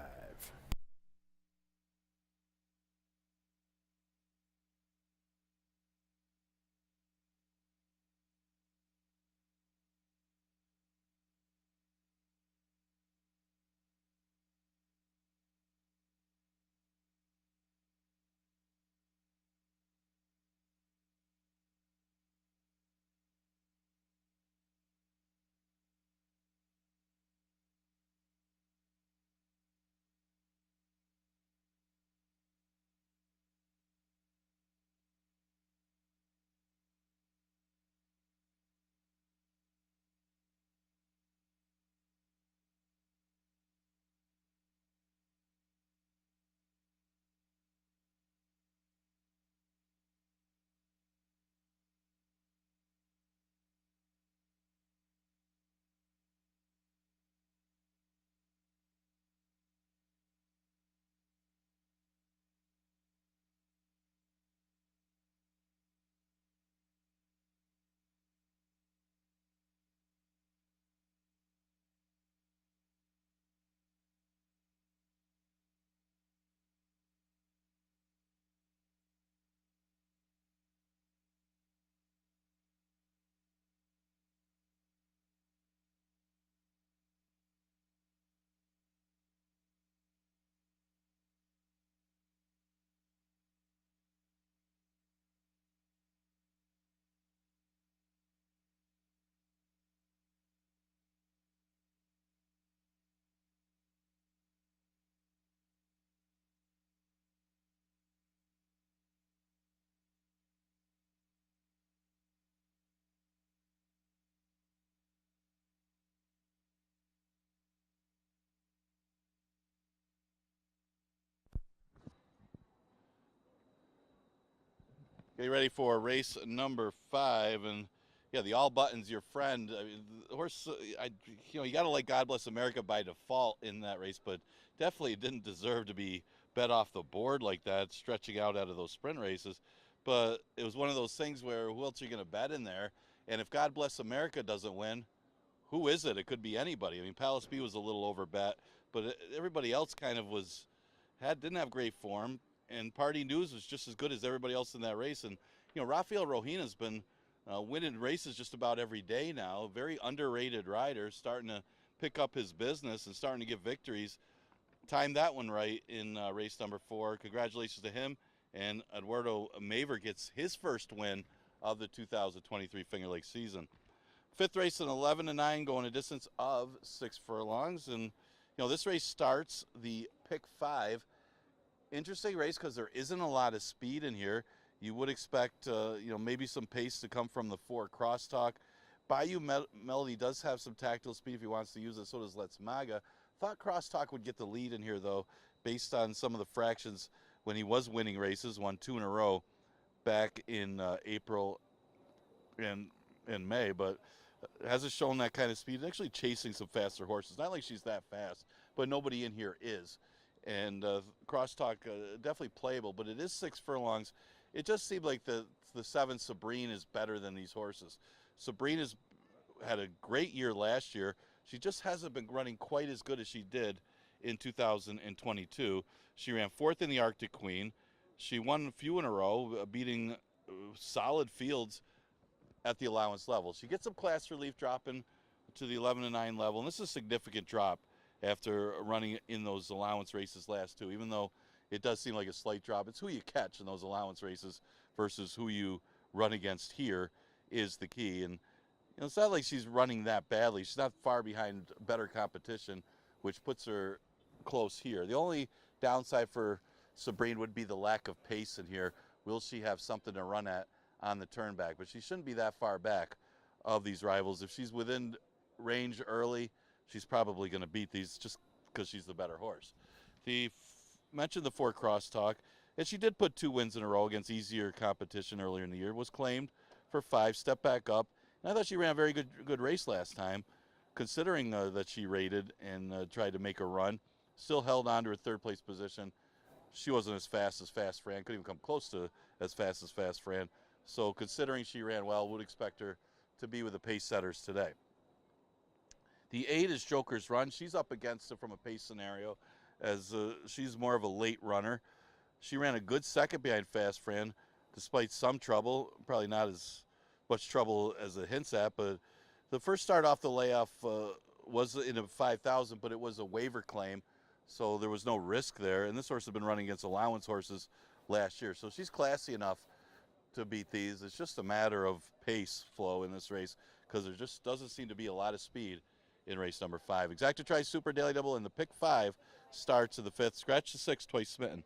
Get ready for race number 5, and yeah, the all buttons your friend. I mean, the horse, you got to like God Bless America by default in that race, but definitely didn't deserve to be bet off the board like that, stretching out of those sprint races. But it was one of those things where who else are you going to bet in there? And if God Bless America doesn't win, who is it? It could be anybody. I mean, Palace B was a little over bet, but everybody else kind of didn't have great form, and Party News was just as good as everybody else in that race. And Rafael Rohina's been winning races just about every day now. Very underrated rider, starting to pick up his business and starting to get victories. Timed that one right in race number 4. Congratulations to him. And Eduardo Maver gets his first win of the 2023 Finger Lakes season. 5th race in 11-9, going a distance of 6 furlongs. And this race starts the Pick 5. Interesting race because there isn't a lot of speed in here. You would expect, maybe some pace to come from the 4 Crosstalk. Bayou Melody does have some tactical speed if he wants to use it. So does Let's Maga. Thought Crosstalk would get the lead in here, though, based on some of the fractions when he was winning races, won 2 in a row back in April and May, but hasn't shown that kind of speed. Actually chasing some faster horses. Not like she's that fast, but nobody in here is. And Crosstalk definitely playable, but it is 6 furlongs. It just seemed like the 7 Sabrine is better than these horses. Sabrine has had a great year last year. She just hasn't been running quite as good as she did in 2022. She ran 4th in the Arctic Queen. She won a few in a row, beating solid fields at the allowance level. She gets some class relief dropping to the 11-9 level, and this is a significant drop after running in those allowance races last 2. Even though it does seem like a slight drop, it's who you catch in those allowance races versus who you run against here is the key. And it's not like she's running that badly. She's not far behind better competition, which puts her close here. The only downside for Sabrine would be the lack of pace in here. Will she have something to run at on the turn back? But she shouldn't be that far back of these rivals. If she's within range early, she's probably going to beat these just because she's the better horse. Mentioned the 4 Crosstalk, and she did put 2 wins in a row against easier competition earlier in the year, was claimed for 5, stepped back up, And I thought she ran a very good race last time, considering that she rated and tried to make a run. Still held on to her third place position. She wasn't as fast as Fast Fran, couldn't even come close to as fast as Fast Fran. So considering she ran well, would expect her to be with the pace setters today. The 8 is Joker's Run. She's up against it from a pace scenario, as she's more of a late runner. She ran a good second behind Fast Fran, despite some trouble. Probably not as much trouble as it hints at, but the first start off the layoff was in a 5,000, but it was a waiver claim, so there was no risk there. And this horse has been running against allowance horses last year, so she's classy enough to beat these. It's just a matter of pace flow in this race, because there just doesn't seem to be a lot of speed in race number 5. Exacta Tri Super Daily Double, and the pick 5 starts of the 5th. Scratch the 6, Twice Smitten.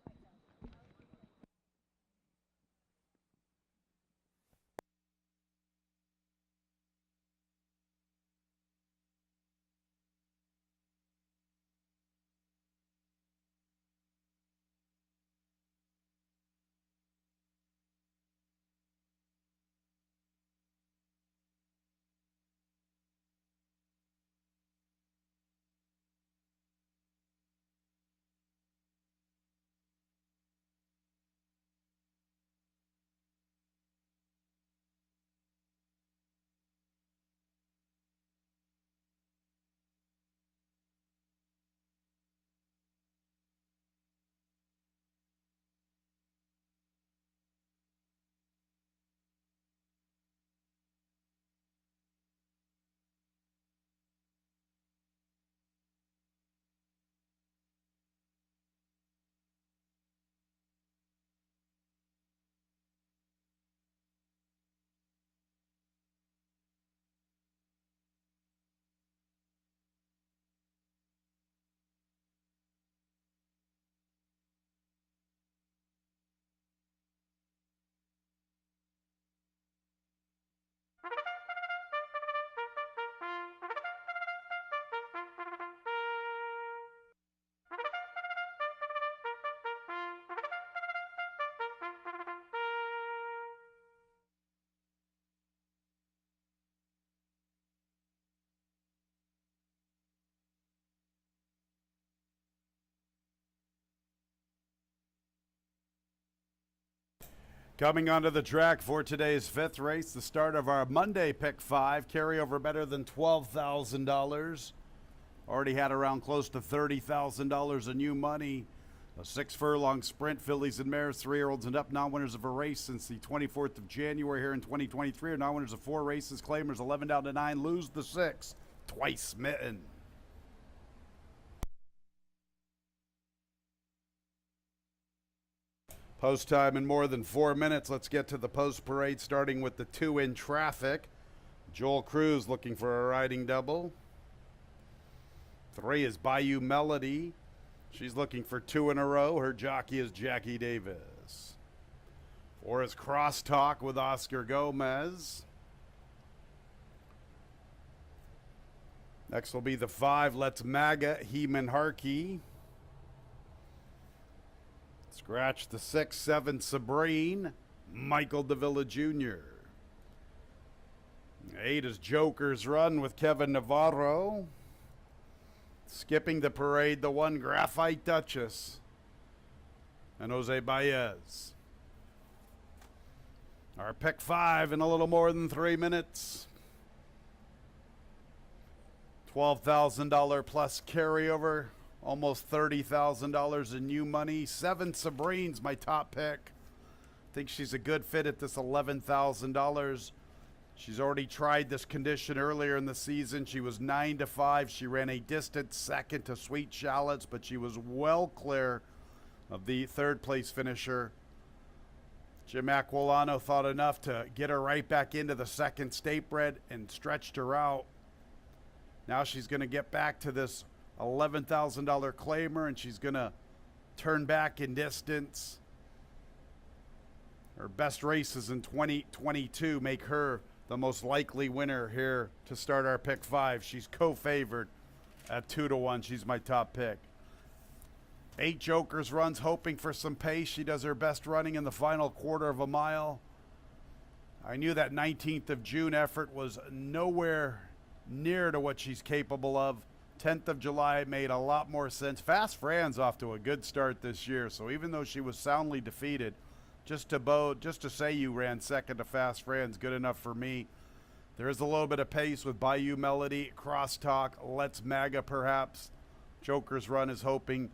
Coming onto the track for today's 5th race, the start of our Monday pick 5, carryover better than $12,000. Already had around close to $30,000 in new money. A 6-furlong sprint, fillies and mares, 3-year-olds and up, non-winners of a race since the 24th of January here in 2023. Are non-winners of 4 races, claimers 11 down to 9, lose the 6, Twice Smitten. Post time in more than 4 minutes. Let's get to the post parade, starting with the 2 in traffic. Joel Cruz looking for a riding double. 3 is Bayou Melody. She's looking for 2 in a row. Her jockey is Jackie Davis. 4 is Crosstalk with Oscar Gomez. Next will be the 5, Let's MAGA, Heeman Harkey. Scratch the 6, 7, Sabrine, Michael Davila Jr. 8 is Joker's Run with Kevin Navarro. Skipping the parade, the 1, Graphite Duchess and Jose Baez. Our pick 5 in a little more than 3 minutes. $12,000 plus carryover. Almost $30,000 in new money. 7, Sabrine's my top pick. Think she's a good fit at this $11,000. She's already tried this condition earlier in the season. She was 9-5. She ran a distant second to Sweet Shallots, but she was well clear of the 3rd place finisher. Jim Aquilano thought enough to get her right back into the 2nd state bred and stretched her out. Now she's going to get back to this $11,000 claimer, and she's going to turn back in distance. Her best races in 2022 make her the most likely winner here to start our pick 5. She's co-favored at 2-1. She's my top pick. 8, Joker's Runs, hoping for some pace. She does her best running in the final quarter of a mile. I knew that 19th of June effort was nowhere near to what she's capable of. 10th of July made a lot more sense. Fast Fran's off to a good start this year, so even though she was soundly defeated, just to say you ran second to Fast Fran's good enough for me. There is a little bit of pace with Bayou Melody, Crosstalk, Let's Maga perhaps. Joker's Run is hoping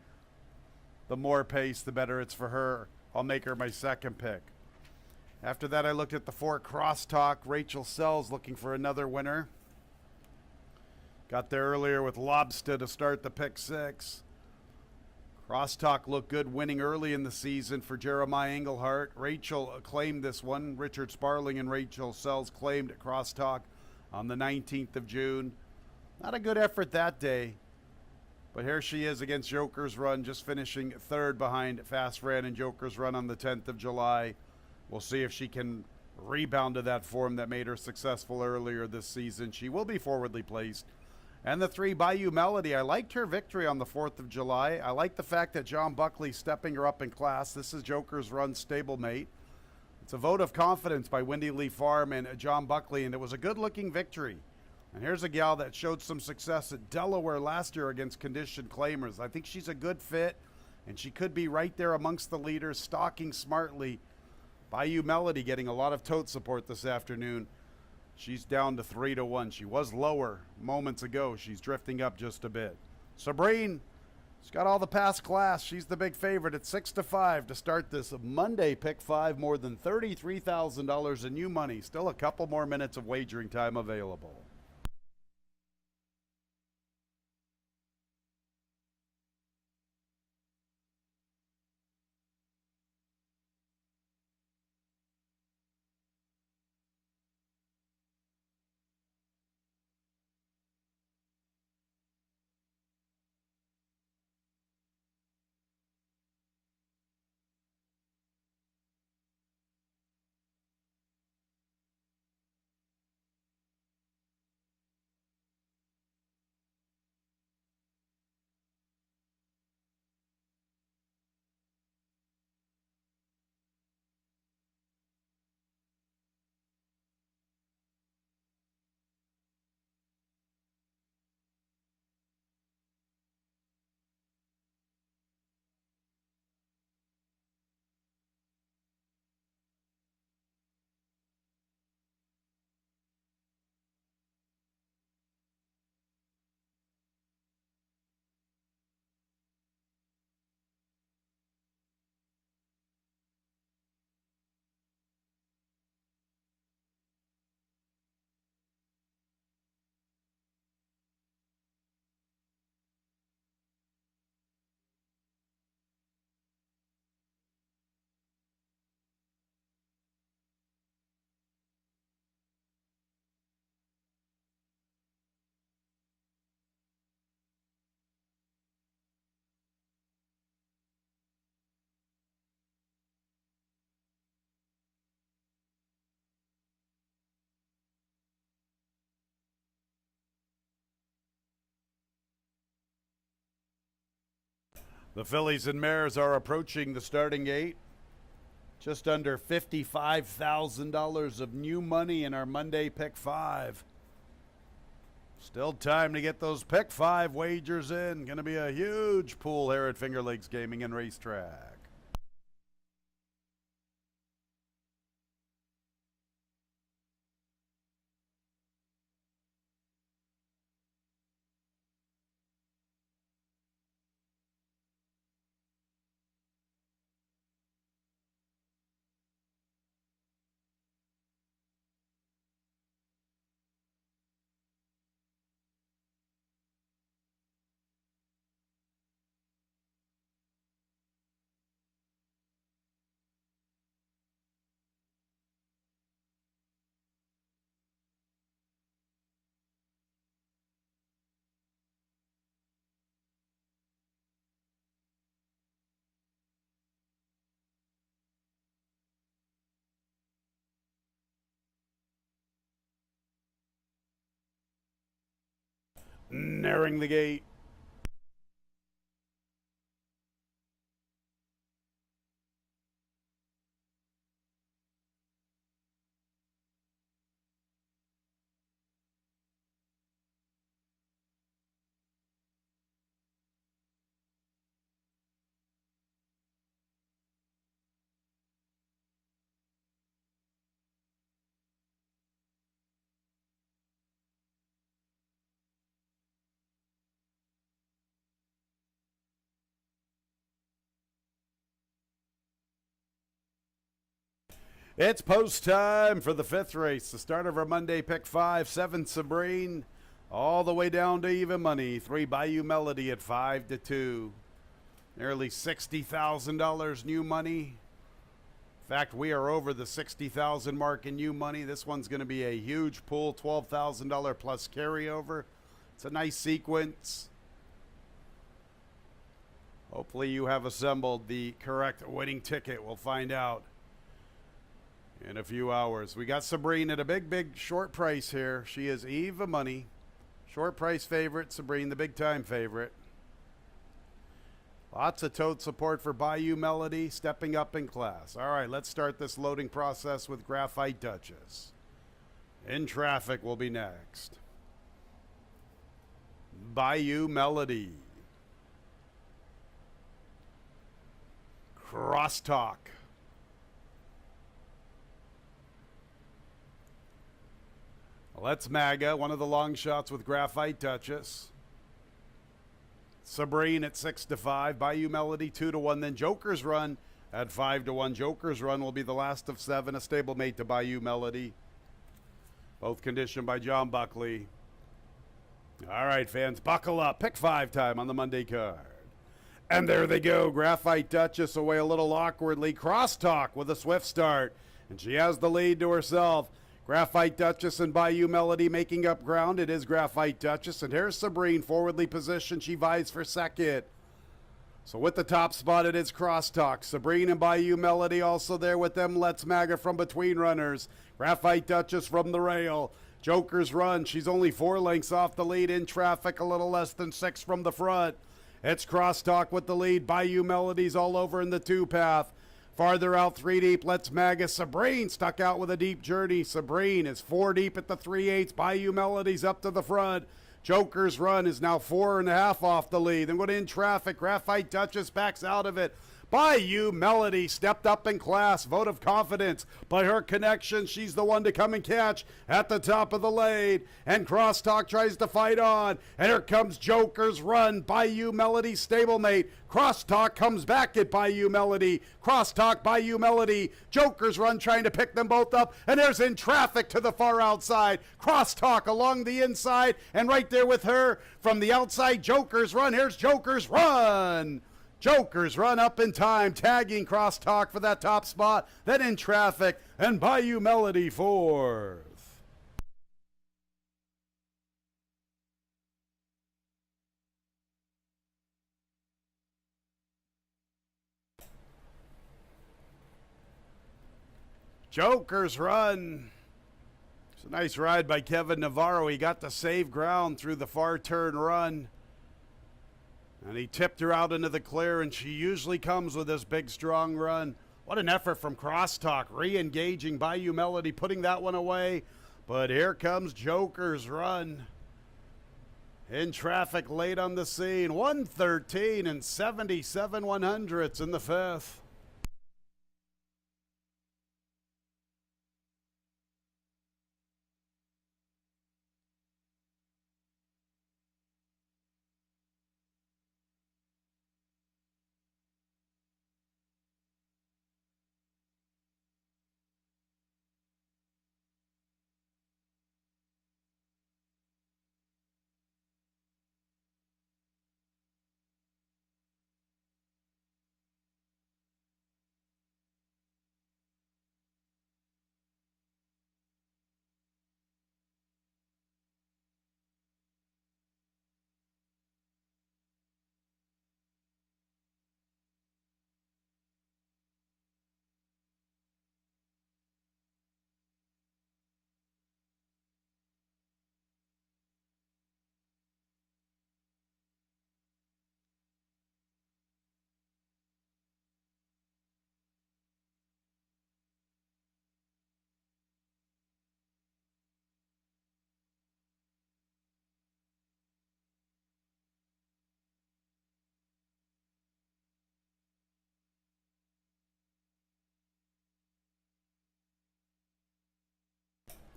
the more pace, the better it's for her. I'll make her my second pick. After that, I looked at the 4 Crosstalk. Rachel Sells looking for another winner. Got there earlier with Lobster to start the pick 6. Crosstalk looked good winning early in the season for Jeremiah Englehart. Rachel claimed this one. Richard Sparling and Rachel Sells claimed Crosstalk on the 19th of June. Not a good effort that day, but here she is against Joker's Run, just finishing third behind Fast Fran and Joker's Run on the 10th of July. We'll see if she can rebound to that form that made her successful earlier this season. She will be forwardly placed. And the 3 Bayou Melody, I liked her victory on the 4th of July. I like the fact that John Buckley stepping her up in class. This is Joker's Run stablemate. It's a vote of confidence by Windy Lee Farm and John Buckley, and it was a good-looking victory. And here's a gal that showed some success at Delaware last year against conditioned claimers. I think she's a good fit, and she could be right there amongst the leaders, stalking smartly. Bayou Melody getting a lot of tote support this afternoon. She's down to 3-1. She was lower moments ago. She's drifting up just a bit. Sabrine, she's got all the past class. She's the big favorite at 6-5 to start this Monday pick 5. More than $33,000 in new money. Still a couple more minutes of wagering time available. The fillies and mares are approaching the starting gate. Just under $55,000 of new money in our Monday pick 5. Still time to get those pick 5 wagers in. Going to be a huge pool here at Finger Lakes Gaming and Racetrack. Nearing the gate. It's post time for the 5th race. The start of our Monday pick 5, 7 Sabrine, all the way down to even money. 3 Bayou Melody at 5-2. Nearly $60,000 new money. In fact, we are over the $60,000 mark in new money. This one's going to be a huge pool, $12,000 plus carryover. It's a nice sequence. Hopefully you have assembled the correct winning ticket. We'll find out in a few hours. We got Sabrine at a big short price here. She is even money. Short price favorite, Sabrine, the big time favorite. Lots of tote support for Bayou Melody, stepping up in class. All right, let's start this loading process with Graphite Duchess. In Traffic will be next. Bayou Melody. Crosstalk. Let's MAGA, one of the long shots with Graphite Duchess. Sabrine at 6-5. Bayou Melody 2-1. Then Joker's Run at 5-1. Joker's Run will be the last of 7. A stablemate to Bayou Melody. Both conditioned by John Buckley. All right, fans, buckle up. Pick 5 time on the Monday card. And there they go. Graphite Duchess away a little awkwardly. Crosstalk with a swift start. And she has the lead to herself. Graphite Duchess and Bayou Melody making up ground. It is Graphite Duchess. And here's Sabrine forwardly positioned. She vies for second. So with the top spot, it is Crosstalk. Sabrine and Bayou Melody also there with them. Let's MAGA from between runners. Graphite Duchess from the rail. Joker's Run. She's only 4 lengths off the lead. In Traffic, a little less than 6 from the front. It's Crosstalk with the lead. Bayou Melody's all over in the 2 path. Farther out, 3 deep. Let's MAGA. Sabrine stuck out with a deep journey. Sabrine is 4 deep at the 3/8. Bayou Melody's up to the front. Joker's Run is now 4.5 off the lead. Then going In Traffic. Graphite Duchess backs out of it. Bayou Melody stepped up in class. Vote of confidence by her connection. She's the one to come and catch at the top of the lane. And Crosstalk tries to fight on. And here comes Joker's Run. Bayou Melody stablemate. Crosstalk comes back at Bayou Melody. Crosstalk, Bayou Melody. Joker's Run trying to pick them both up. And there's In Traffic to the far outside. Crosstalk along the inside. And right there with her from the outside, Joker's Run. Here's Joker's Run. Joker's Run up in time, tagging Crosstalk for that top spot. Then In Traffic and Bayou Melody 4th. Joker's Run. It's a nice ride by Kevin Navarro. He got to save ground through the far turn run. And he tipped her out into the clear, and she usually comes with this big, strong run. What an effort from Crosstalk, re-engaging Bayou Melody, putting that one away. But here comes Joker's Run. In Traffic late on the scene. 113 and 77 100ths in the 5th.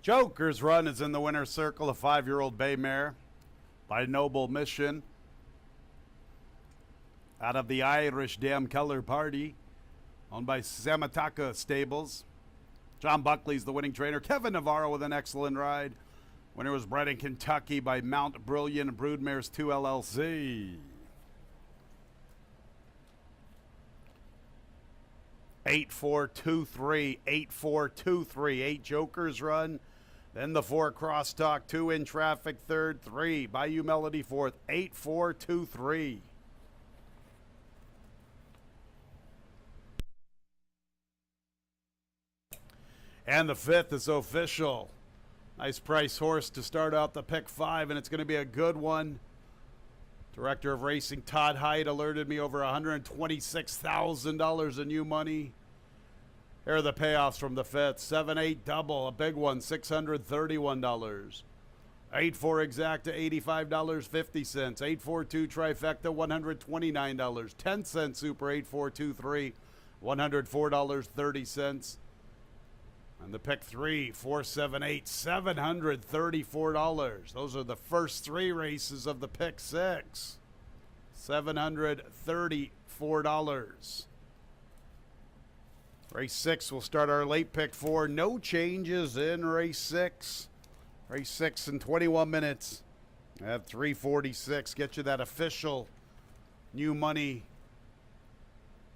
Joker's Run is in the winner's circle, a 5-year-old bay mare by Noble Mission out of the Irish Dam Color Party, owned by Samataka Stables. John Buckley's the winning trainer. Kevin Navarro with an excellent ride. Winner was bred in Kentucky by Mount Brilliant Broodmares 2 LLC. 8-4-2-3, 8-4-2-3, 8 jokers run. Then the 4 crosstalk, 2 in traffic, third, 3 Bayou Melody fourth, 8-4-2-3. And the 5th is official. Nice price horse to start out the pick 5, and it's going to be a good one. Director of Racing Todd Hyde alerted me over $126,000 in new money. Here are the payoffs from the 5th. 7-8 double, a big one, $631. 8-4 exacta, $85.50. 8-4-2 trifecta, $129. 10-cent super, 8-4-2-3, $104.30. And the pick 3, 4-7-8, $734. Those are the first 3 races of the pick 6. $734. Race 6 will start our late pick 4. No changes in race 6. Race 6 in 21 minutes at 3:46. Get you that official new money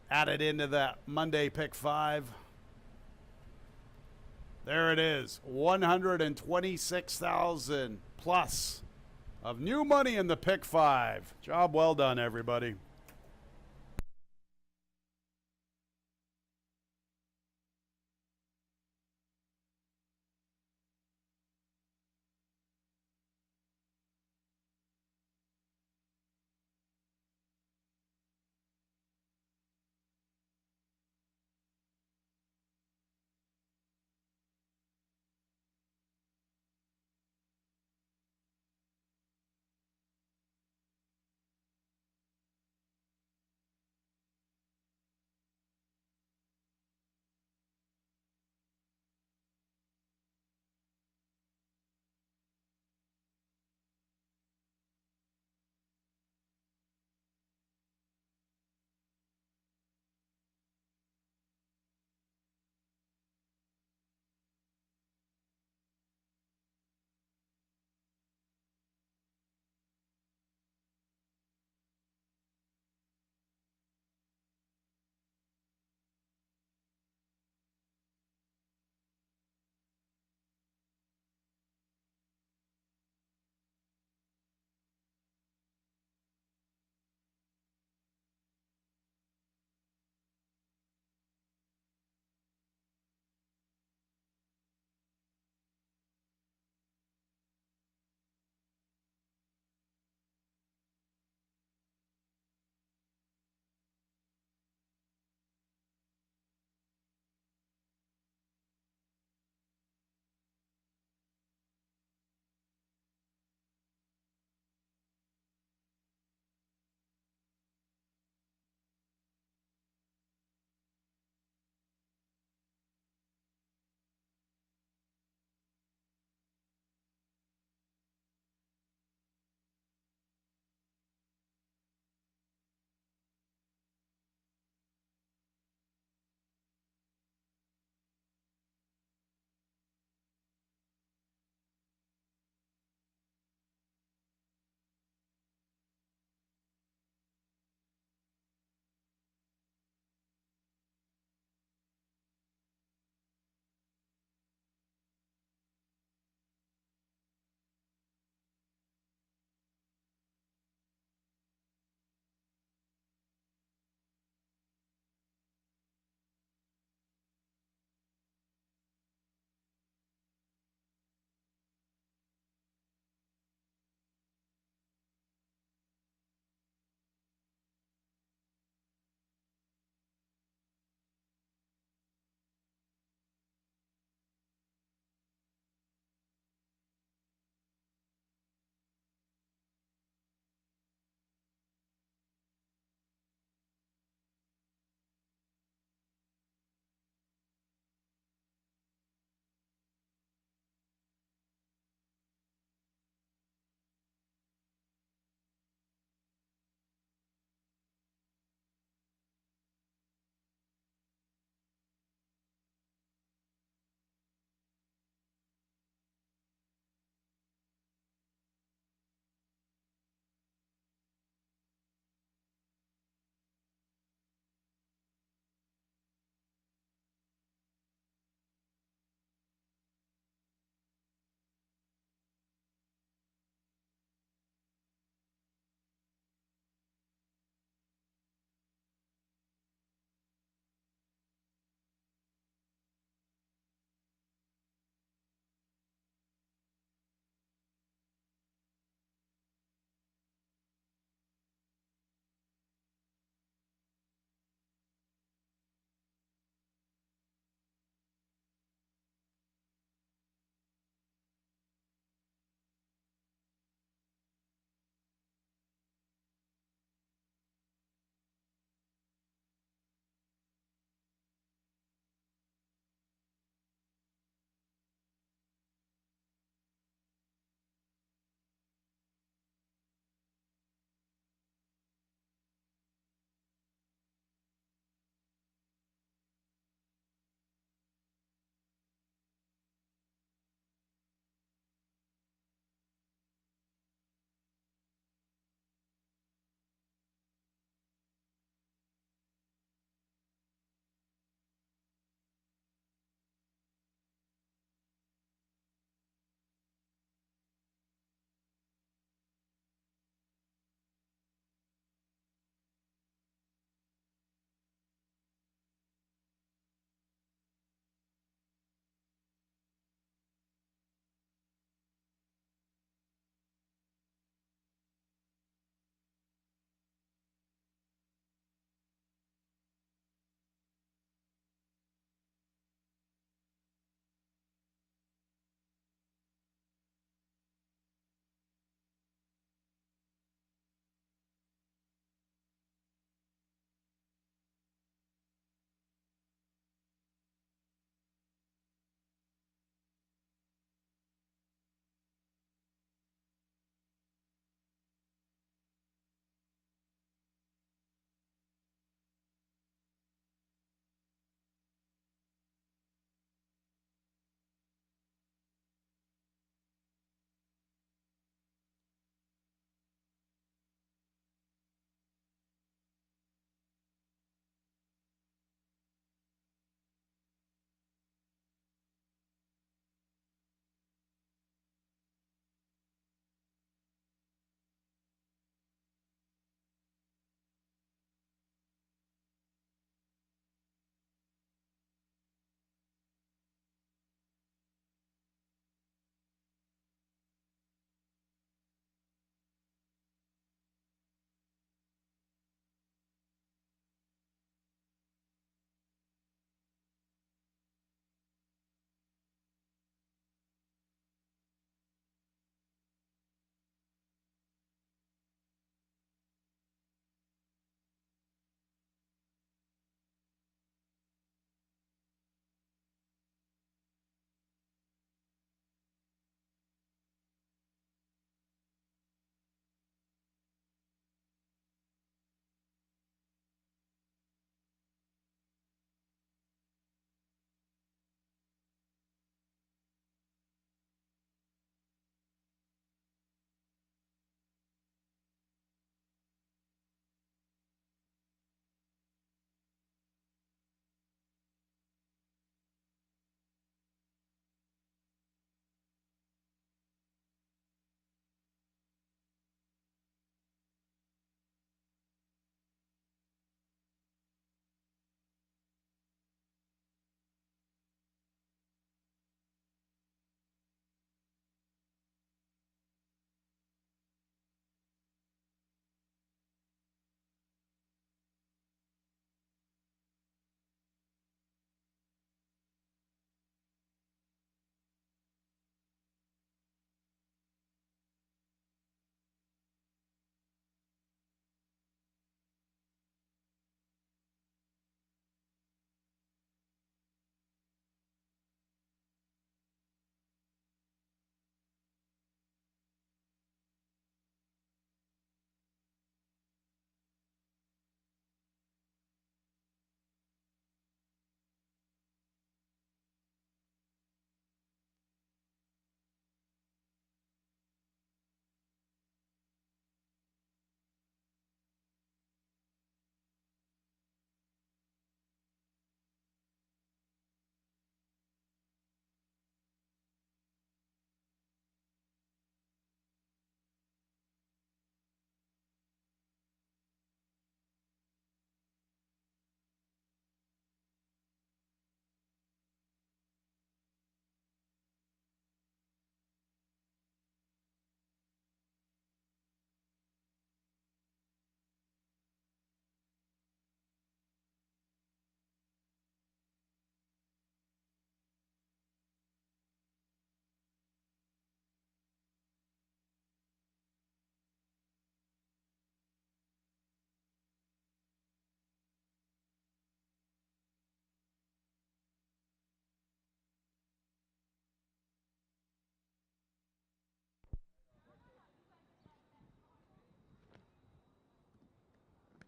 added into that Monday pick 5. There it is, $126,000 plus of new money in the pick 5. Job well done, everybody.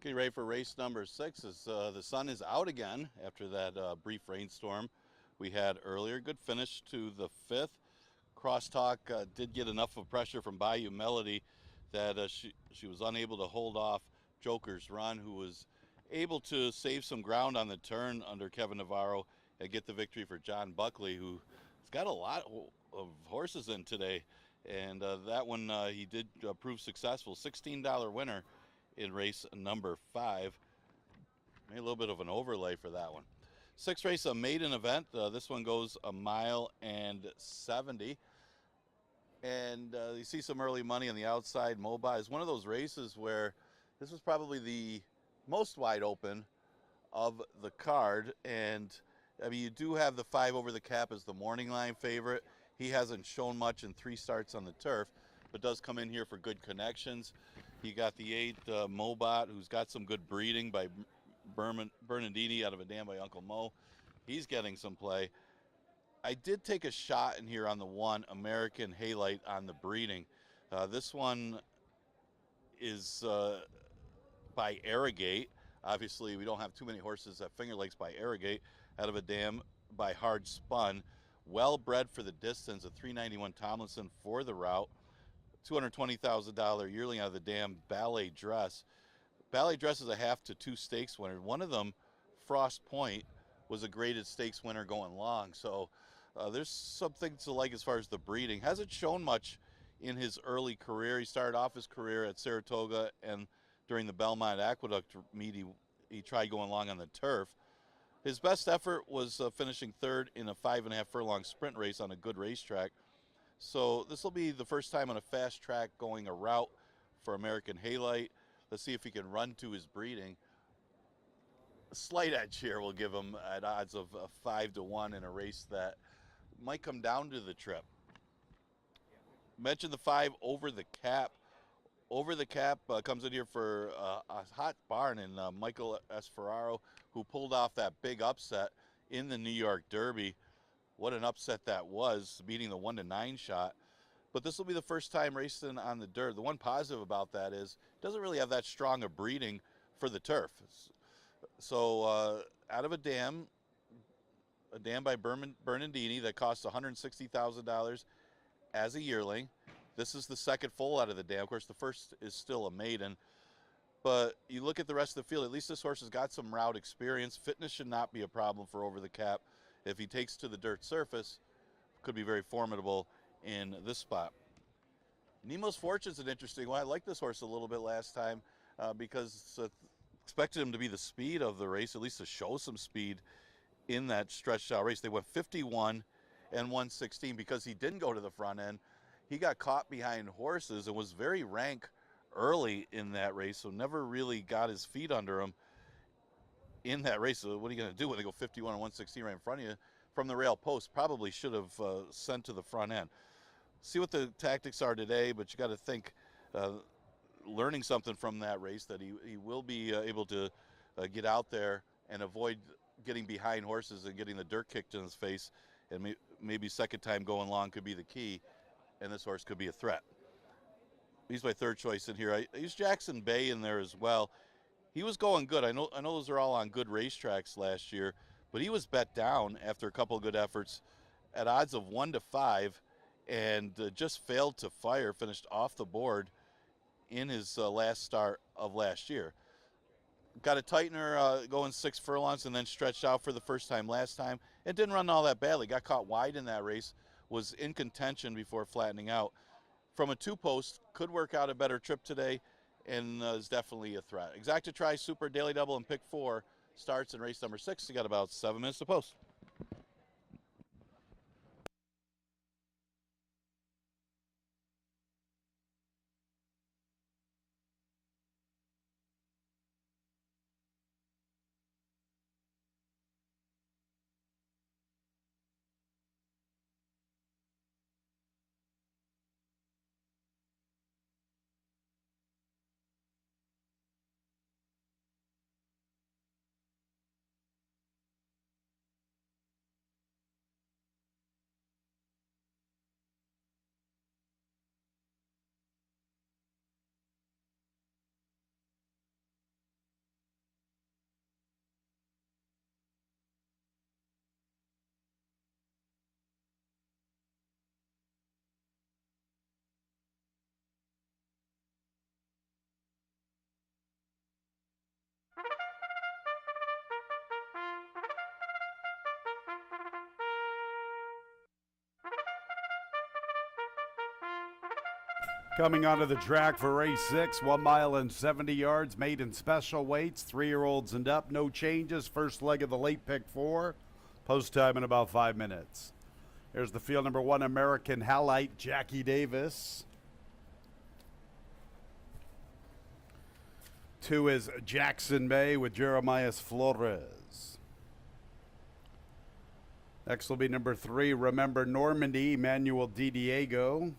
Getting ready for race number 6 as the sun is out again after that brief rainstorm we had earlier. Good finish to the 5th. Crosstalk did get enough of pressure from Bayou Melody that she was unable to hold off Joker's Run, who was able to save some ground on the turn under Kevin Navarro and get the victory for John Buckley, who's got a lot of horses in today. And that one he did prove successful. $16 winner in race number 5. Made a little bit of an overlay for that one. 6th race, a maiden event. This one goes 1.70 miles. And you see some early money on the outside. Mobile is one of those races where this was probably the most wide open of the card. And I mean, you do have the 5 Over the Cap as the morning line favorite. He hasn't shown much in 3 starts on the turf, but does come in here for good connections. You got the 8 Mobot, who's got some good breeding by Bernardini out of a dam by Uncle Mo. He's getting some play. I did take a shot in here on the 1 American Halite on the breeding. This one is by Arrogate. Obviously, we don't have too many horses at Finger Lakes by Arrogate. Out of a dam by Hard Spun. Well bred for the distance, a 391 Tomlinson for the route. $220,000 yearling out of the dam, Ballet Dress. Ballet Dress is a half to 2 stakes winner. One of them, Frost Point, was a graded stakes winner going long. So there's something to like as far as the breeding. Hasn't shown much in his early career. He started off his career at Saratoga, and during the Belmont Aqueduct meet, he tried going long on the turf. His best effort was finishing 3rd in a 5.5 furlong sprint race on a good racetrack. So this will be the first time on a fast track going a route for American Halite. Let's see if he can run to his breeding. A slight edge here will give him at odds of 5-1 in a race that might come down to the trip. Mentioned the 5 Over the Cap. Over the Cap comes in here for a hot barn in Michael S. Ferraro, who pulled off that big upset in the New York Derby. What an upset that was, beating the 1-9 shot. But this will be the first time racing on the dirt. The one positive about that is it doesn't really have that strong a breeding for the turf. So out of a dam by Bernardini that costs $160,000 as a yearling. This is the second foal out of the dam. Of course, the first is still a maiden. But you look at the rest of the field, at least this horse has got some route experience. Fitness should not be a problem for Over the Cap. If he takes to the dirt surface, could be very formidable in this spot. Nemo's Fortune's an interesting one. I liked this horse a little bit last time because expected him to be the speed of the race, at least to show some speed in that stretched out race. They went 51 and 116 because he didn't go to the front end. He got caught behind horses and was very rank early in that race, so never really got his feet under him in that race. So what are you going to do when they go 51 and 116 right in front of you from the rail post? Probably should have sent to the front end. See what the tactics are today, but you got to think learning something from that race that he will be able to get out there and avoid getting behind horses and getting the dirt kicked in his face, and maybe second time going long could be the key, and this horse could be a threat. He's my 3rd choice in here. I used Jackson Bay in there as well. He was going good. I know those are all on good racetracks last year, but he was bet down after a couple of good efforts at odds of 1-5 and just failed to fire, finished off the board in his last start of last year. Got a tightener going 6 furlongs and then stretched out for the first time last time. It didn't run all that badly. Got caught wide in that race, was in contention before flattening out. From a 2-post, could work out a better trip today and is definitely a threat. Exacta Tri Super Daily Double and Pick 4 starts in race number 6. You got about 7 minutes to post. Coming onto the track for race 6, 1 mile and 70 yards, made in special weights, 3-year-olds and up, no changes. First leg of the late pick 4, post time in about 5 minutes. Here's the field. Number 1, American Halite, Jackie Davis. 2 is Jackson Bay with Jeremias Flores. Next will be number 3, Remember Normandy, Emmanuel Di Diego.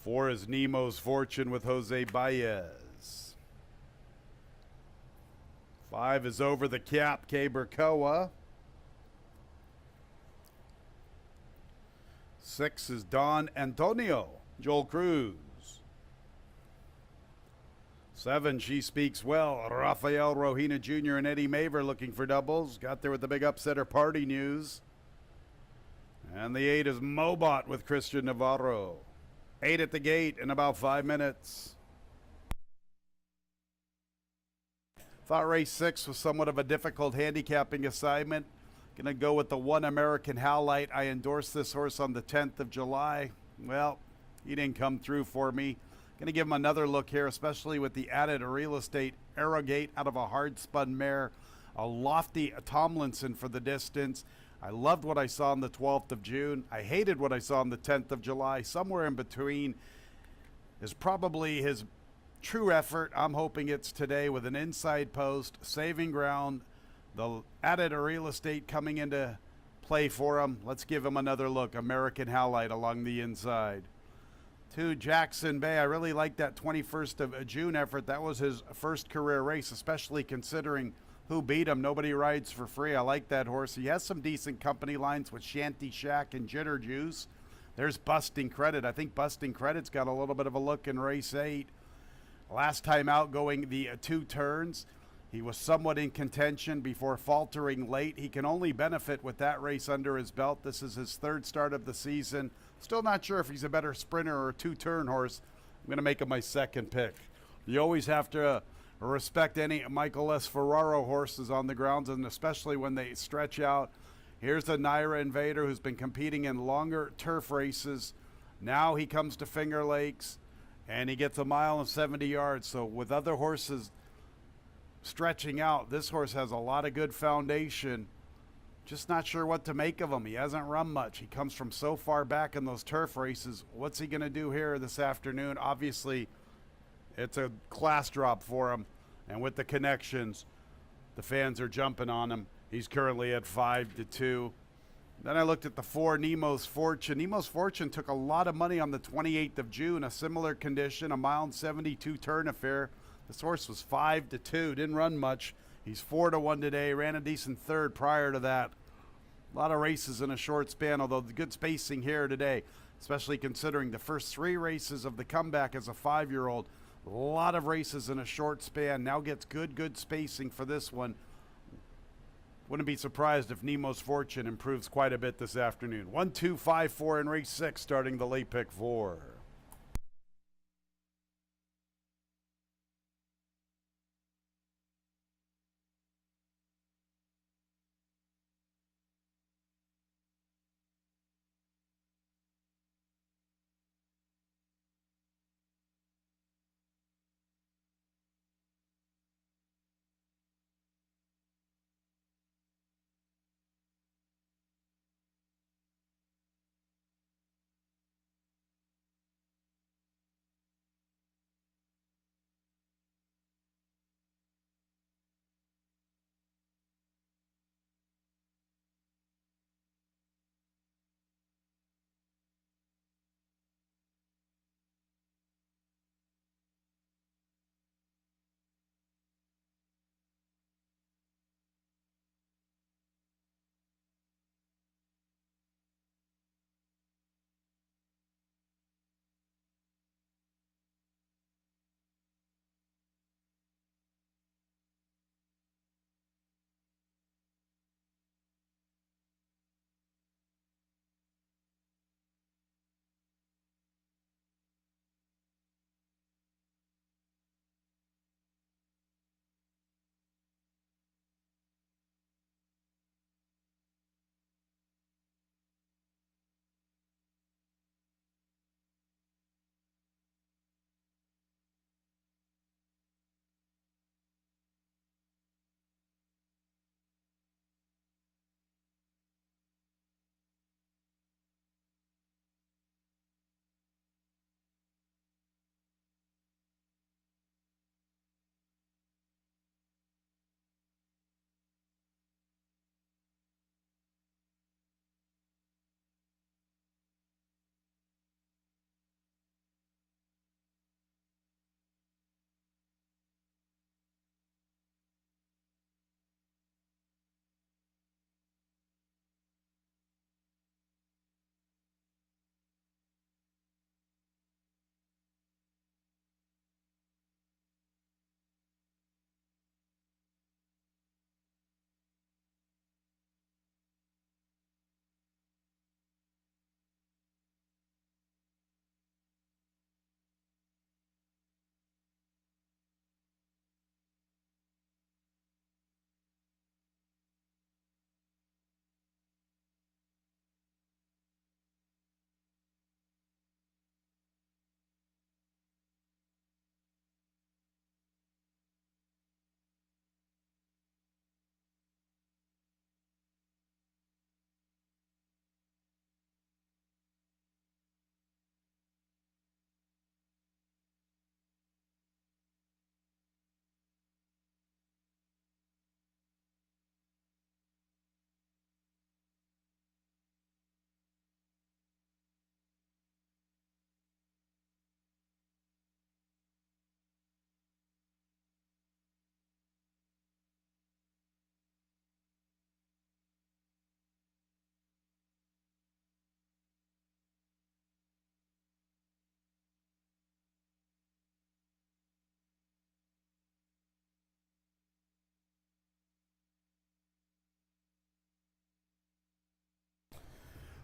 4 is Nemo's Fortune with Jose Baez. 5 is Over the Cap, K. Burkoa. 6 is Don Antonio, Joel Cruz. 7, She Speaks Well, Rafael Rohina Jr. and Eddie Maver looking for doubles. Got there with the big upsetter party news. And the 8 is Mobot with Christian Navarro. 8 at the gate in about 5 minutes. Thought race 6 was somewhat of a difficult handicapping assignment. Gonna go with the 1 American Halite. I endorsed this horse on the 10th of July. Well, he didn't come through for me. Gonna give him another look here, especially with the added real estate Arrogate out of a hard spun mare. A lofty Tomlinson for the distance. I loved what I saw on the 12th of June. I hated what I saw on the 10th of July. Somewhere in between is probably his true effort. I'm hoping it's today with an inside post, saving ground, the added real estate coming into play for him. Let's give him another look. American Halite along the inside. 2, Jackson Bay. I really like that 21st of June effort. That was his first career race, especially considering who beat him. Nobody rides for free. I like that horse. He has some decent company lines with Shanty Shack and Jitter Juice. There's Busting Credit. I think Busting Credit's got a little bit of a look in race 8. Last time out going the 2 turns, he was somewhat in contention before faltering late. He can only benefit with that race under his belt. This is his 3rd start of the season. Still not sure if he's a better sprinter or a 2-turn horse. I'm going to make him my 2nd pick. You always have to respect any Michael S. Ferraro horses on the grounds, and especially when they stretch out. Here's a Naira Invader who's been competing in longer turf races. Now he comes to Finger Lakes, and he gets 1 mile and 70 yards. So with other horses stretching out, this horse has a lot of good foundation. Just not sure what to make of him. He hasn't run much. He comes from so far back in those turf races. What's he going to do here this afternoon? Obviously, it's a class drop for him, and with the connections, the fans are jumping on him. He's currently at 5-2. Then I looked at the 4, Nemo's Fortune. Nemo's Fortune took a lot of money on the 28th of June, a similar condition, 1 mile and 72 turn affair. This horse was 5-2, didn't run much. He's 4-1 today, ran a decent 3rd prior to that. A lot of races in a short span, although the good spacing here today, especially considering the first 3 races of the comeback as a 5-year-old. A lot of races in a short span. Now gets good spacing for this one. Wouldn't be surprised if Nemo's Fortune improves quite a bit this afternoon. 1, 2, 5, 4 in race 6, starting the late pick 4.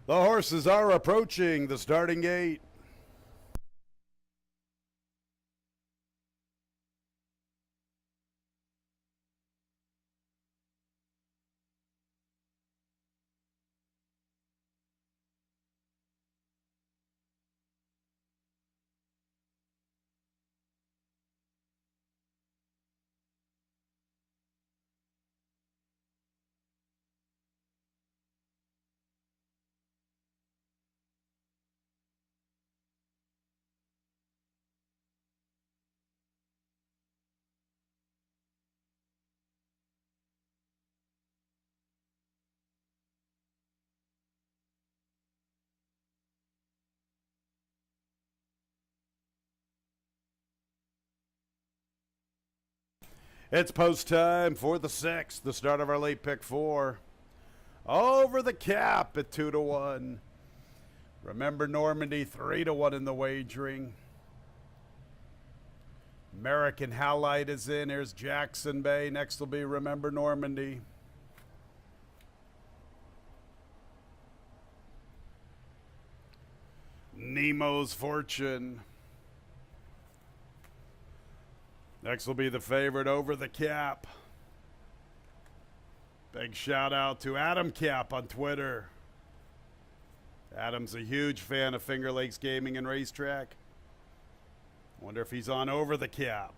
The horses are approaching the starting gate. It's post time for the 6th, the start of our late pick 4. Over the cap at 2-1. Remember Normandy 3-1 in the wagering. American Halite is in. Here's Jackson Bay. Next will be Remember Normandy. Nemo's Fortune. Next will be the favorite Over the Cap. Big shout out to Adam Cap on Twitter. Adam's a huge fan of Finger Lakes Gaming and Racetrack. Wonder if he's on Over the Cap.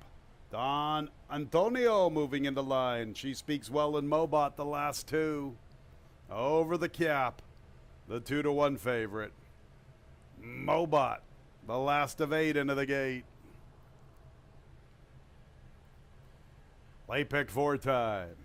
Don Antonio moving into line. She Speaks Well in Mobot the last two. Over the Cap, the 2-1 favorite. Mobot, the last of 8 into the gate. Late pick 4 time.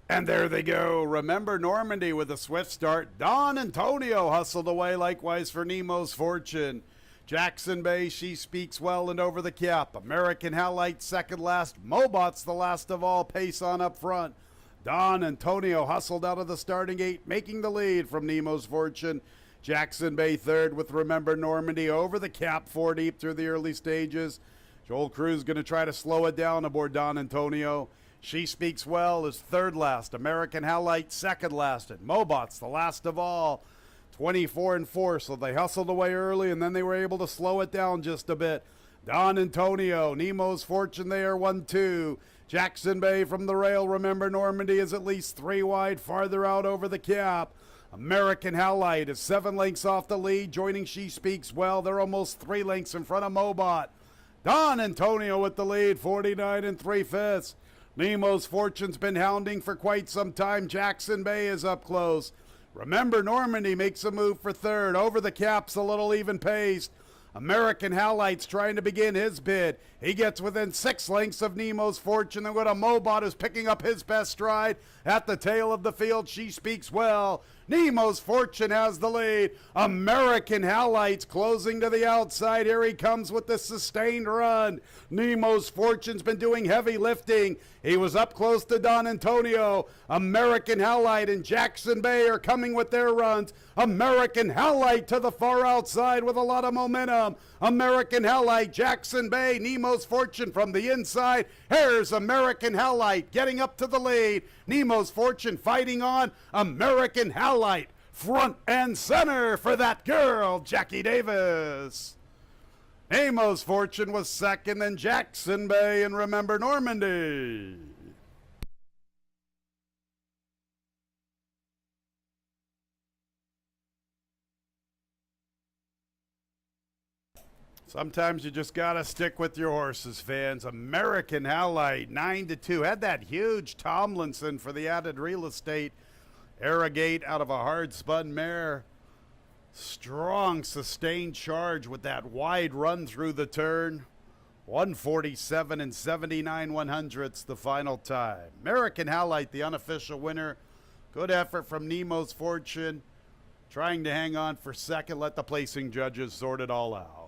And there they go. Remember Normandy with a swift start. Don Antonio hustled away likewise for Nemo's Fortune. Jackson Bay, She Speaks Well and Over the Cap. American Halite second last. Mobot's the last of all. Pace on up front. Don Antonio hustled out of the starting 8, making the lead from Nemo's Fortune. Jackson Bay third with Remember Normandy. Over the Cap 4 deep through the early stages. Joel Cruz going to try to slow it down aboard Don Antonio. She Speaks Well is third last. American Halite second last. And Mobot's the last of all. 24-4, so they hustled away early, and then they were able to slow it down just a bit. Don Antonio, Nemo's Fortune there, 1-2. Jackson Bay from the rail. Remember Normandy is at least 3 wide, farther out Over the Cap. American Halite is 7 lengths off the lead, joining She Speaks Well. They're almost 3 lengths in front of Mobot. Don Antonio with the lead, 49 3/5. Nemo's Fortune's been hounding for quite some time. Jackson Bay is up close. Remember Normandy makes a move for third. Over the Cap's a little even paced. American Halite's trying to begin his bid. He gets within 6 lengths of Nemo's Fortune. Then what a Mobot is picking up his best stride at the tail of the field. She Speaks Well. Nemo's Fortune has the lead. American Halite's closing to the outside. Here he comes with the sustained run. Nemo's Fortune's been doing heavy lifting. He was up close to Don Antonio. American Halite and Jackson Bay are coming with their runs. American Halite to the far outside with a lot of momentum. American Halite, Jackson Bay, Nemo's Fortune from the inside. Here's American Halite getting up to the lead. Nemo's Fortune fighting on. American Halite front and center for that girl, Jackie Davis. Nemo's Fortune was second, then Jackson Bay and Remember Normandy. Sometimes you just got to stick with your horses, fans. American Halite, 9-2. Had that huge Tomlinson for the added real estate. Arrogate out of a hard-spun mare. Strong, sustained charge with that wide run through the turn. 147 79 100ths the final time. American Halite, the unofficial winner. Good effort from Nemo's Fortune. Trying to hang on for second. Let the placing judges sort it all out.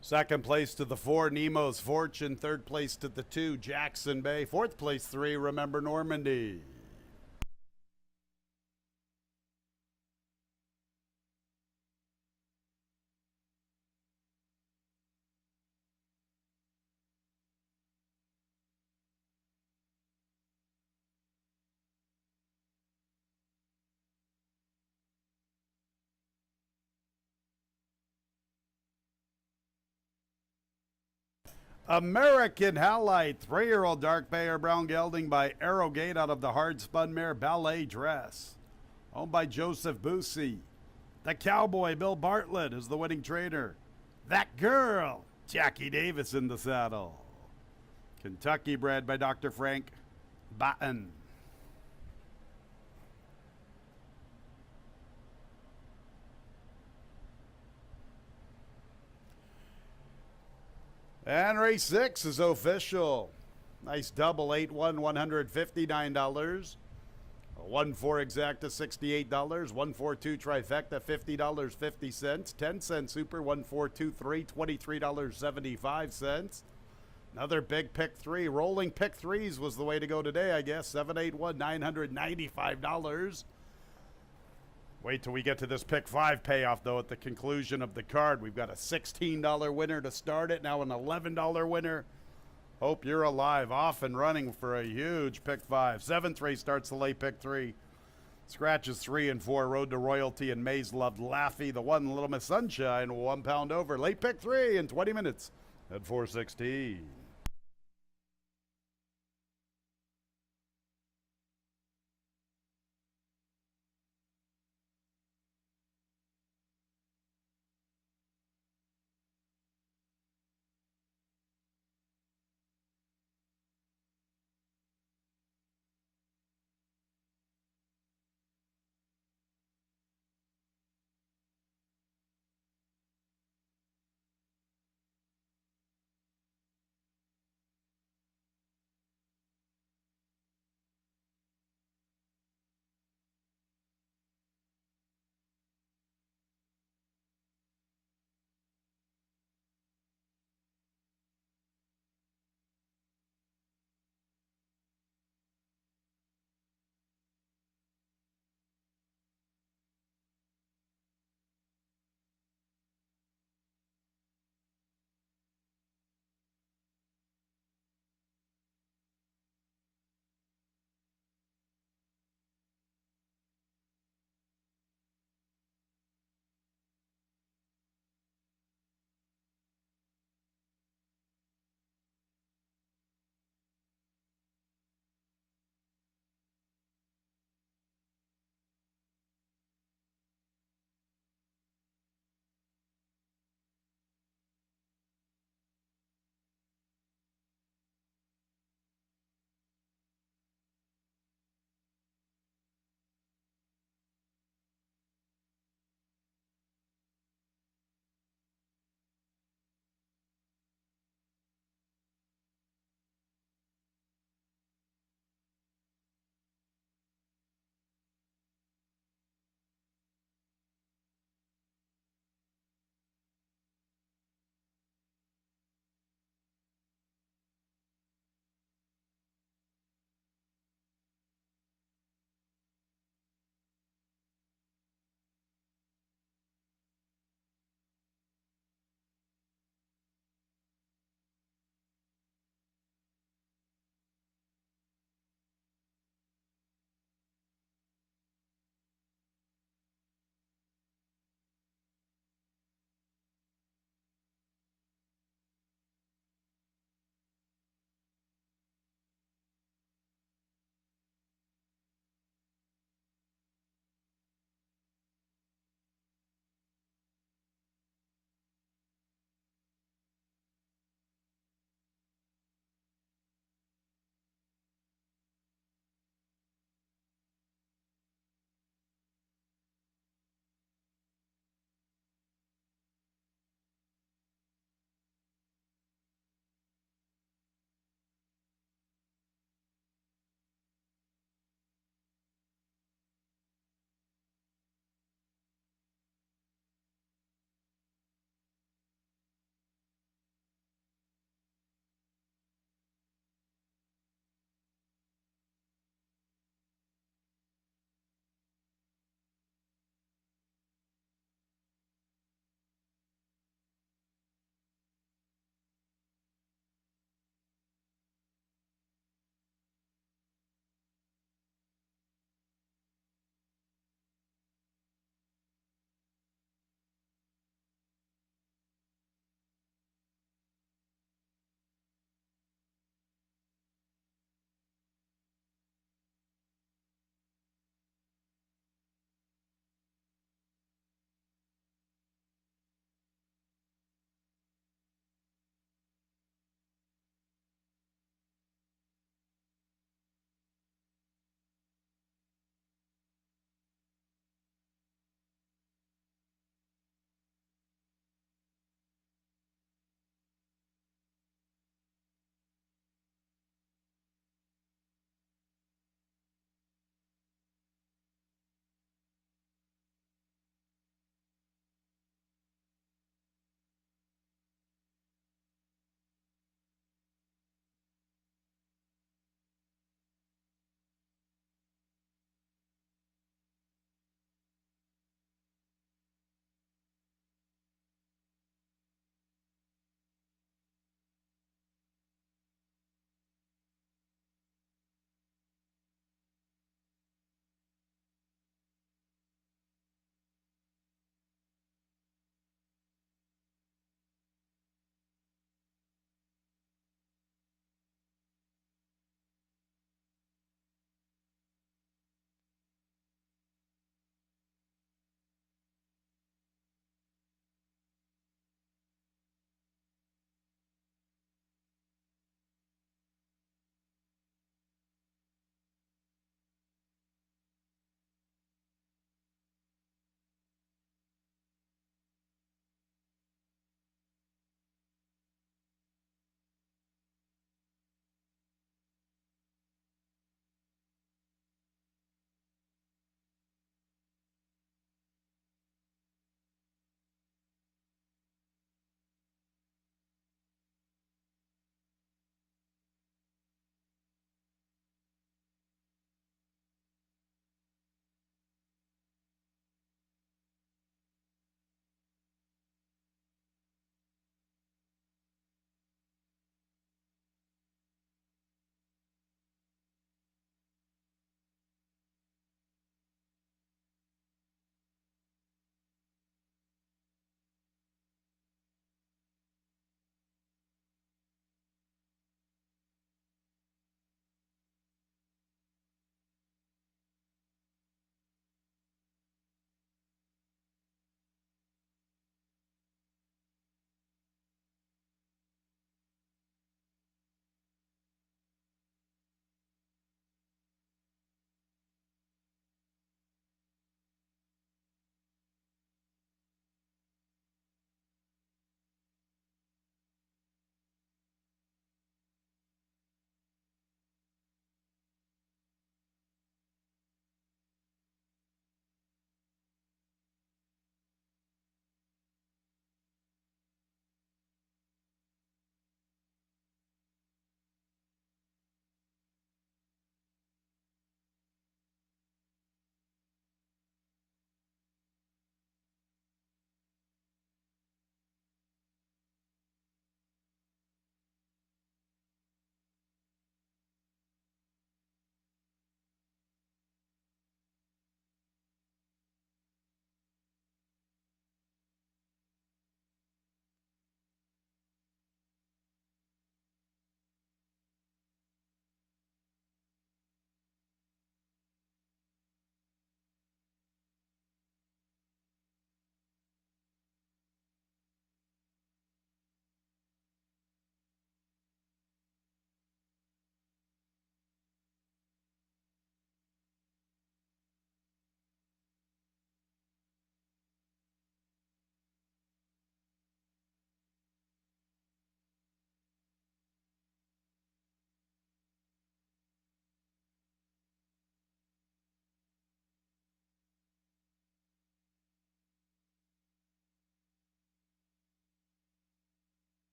Second place to the 4, Nemo's Fortune. Third place to the 2, Jackson Bay. Fourth place, 3, Remember Normandy. American Halite, 3-year-old dark bay or brown gelding by Arrowgate out of the hard spun mare Ballet Dress. Owned by Joseph Boosie. The Cowboy, Bill Bartlett, is the winning trainer. That Girl, Jackie Davis in the saddle. Kentucky bred by Dr. Frank Batten. And race 6 is official. Nice double, 8-1, $159. 1-4 exacta, $68. 1-4-2 trifecta, $50.50. 10-cent super, 1-4-2-3, $23.75. Another big pick 3. Rolling pick 3s was the way to go today, I guess. 7-8-1, $995. Wait till we get to this pick 5 payoff, though, at the conclusion of the card. We've got a $16 winner to start it, now an $11 winner. Hope you're alive, off and running for a huge pick 5. 7th race starts the late pick 3. Scratches 3 and 4, Road to Royalty and Maze Loved Laffy. The 1, Little Miss Sunshine, 1 pound over. Late pick 3 in 20 minutes at 4:16.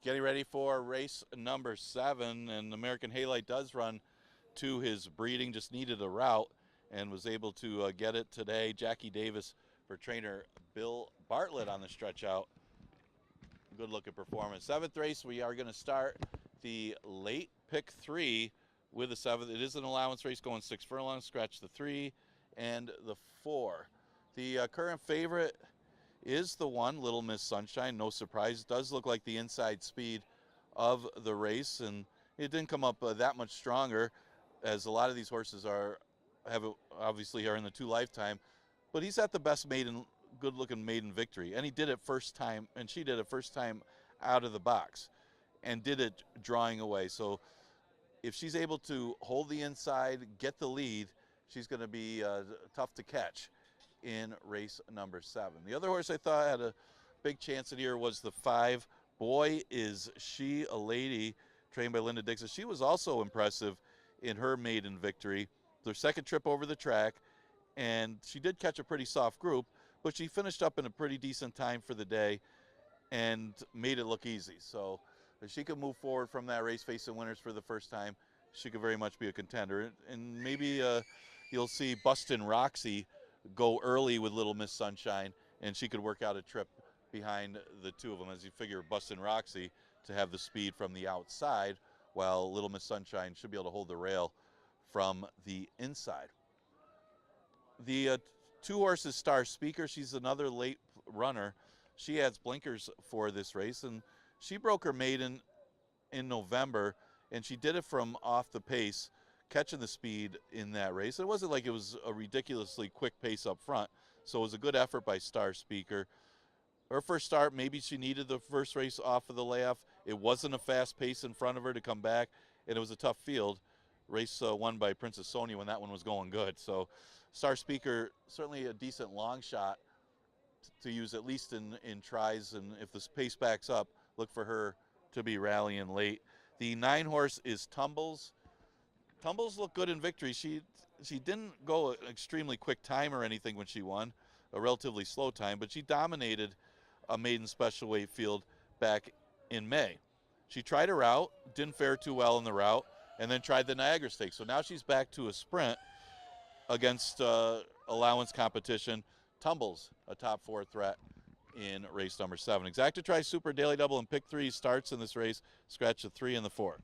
Getting ready for race number 7, and American Halite does run to his breeding, just needed a route and was able to get it today. Jackie Davis for trainer Bill Bartlett on the stretch out. Good looking performance. 7th race, we are going to start the late pick 3 with the 7th. It is an allowance race going 6 furlongs, scratch the 3 and the 4. The current favorite is the 1, Little Miss Sunshine. No surprise. It does look like the inside speed of the race, and it didn't come up that much stronger, as a lot of these horses obviously are in the 2 lifetime. But he's at the best maiden, good-looking maiden victory, and he did it first time, and she did it first time out of the box, and did it drawing away. So if she's able to hold the inside, get the lead, she's going to be tough to catch in race number 7. The other horse I thought had a big chance in here was the 5, Boy Is She a Lady, trained by Linda Dixon. She was also impressive in her maiden victory, their second trip over the track, and she did catch a pretty soft group, but she finished up in a pretty decent time for the day and made it look easy. So if she could move forward from that race facing winners for the first time, she could very much be a contender. And maybe you'll see Bustin' Roxy go early with Little Miss Sunshine, and she could work out a trip behind the 2 of them, as you figure Bustin' Roxy to have the speed from the outside, while Little Miss Sunshine should be able to hold the rail from the inside. The 2 horses, Star Speaker, she's another late runner. She adds blinkers for this race, and she broke her maiden in November, and she did it from off the pace, catching the speed in that race. It wasn't like it was a ridiculously quick pace up front, so it was a good effort by Star Speaker. Her first start, maybe she needed the first race off of the layoff. It wasn't a fast pace in front of her to come back, and it was a tough field. Race won by Princess Sonia when that one was going good. So Star Speaker, certainly a decent long shot to use at least in tries, and if the pace backs up, look for her to be rallying late. The 9 horse is Tumbles. Tumbles looked good in victory. She didn't go an extremely quick time or anything when she won, a relatively slow time, but she dominated a maiden special weight field back in May. She tried a route, didn't fare too well in the route, and then tried the Niagara Stakes. So now she's back to a sprint against allowance competition. Tumbles, a top 4 threat in race number 7. Exacta Tri Super Daily Double and Pick 3 starts in this race. Scratch the 3 and the 4.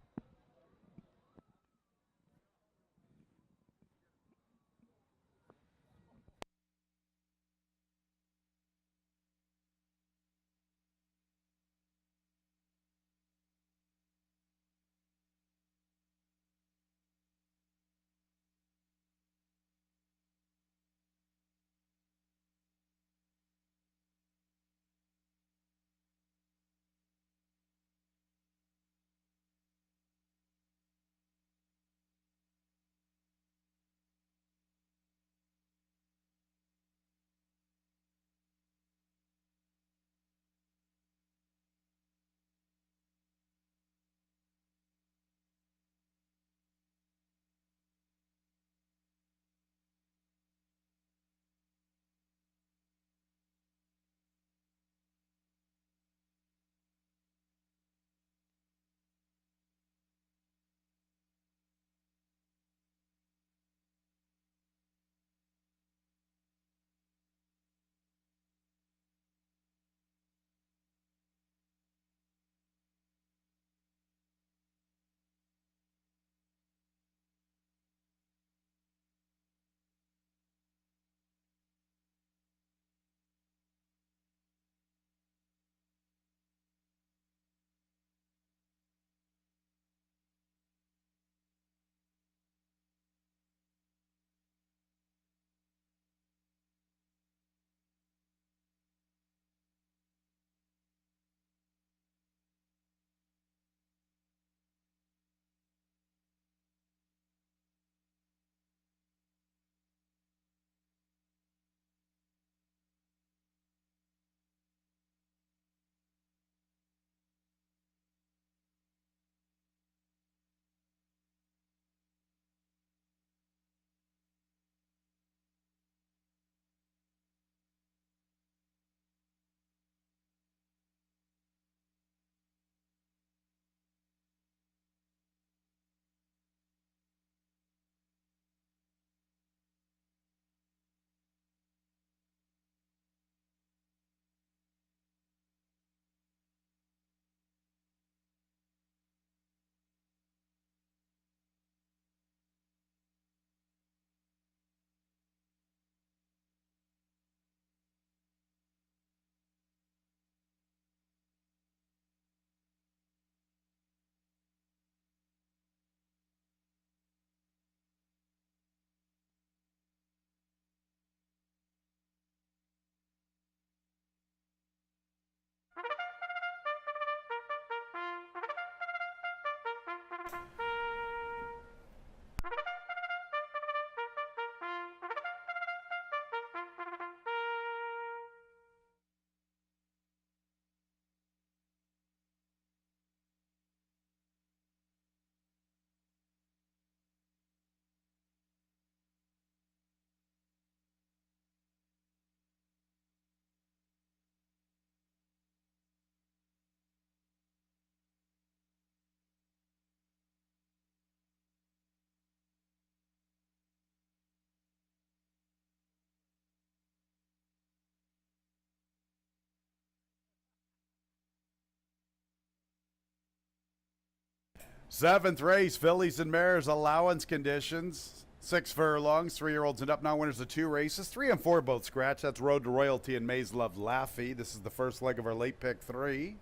Seventh race, fillies and mares allowance conditions. 6 furlongs, 3-year-olds and up. Now winners of 2 races. 3 and 4 both scratch. That's Road to Royalty and Maze Love Laffey. This is the first leg of our late pick 3.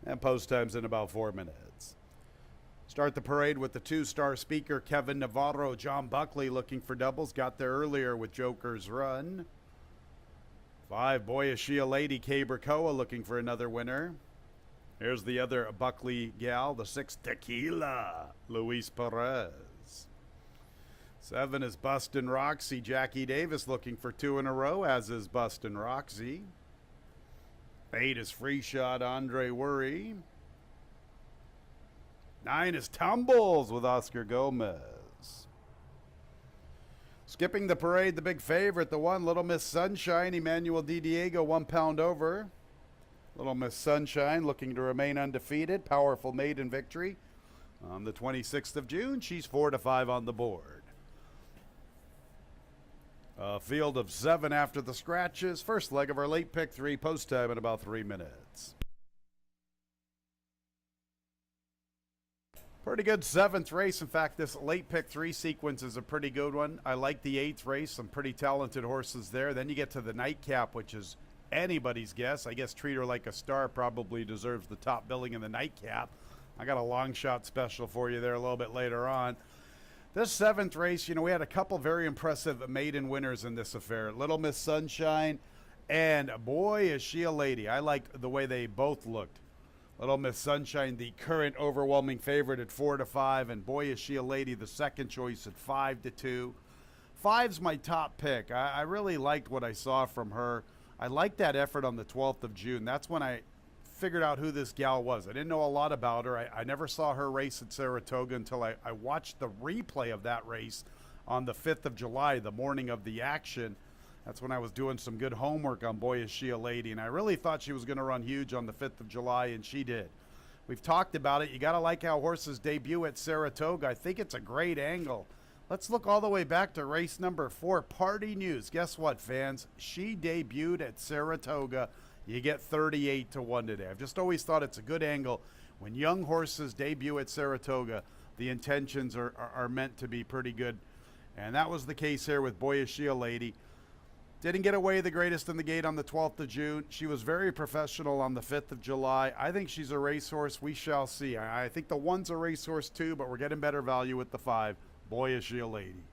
And post time's in about 4 minutes. Start the parade with the 2-star speaker, Kevin Navarro. John Buckley looking for doubles. Got there earlier with Joker's Run. 5, Boy Is She a Lady, Kay Bracoa looking for another winner. Here's the other Buckley gal, the 6, Tequila, Luis Perez. 7 is Bustin' Roxy, Jackie Davis looking for 2 in a row, as is Bustin' Roxy. 8 is Free Shot, Andre Worry. 9 is Tumbles with Oscar Gomez. Skipping the parade, the big favorite, the 1, Little Miss Sunshine, Emmanuel Di Diego, 1 pound over. Little Miss Sunshine looking to remain undefeated. Powerful maiden victory on the 26th of June. She's 4 to 5 on the board. A field of 7 after the scratches. First leg of our late pick 3, post time in about 3 minutes. Pretty good 7th race. In fact, this late pick 3 sequence is a pretty good one. I like the 8th race. Some pretty talented horses there. Then you get to the nightcap, which is anybody's guess. I guess Treat Her Like a Star probably deserves the top billing in the nightcap. I got a long shot special for you there a little bit later on. This 7th race, you know, we had a couple very impressive maiden winners in this affair. Little Miss Sunshine and Boy Is She a Lady. I liked the way they both looked. Little Miss Sunshine, the current overwhelming favorite at 4 to 5, and Boy Is She a Lady, the second choice at 5 to 2. 5's my top pick. I really liked what I saw from her. I liked that effort on the 12th of June. That's when I figured out who this gal was. I didn't know a lot about her. I never saw her race at Saratoga until I watched the replay of that race on the 5th of July, the morning of the action. That's when I was doing some good homework on Boy Is She a Lady, and I really thought she was going to run huge on the 5th of July, and she did. We've talked about it. You got to like how horses debut at Saratoga. I think it's a great angle. Let's look all the way back to race number 4, Party News. Guess what, fans? She debuted at Saratoga. You get 38 to 1 today. I've just always thought it's a good angle. When young horses debut at Saratoga, the intentions are meant to be pretty good. And that was the case here with Boy Is She a Lady. Didn't get away the greatest in the gate on the 12th of June. She was very professional on the 5th of July. I think she's a racehorse. We shall see. I think the 1's a racehorse too, but we're getting better value with the 5. Boy Is She a Lady.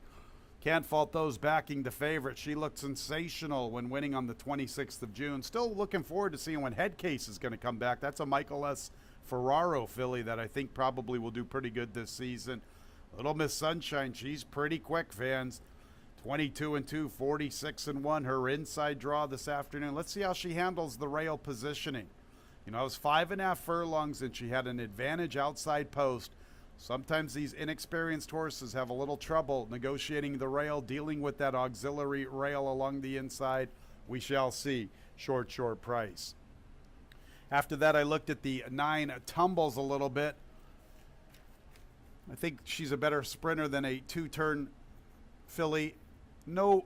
Can't fault those backing the favorite. She looked sensational when winning on the 26th of June. Still looking forward to seeing when Headcase is going to come back. That's a Michael S. Ferraro filly that I think probably will do pretty good this season. Little Miss Sunshine, she's pretty quick, fans. 22-2, 46-1. Her inside draw this afternoon. Let's see how she handles the rail positioning. You know, it was 5.5 furlongs and she had an advantage outside post. Sometimes these inexperienced horses have a little trouble negotiating the rail, dealing with that auxiliary rail along the inside. We shall see. Short price. After that, I looked at the 9 Tumbles a little bit. I think she's a better sprinter than a 2-turn filly. No,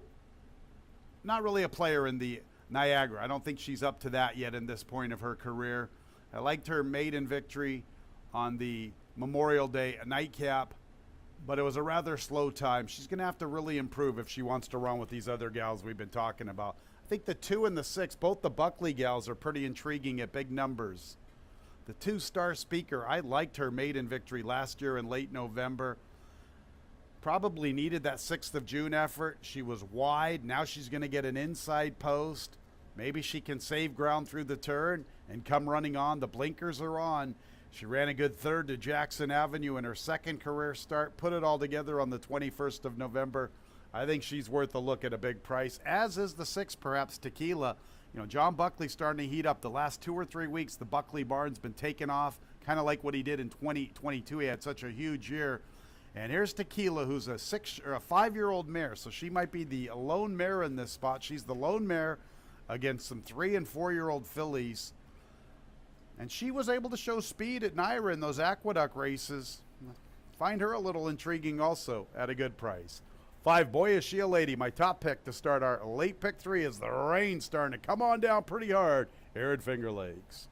not really a player in the Niagara. I don't think she's up to that yet in this point of her career. I liked her maiden victory on the Memorial Day nightcap, but it was a rather slow time. She's going to have to really improve if she wants to run with these other gals we've been talking about. I think the 2 and the 6, both the Buckley gals, are pretty intriguing at big numbers. The 2-star speaker, I liked her maiden victory last year in late November. Probably needed that 6th of June effort. She was wide. Now she's going to get an inside post. Maybe she can save ground through the turn and come running on. The blinkers are on. She ran a good third to Jackson Avenue in her second career start, put it all together on the 21st of November. I think she's worth a look at a big price, as is the 6, perhaps, Tequila. You know, John Buckley's starting to heat up. The last 2 or 3 weeks, the Buckley barn's been taken off, kind of like what he did in 2022. He had such a huge year. And here's Tequila, who's a 5-year-old mare, so she might be the lone mare in this spot. She's the lone mare against some 3- and 4-year-old fillies. And she was able to show speed at Naira in those Aqueduct races. Find her a little intriguing also at a good price. 5, Boy Is She a Lady, my top pick to start our late pick 3 as the rain's starting to come on down pretty hard here at Finger Lakes.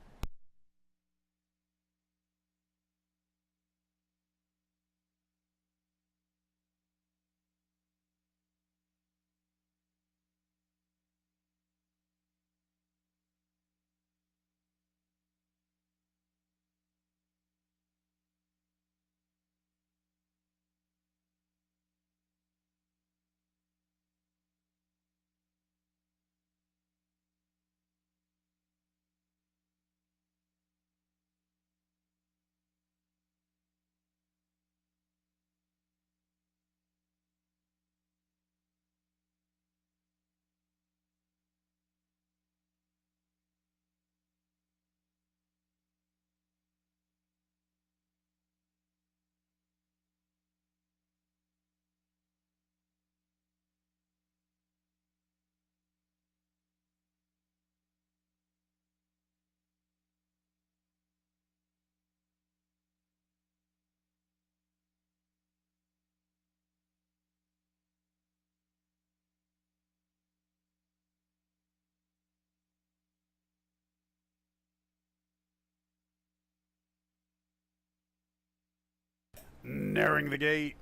Nearing the gate.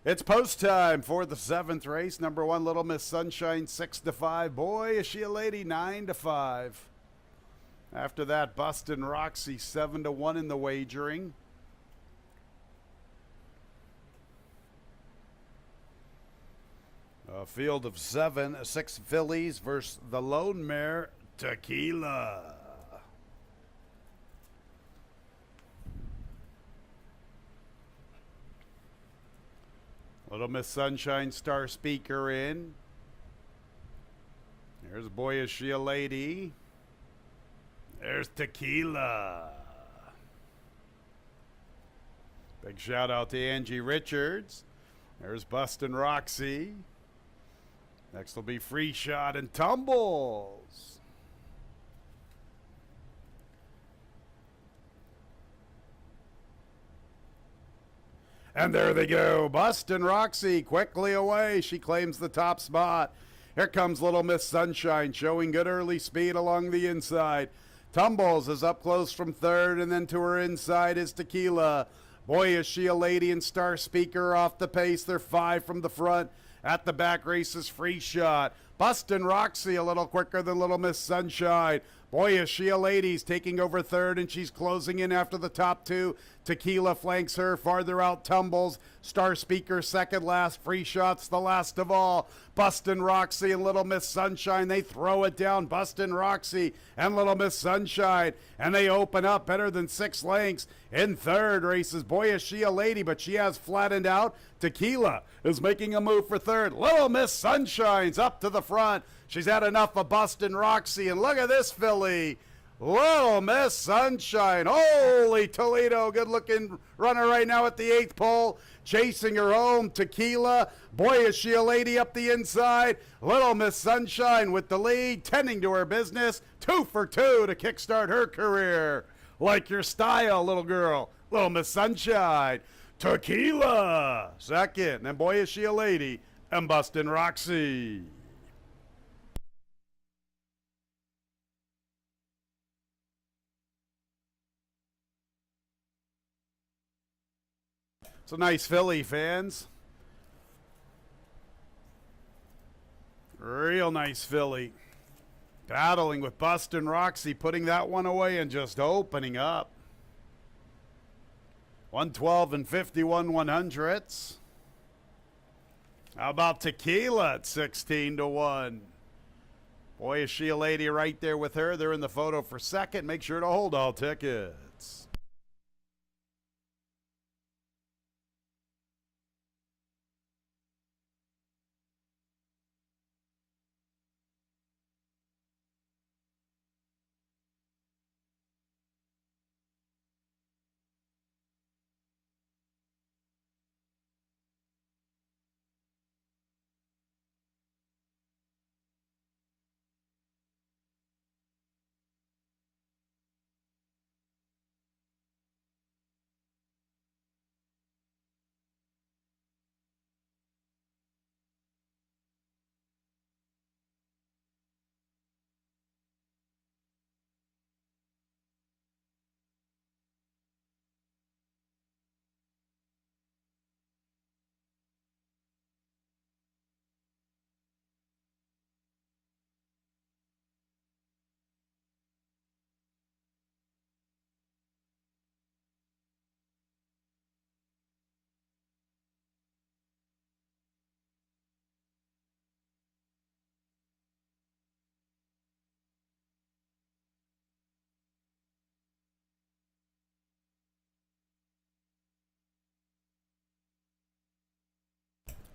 It's post time for the 7th race. Number 1, Little Miss Sunshine, 6-5. Boy Is She a Lady, 9-5. After that, Bustin' Roxy, 7-1 in the wagering. A field of 6 fillies versus the lone mare, Tequila. Little Miss Sunshine, Star Speaker in. There's Boy Is She a Lady. There's Tequila. Big shout out to Angie Richards. There's Bustin' Roxy. Next will be Free Shot and Tumbles. And there they go. Bustin' Roxy quickly away. She claims the top spot. Here comes Little Miss Sunshine showing good early speed along the inside. Tumbles is up close from third, and then to her inside is Tequila. Boy Is She a Lady and Star Speaker off the pace. They're 5 from the front. At the back races, Free Shot. Bustin' Roxy a little quicker than Little Miss Sunshine. Boy Is She a Lady's taking over third, and she's closing in after the top 2. Tequila flanks her. Farther out, Tumbles. Star Speaker second last. Free Shot's the last of all. Bustin' Roxy and Little Miss Sunshine, they throw it down. Bustin' Roxy and Little Miss Sunshine, and they open up better than 6 lengths. In third races, Boy Is She a Lady, but she has flattened out. Tequila is making a move for third. Little Miss Sunshine's up to the front. She's had enough of Bustin' Roxy, and look at this filly. Little Miss Sunshine. Holy Toledo. Good looking runner right now at the 8th pole. Chasing her home. Tequila. Boy, is she a lady up the inside. Little Miss Sunshine with the lead. Tending to her business. 2 for 2 to kickstart her career. Like your style, little girl. Little Miss Sunshine. Tequila. Second. And boy, is she a lady. And Bustin' Roxy. It's a nice filly, fans. Real nice filly. Battling with Bustin' Roxy, putting that one away and just opening up. 112 and 51 100ths. How about Tequila at 16 to 1? Boy, is she a lady right there with her. They're in the photo for second. Make sure to hold all tickets.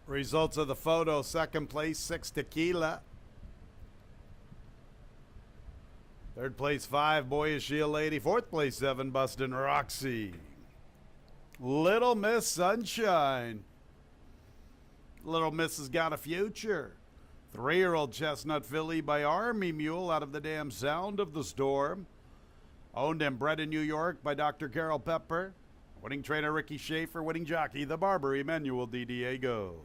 Results of the photo: second place, 6 Tequila. Third place, 5 Boy Is She a Lady. Fourth place, 7 Bustin' Roxy. Little Miss Sunshine. Little Miss has got a future. 3-year-old chestnut filly by Army Mule out of the damn Sound of the Storm. Owned and bred in New York by Dr. Carol Pepper. Winning trainer Ricky Schaefer. Winning jockey the Barber Emmanuel Di Diego.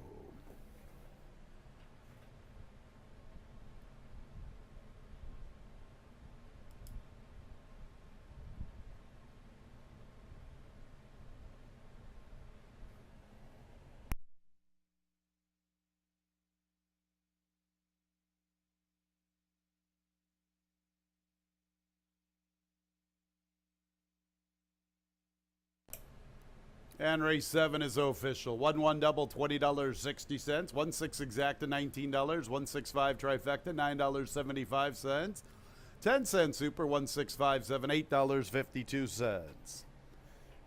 And race 7 is official. 1-1 double, $20.60. 1-6 exacta, $19. 1-6-5 trifecta, $9.75. 10-cent super, 1-6-5-7, $8.52.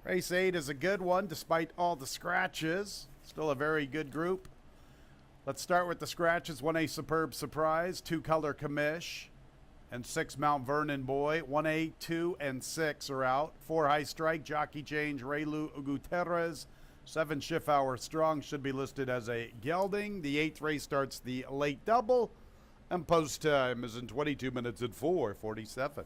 Race 8 is a good one despite all the scratches. Still a very good group. Let's start with the scratches. 1A Superb Surprise, 2 Color Commish, and 6 Mount Vernon Boy. 1A, 2, and 6 are out. 4 High Strike, Jockey Change, Raylu Gutierrez. 7 Schiffauer Strong should be listed as a gelding. The 8th race starts the late double, and post time is in 22 minutes at 4:47.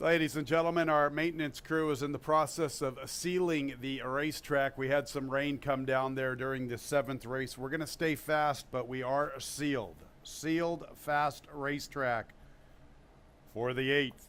Ladies and gentlemen, our maintenance crew is in the process of sealing the racetrack. We had some rain come down there during the 7th race. We're going to stay fast, but we are sealed. Sealed fast racetrack for the 8th.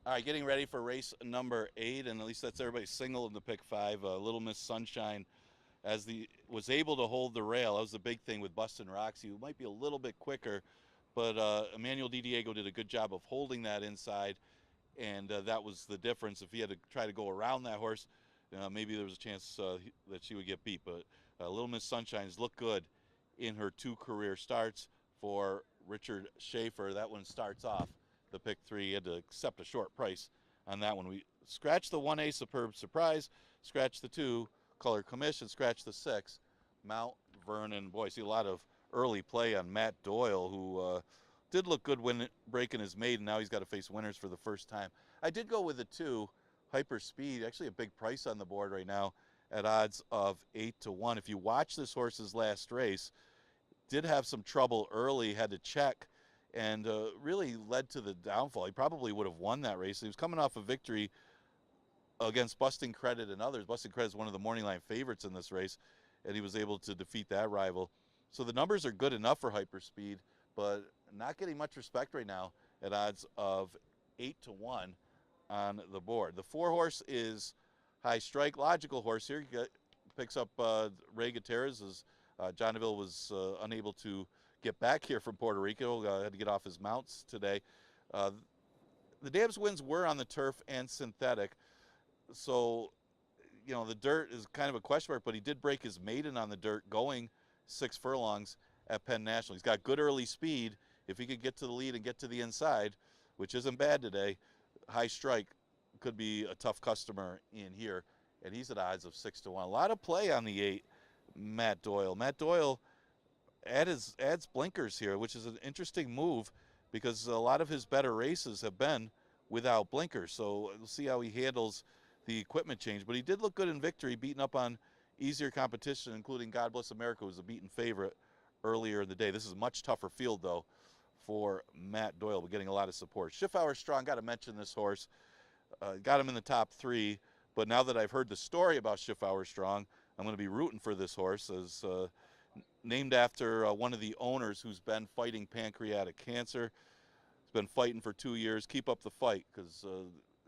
All right, getting ready for race number 8, and at least that's everybody's single in the pick 5. Little Miss Sunshine was able to hold the rail. That was the big thing with Bustin' Roxy, who might be a little bit quicker, but Emmanuel DiDiego did a good job of holding that inside, and that was the difference. If he had to try to go around that horse, maybe there was a chance that she would get beat. But Little Miss Sunshine's looked good in her 2 career starts. For Richard Schaefer, that one starts off the pick 3. He had to accept a short price on that one. We scratched the 1A Superb Surprise, scratched the 2 Color Commission, scratched the 6 Mount Vernon. Boy, I see a lot of early play on Matt Doyle, who did look good when breaking his maiden. Now he's got to face winners for the first time. I did go with the 2 Hyper Speed, actually a big price on the board right now at odds of 8-1. If you watch this horse's last race, did have some trouble early, had to check, and really led to the downfall. He probably would have won that race. He was coming off a victory against Busting Credit and others. Busting Credit is one of the morning line favorites in this race, and he was able to defeat that rival. So the numbers are good enough for Hyperspeed, but not getting much respect right now at odds of 8-1 on the board. The 4 horse is High Strike, logical horse here. Picks up Ray Gutierrez as John Neville was unable to get back here from Puerto Rico. Had to get off his mounts today. The Dams wins were on the turf and synthetic. So, you know, the dirt is kind of a question mark, but he did break his maiden on the dirt going 6 furlongs at Penn National. He's got good early speed. If he could get to the lead and get to the inside, which isn't bad today, High Strike could be a tough customer in here, and he's at odds of 6-1. A lot of play on the 8, Matt Doyle. Matt Doyle adds blinkers here, which is an interesting move because a lot of his better races have been without blinkers. So we'll see how he handles the equipment change. But he did look good in victory, beating up on easier competition, including God Bless America, who was a beaten favorite earlier in the day. This is a much tougher field, though, for Matt Doyle, but getting a lot of support. Schiffauer Strong, got to mention this horse. Got him in the top 3, but now that I've heard the story about Schiffauer Strong, I'm going to be rooting for this horse, as named after one of the owners who's been fighting pancreatic cancer. He's been fighting for 2 years. Keep up the fight, because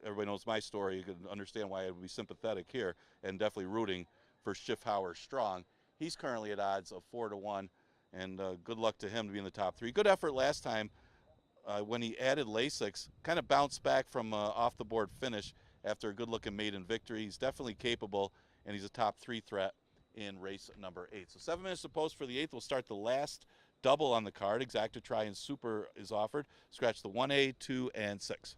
everybody knows my story. You can understand why I would be sympathetic here, and definitely rooting for Schiffauer Strong. He's currently at odds of 4-1, and good luck to him to be in the top 3. Good effort last time when he added Lasix. Kind of bounced back from off-the-board finish after a good-looking maiden victory. He's definitely capable, and he's a top 3 threat in race number 8. So 7 minutes to post for the 8th. We'll start the last double on the card. Exacta Try and Super is offered. Scratch the 1A, 2, and 6.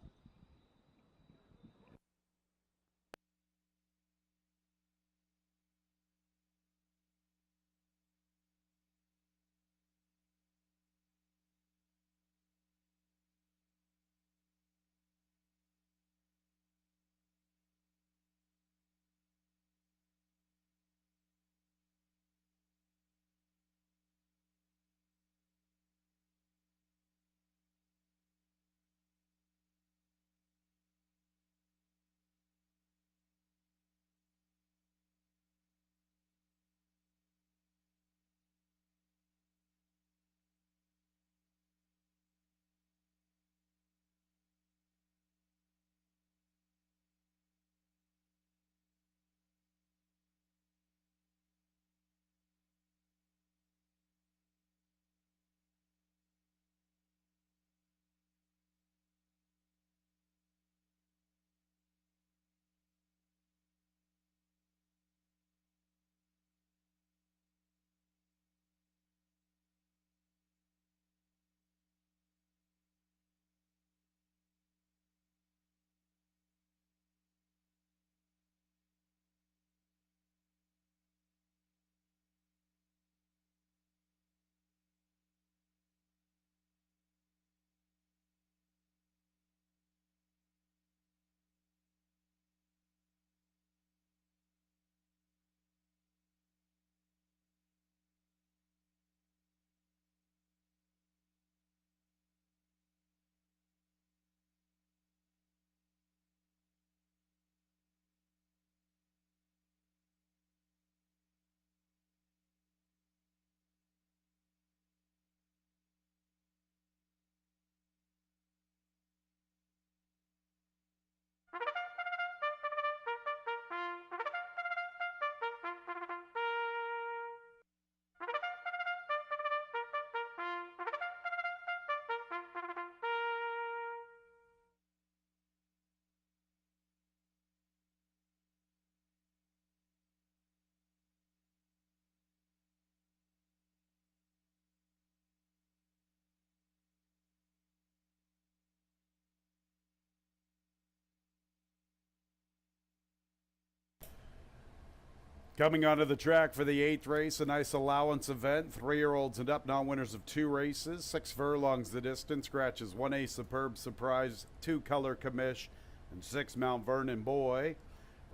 Coming onto the track for the 8th race, a nice allowance event. 3-year-olds and up, non-winners of 2 races. 6 furlongs the distance. Scratches 1A Superb Surprise, 2 Color Commish, and 6 Mount Vernon Boy.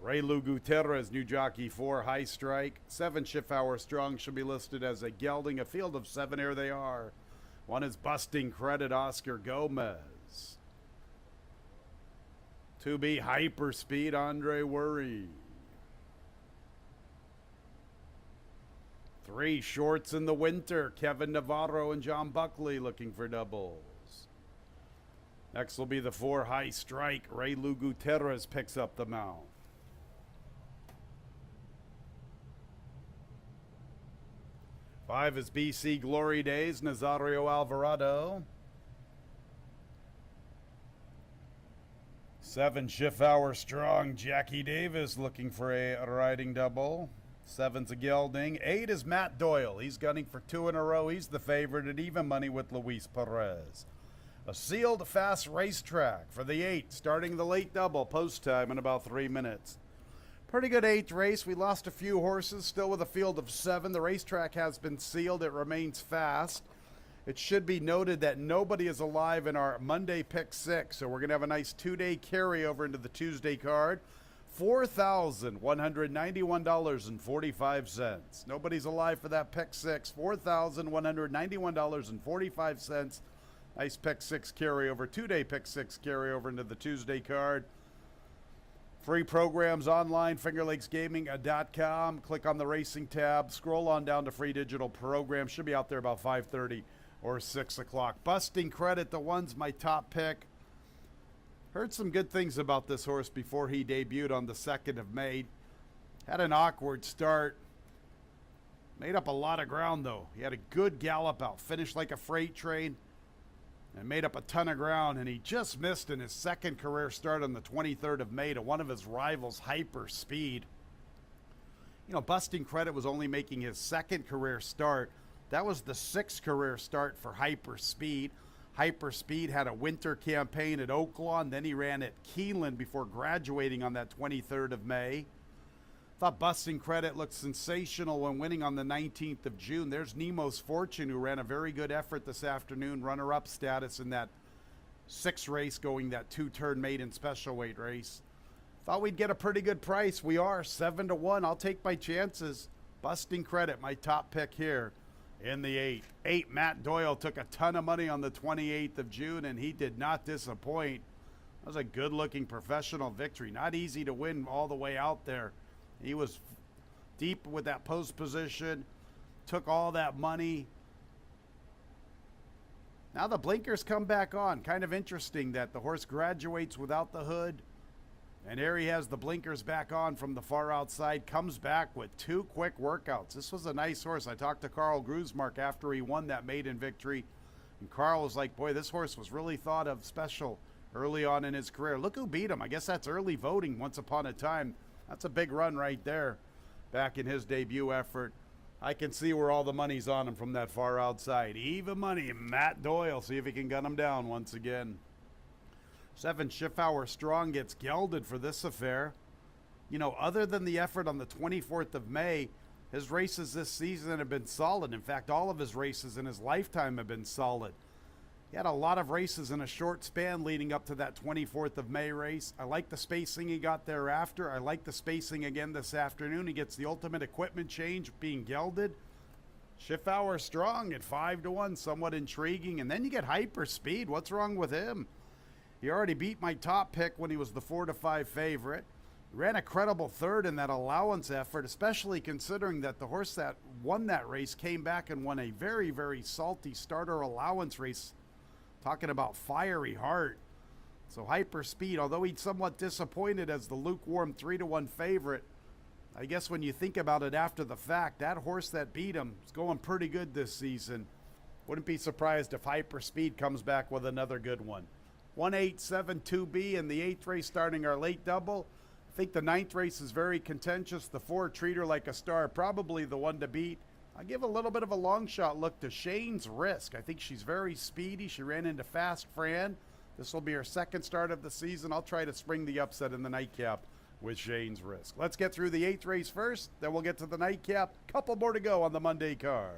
Raylu Gutierrez, new jockey 4 High Strike. 7 Schiffauer Strong should be listed as a gelding. A field of 7, here they are. 1 is Busting Credit, Oscar Gomez. 2B Hyperspeed, Andre Worry. 3 Shorts in the Winter, Kevin Navarro and John Buckley looking for doubles. Next will be the 4 High Strike. Raylu Gutierrez picks up the mount. 5 is BC Glory Days, Nazario Alvarado. 7 Schiffauer Strong, Jackie Davis looking for a riding double. 7's a gelding. 8 is Matt Doyle. He's gunning for 2 in a row. He's the favorite at even money with Luis Perez. A sealed fast racetrack for the 8, starting the late double, post time in about 3 minutes. Pretty good 8th race. We lost a few horses, still with a field of 7. The racetrack has been sealed. It remains fast. It should be noted that nobody is alive in our Monday pick 6, so we're going to have a nice 2-day carryover into the Tuesday card. $4,191.45. Nobody's alive for that pick 6. $4,191.45. Nice pick 6 carryover, 2-day pick 6 carryover into the Tuesday card. Free programs online, fingerlakesgaming.com. Click on the racing tab. Scroll on down to free digital programs. Should be out there about 5:30 or 6 o'clock. Busting Credit, the 1's my top pick. Heard some good things about this horse before he debuted on the 2nd of May. Had an awkward start. Made up a lot of ground, though. He had a good gallop out. Finished like a freight train. And made up a ton of ground. And he just missed in his 2nd career start on the 23rd of May to one of his rivals, Hyperspeed. You know, Busting Credit was only making his 2nd career start. That was the 6th career start for Hyperspeed. Hyperspeed had a winter campaign at Oaklawn, then he ran at Keeneland before graduating on that 23rd of May. Thought Busting Credit looked sensational when winning on the 19th of June. There's Nemo's Fortune, who ran a very good effort this afternoon, runner-up status in that 6th race, going that 2-turn maiden special weight race. Thought we'd get a pretty good price. We are 7-1. I'll take my chances. Busting Credit, my top pick here in the 8. 8, Matt Doyle took a ton of money on the 28th of June, and he did not disappoint. That was a good-looking professional victory. Not easy to win all the way out there. He was deep with that post position, took all that money. Now the blinkers come back on. Kind of interesting that the horse graduates without the hood. And here he has the blinkers back on from the far outside, comes back with 2 quick workouts. This was a nice horse. I talked to Carl Grusmark after he won that maiden victory, and Carl was like, boy, this horse was really thought of special early on in his career. Look who beat him. I guess that's early voting once upon a time. That's a big run right there back in his debut effort. I can see where all the money's on him from that far outside. Even money, Matt Doyle. See if he can gun him down once again. 7 Schiffauer Strong gets gelded for this affair. You know, other than the effort on the 24th of May, his races this season have been solid. In fact, all of his races in his lifetime have been solid. He had a lot of races in a short span leading up to that 24th of May race. I like the spacing he got thereafter. I like the spacing again this afternoon. He gets the ultimate equipment change being gelded. Schiffauer Strong at 5-1, somewhat intriguing. And then you get Hyperspeed. What's wrong with him? He already beat my top pick when he was the 4-5 favorite. Ran a credible 3rd in that allowance effort, especially considering that the horse that won that race came back and won a very, very salty starter allowance race. Talking about Fiery Heart. So Hyperspeed, although he's somewhat disappointed as the lukewarm 3-1 favorite, I guess when you think about it after the fact, that horse that beat him is going pretty good this season. Wouldn't be surprised if Hyperspeed comes back with another good one. 1-8-7-2B in the 8th race starting our late double. I think the 9th race is very contentious. The 4 Treat Her Like a Star, probably the one to beat. I give a little bit of a long shot look to Shane's Risk. I think she's very speedy. She ran into Fast Fran. This will be her 2nd start of the season. I'll try to spring the upset in the nightcap with Shane's Risk. Let's get through the 8th race first, then we'll get to the nightcap. Couple more to go on the Monday card.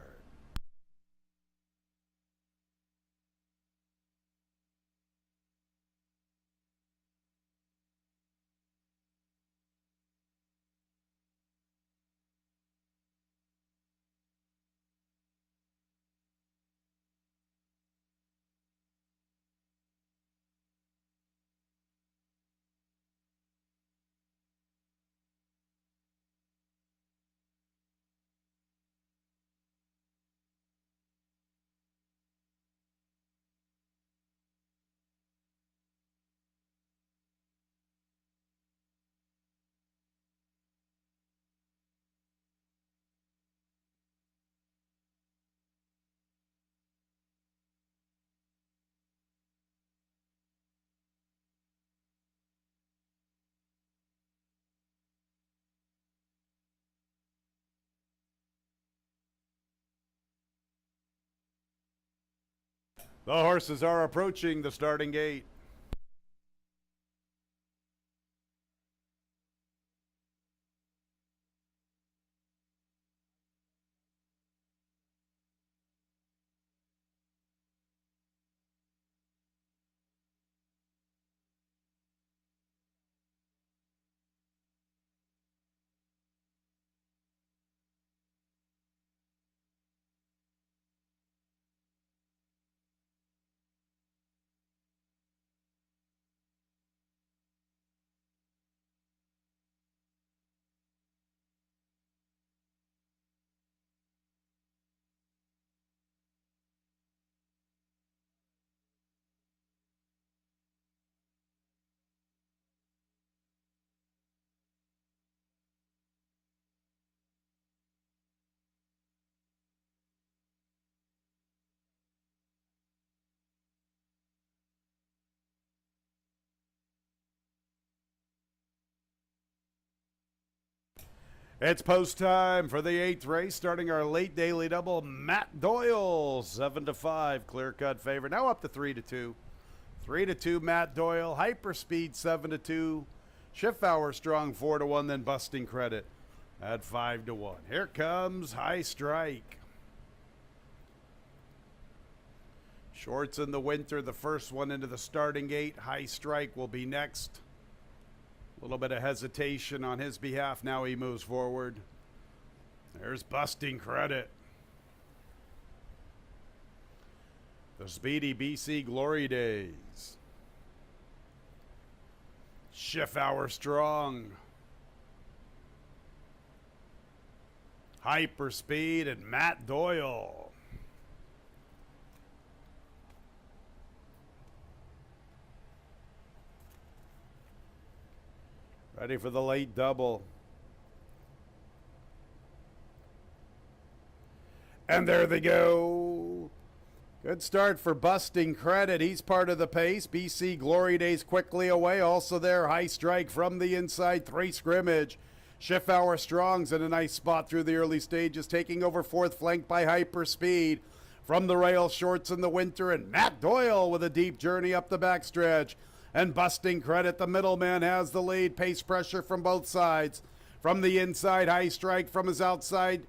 The horses are approaching the starting gate. It's post time for the 8th race, starting our late daily double. Matt Doyle, 7-5, clear-cut favorite. Now up to 3-2. 3-2, Matt Doyle. Hyperspeed, 7-2. Schiffauer strong, 4-1. Then Busting Credit at 5-1. Here comes High Strike. Shorts in the Winter, the first one into the starting gate. High Strike will be next. A little bit of hesitation on his behalf. Now he moves forward. There's Busting Credit. The Speedy BC Glory Days. Schiffauer Strong. Hyperspeed and Matt Doyle. Ready for the late double. And there they go. Good start for Busting Credit. He's part of the pace. BC Glory Days quickly away. Also there, High Strike from the inside. 3 scrimmage. Schiffauer Strong's in a nice spot through the early stages, taking over 4th, flanked by Hyperspeed. From the rail, Shorts in the Winter, and Matt Doyle with a deep journey up the backstretch. And Busting Credit, the middleman, has the lead. Pace pressure from both sides. From the inside, High Strike from his outside.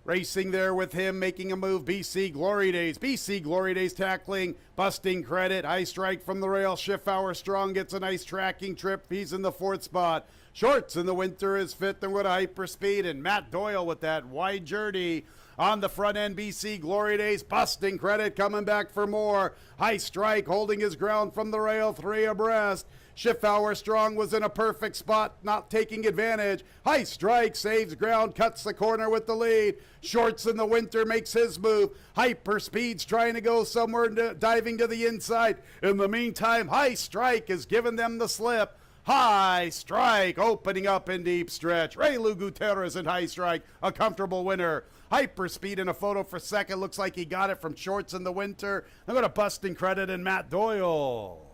Racing there with him, making a move, BC Glory Days. BC Glory Days tackling Busting Credit. High Strike from the rail. Schiffauer Strong gets a nice tracking trip. He's in the 4th spot. Shorts in the Winter is 5th and with a Hyperspeed. And Matt Doyle with that wide journey. On the front end, BC Glory Days, Busting Credit coming back for more. High Strike holding his ground from the rail, 3 abreast. Schiffauer Strong was in a perfect spot, not taking advantage. High Strike saves ground, cuts the corner with the lead. Shorts in the Winter makes his move. Hyperspeed's trying to go somewhere, diving to the inside. In the meantime, High Strike is giving them the slip. High Strike opening up in deep stretch. Raylu Gutierrez and High Strike, a comfortable winner. Hyperspeed in a photo for second. Looks like he got it from Shorts in the Winter. I'm going to Busting Credit and Matt Doyle.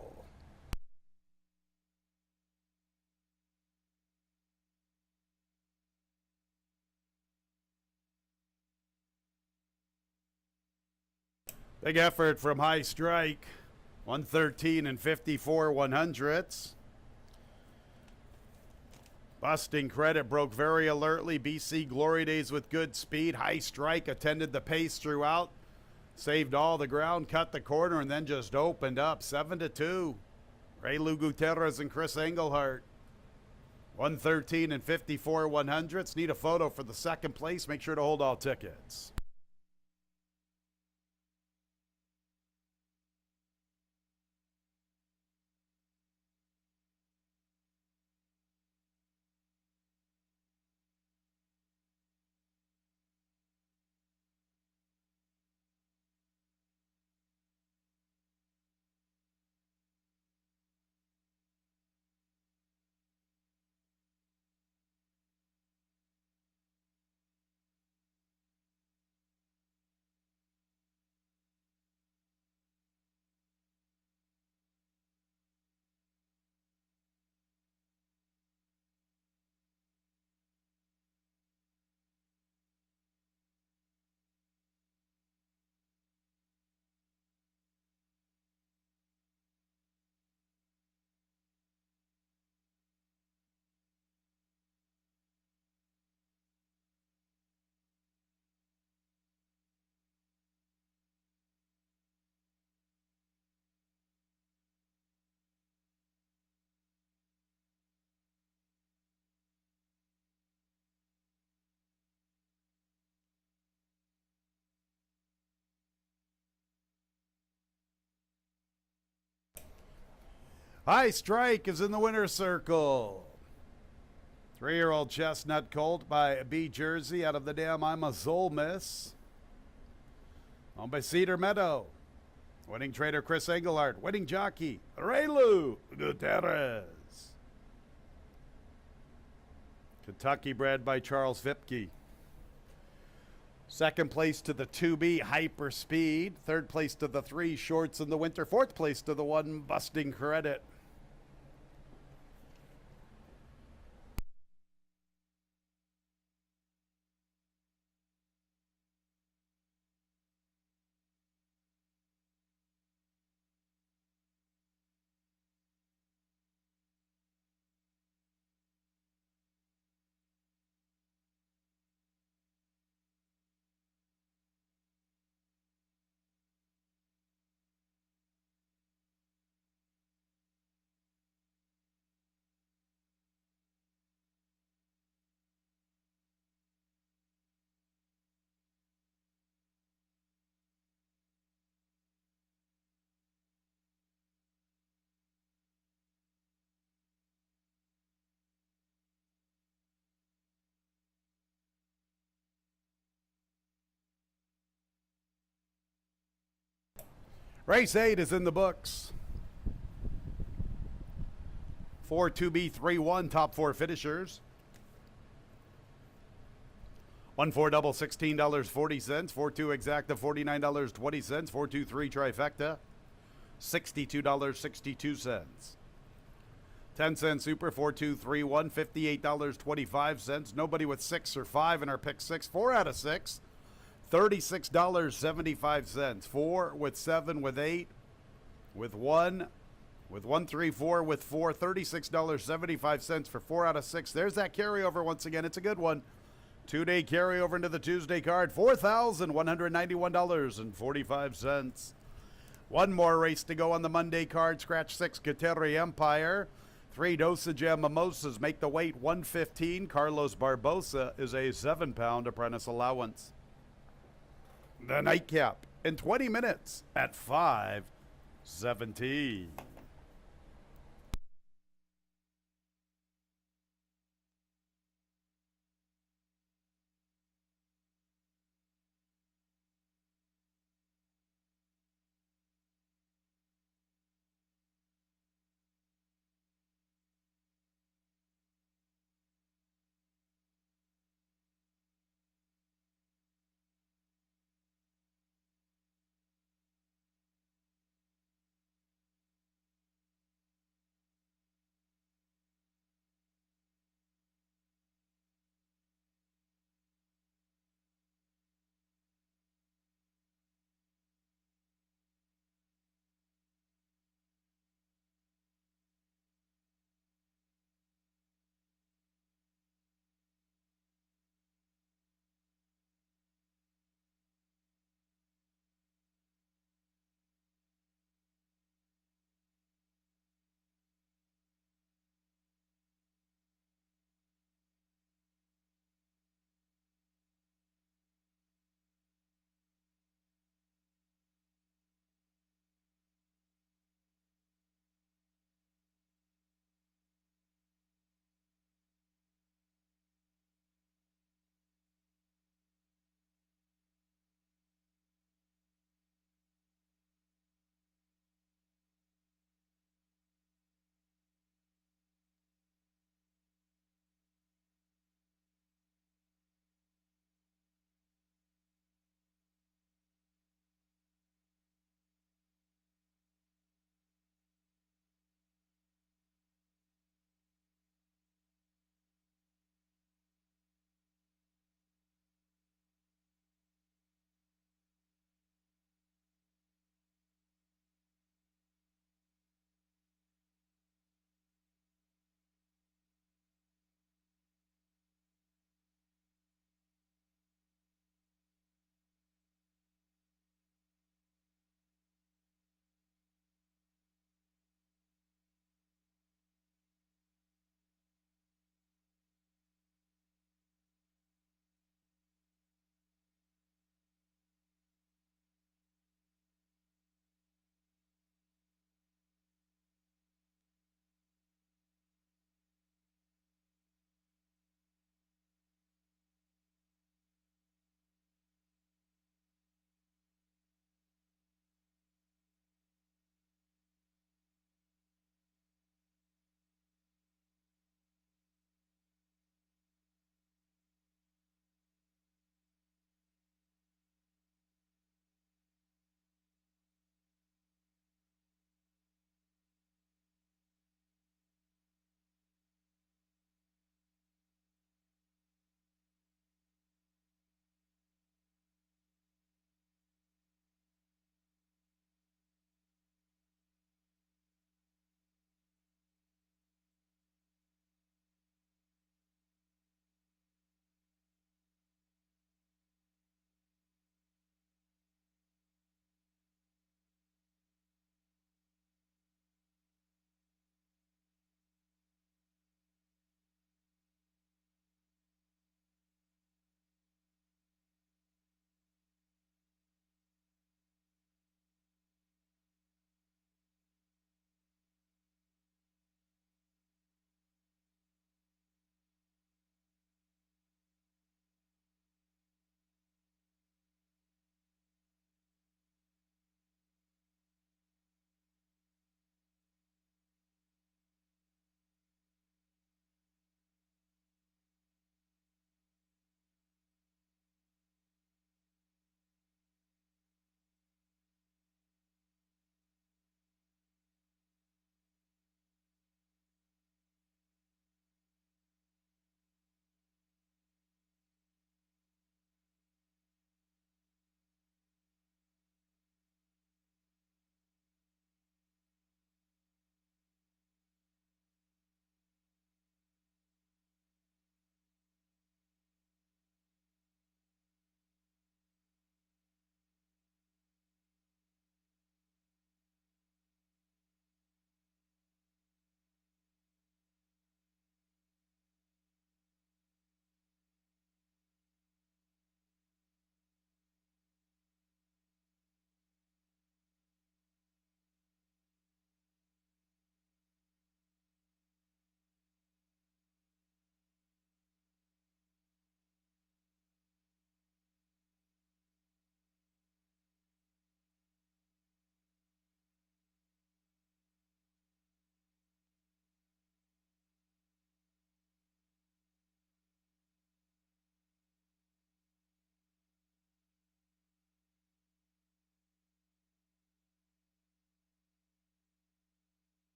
Big effort from High Strike. 113 and 54 100ths. Busting Credit broke very alertly. BC Glory Days with good speed. High Strike attended the pace throughout. Saved all the ground, cut the corner, and then just opened up 7-2. Ray Lou Gutierrez and Chris Engelhart. 113 and 54 100ths. Need a photo for the second place. Make sure to hold all tickets. High Strike is in the winner's circle. 3-year-old Chestnut Colt by B Jersey out of the dam I'm a Zol Miss. Owned by Cedar Meadow. Winning trader Chris Engelhart. Winning jockey Ray Lou Gutierrez. Kentucky bred by Charles Vipke. Second place to the 2B Hyper Speed. Third place to the 3 Shorts in the Winter. Fourth place to the 1 Busting Credit. Race 8 is in the books. 4 2B 3-1 top 4 finishers. 1-4 double $16.40. 4-2 exacta $49.20. 4-2-3 trifecta $62.62. 10-cent super 4-2-3-1 $58.25. Nobody with 6 or 5 in our pick 6. 4 out of 6. $36.75. 4 with 7 with 8 with 1 with 1 3 4 with 4. $36.75 for 4 out of 6. There's that carryover once again. It's a good one. 2-day carryover into the Tuesday card. $4,191.45. One more race to go on the Monday card. Scratch 6 Kateri Empire. 3 Dosage Mimosas make the weight 115. Carlos Barbosa is a 7-pound apprentice allowance. The nightcap in 20 minutes at 5:17.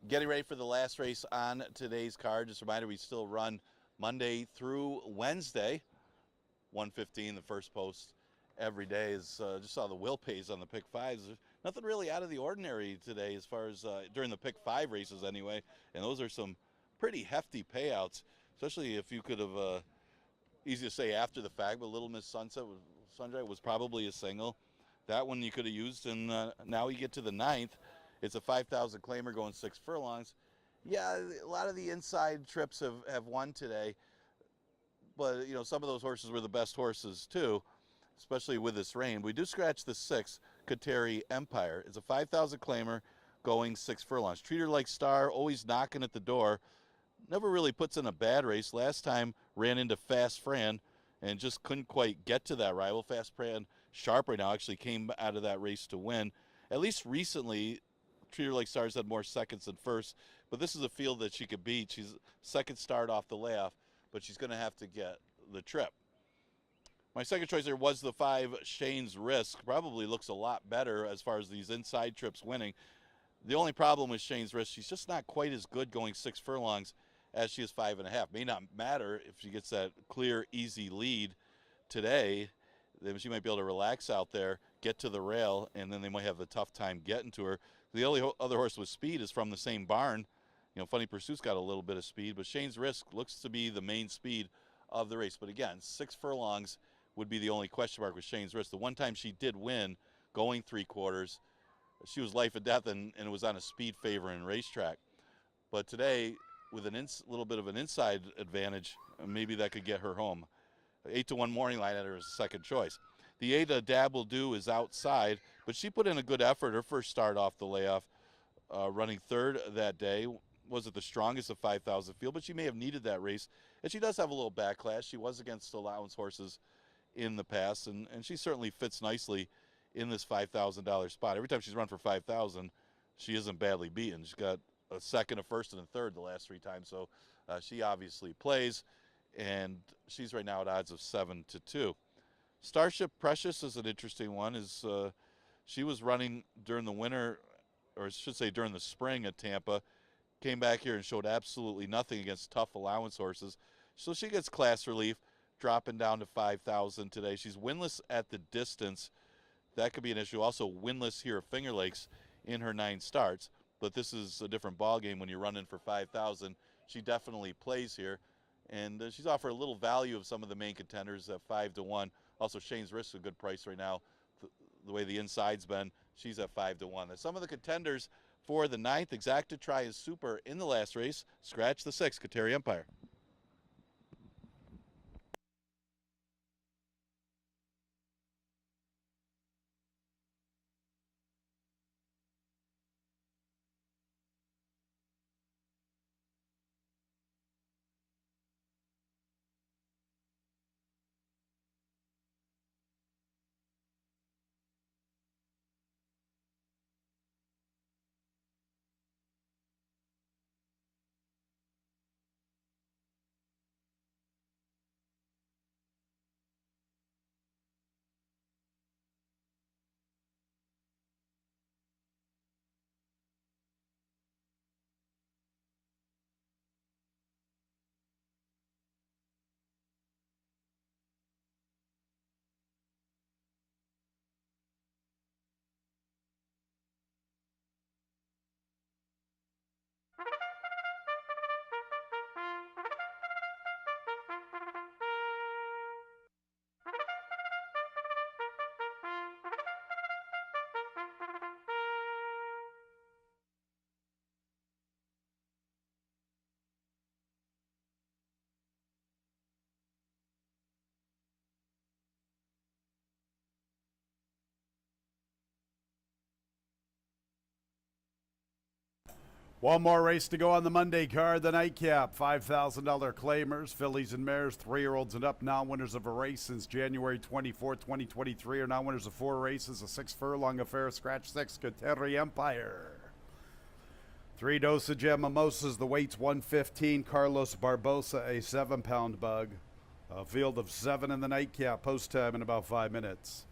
Getting ready for the last race on today's card. Just a reminder, we still run Monday through Wednesday, 1:15, the first post every day. Is just saw the wheel pays on the pick fives. There's nothing really out of the ordinary today as far as during the pick five races anyway, and those are some pretty hefty payouts, especially if you could have, easy to say after the fact, but Little Miss Sunshine was probably a single. That one you could have used, and now you get to the ninth. It's a 5,000 claimer going 6 furlongs. Yeah, a lot of the inside trips have won today, but some of those horses were the best horses too, especially with this rain. We do scratch the 6, Kateri Empire. It's a 5,000 claimer going 6 furlongs. Treat Her Like Star, always knocking at the door. Never really puts in a bad race. Last time ran into Fast Fran and just couldn't quite get to that rival. Fast Fran sharp right now actually came out of that race to win. At least recently, Treat Her Like Star's had more seconds than first, but this is a field that she could beat. She's second start off the layoff, but she's going to have to get the trip. My second choice there was the 5, Shane's Risk. Probably looks a lot better as far as these inside trips winning. The only problem with Shane's Risk, she's just not quite as good going 6 furlongs as she is 5.5. May not matter if she gets that clear, easy lead today. Then she might be able to relax out there, get to the rail, and then they might have a tough time getting to her. The only other horse with speed is from the same barn. Funny Pursuit's got a little bit of speed, but Shane's Risk looks to be the main speed of the race. But again, 6 furlongs would be the only question mark with Shane's Risk. The one time she did win, going 3/4, she was life or death, and it was on a speed favor in Racetrack. But today, with a little bit of an inside advantage, maybe that could get her home. 8-1 morning line at her as a second choice. The Ada Dab Will Do is outside, but she put in a good effort. Her first start off the layoff, running third that day. Wasn't the strongest of 5,000 field, but she may have needed that race. And she does have a little backlash. She was against allowance horses in the past, and she certainly fits nicely in this $5,000 spot. Every time she's run for 5,000, she isn't badly beaten. She's got a second, a first, and a third the last 3 times, so she obviously plays, and she's right now at odds of 7-2. Starship Precious is an interesting one. She was running during the winter, or I should say during the spring at Tampa, came back here and showed absolutely nothing against tough allowance horses. So she gets class relief, dropping down to 5,000 today. She's winless at the distance. That could be an issue. Also winless here at Finger Lakes in her 9 starts. But this is a different ballgame when you're running for 5,000. She definitely plays here. And she's offered a little value of some of the main contenders at 5-1. Also, Shane's Risk is a good price right now. The way the inside's been, she's at 5-1. And some of the contenders for the 9th, Exacta Try is super in the last race. Scratch the 6, Kateri Empire. One more race to go on the Monday card, the nightcap. $5,000 claimers, fillies and mares, 3-year-olds and up, non-winners of a race since January 24, 2023, are non-winners of 4 races, a 6-furlong affair, scratch 6, Kateri Empire. 3 dosage and mimosas, the weight's 115, Carlos Barbosa, a 7-pound bug. A field of 7 in the nightcap, post time in about 5 minutes.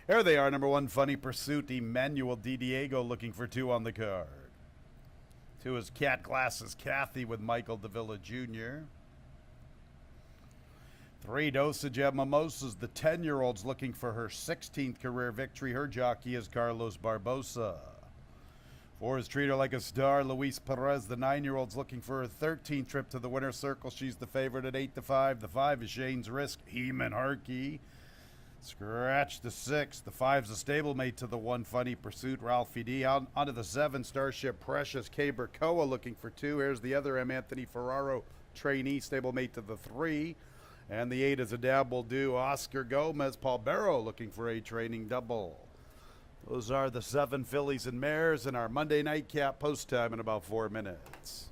Here they are, number 1, Funny Pursuit, Emmanuel Di Diego looking for 2 on the card. 2 is Cat Glasses Kathy with Michael Davila Jr. 3, Dosage of Mimosas, the 10-year-old's looking for her 16th career victory. Her jockey is Carlos Barbosa. 4 is Treat Her Like a Star, Luis Perez, the 9-year-old's looking for her 13th trip to the winner's circle. She's the favorite at 8-5. The 5 is Shane's Risk, Heeman Harkey. Scratch the 6. The 5's a stablemate to the 1, Funny Pursuit, Ralphie D. Onto the 7, Starship Precious, Caber Koa looking for 2. Here's the other M. Anthony Ferraro trainee, stablemate to the 3. And the 8 is a Dabble Do, Oscar Gomez, Paul Barrow looking for a training double. Those are the 7 fillies and mares in our Monday nightcap post time in about 4 minutes.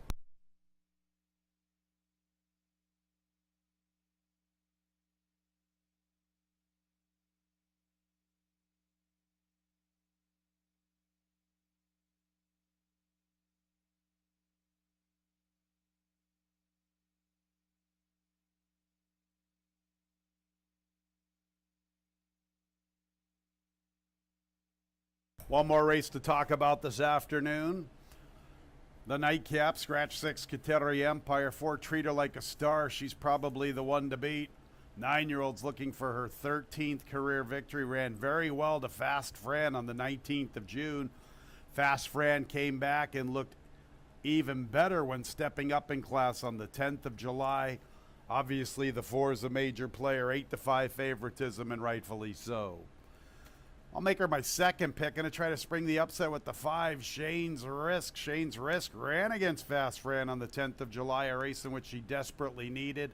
One more race to talk about this afternoon. The nightcap, scratch 6, Kateri Empire. 4, Treat Her Like a Star. She's probably the one to beat. 9-year-old's looking for her 13th career victory. Ran very well to Fast Fran on the 19th of June. Fast Fran came back and looked even better when stepping up in class on the 10th of July. Obviously, the 4 is a major player. 8-5 favoritism, and rightfully so. I'll make her my second pick. Going to try to spring the upset with the 5, Shane's Risk. Shane's Risk ran against Fast Fran on the 10th of July, a race in which she desperately needed.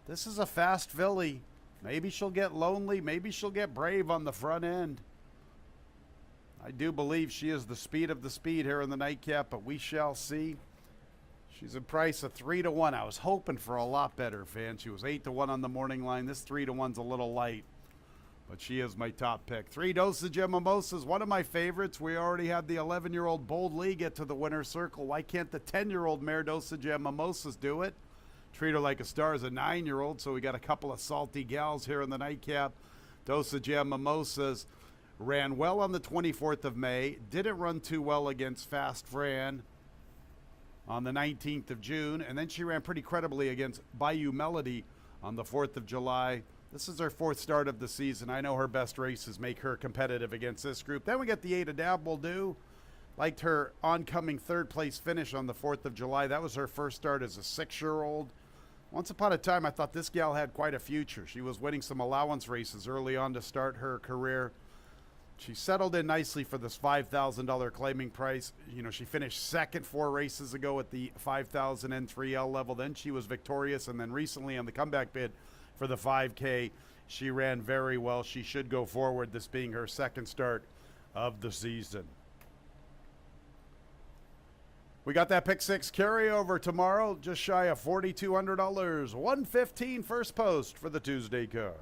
This is a fast filly. Maybe she'll get lonely. Maybe she'll get brave on the front end. I do believe she is the speed of the speed here in the nightcap, but we shall see. She's a price of 3-1. I was hoping for a lot better, fan. She was 8-1 on the morning line. This 3-1's a little light, but she is my top pick. 3, Dosage of Mimosas, one of my favorites. We already had the 11-year-old Bold Lee get to the winner's circle. Why can't the 10-year-old mare Dosage of Mimosas do it? Treat Her Like a Star is a 9-year-old, so we got a couple of salty gals here in the nightcap. Dosage of Mimosas ran well on the 24th of May. Didn't run too well against Fast Fran on the 19th of June. And then she ran pretty credibly against Bayou Melody on the 4th of July. This is her 4th start of the season. I know her best races make her competitive against this group. Then we get the 8, A Dabble Do. Liked her oncoming 3rd place finish on the 4th of July. That was her first start as a 6-year-old. Once upon a time, I thought this gal had quite a future. She was winning some allowance races early on to start her career. She settled in nicely for this $5,000 claiming price. You know, she finished second 4 races ago at the 5,000 N3L level. Then she was victorious, and then recently on the comeback bid for the 5K, she ran very well. She should go forward, this being her 2nd start of the season. We got that pick 6 carryover tomorrow, just shy of $4,200. $115 first post for the Tuesday card.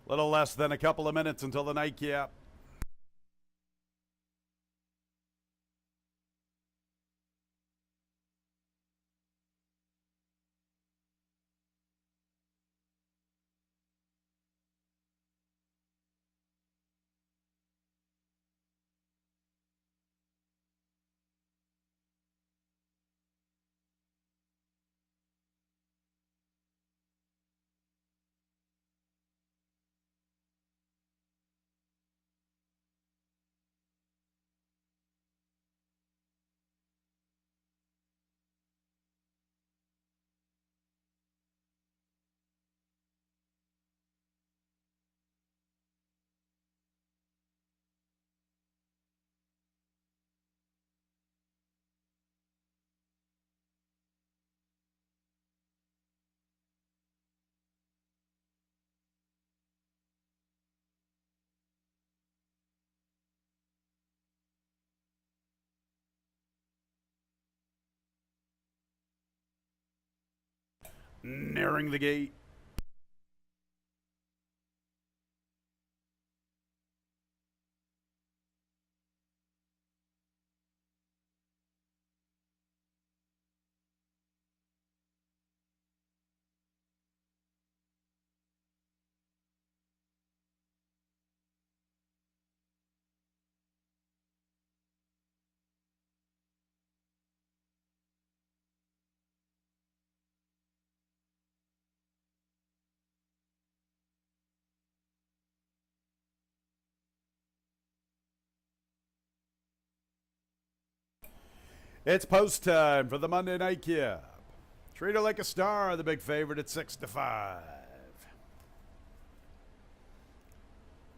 Little less than a couple of minutes until the nightcap. Nearing the gate. It's post time for the Monday Night Cap. Treat her like a star, the big favorite at 6-5.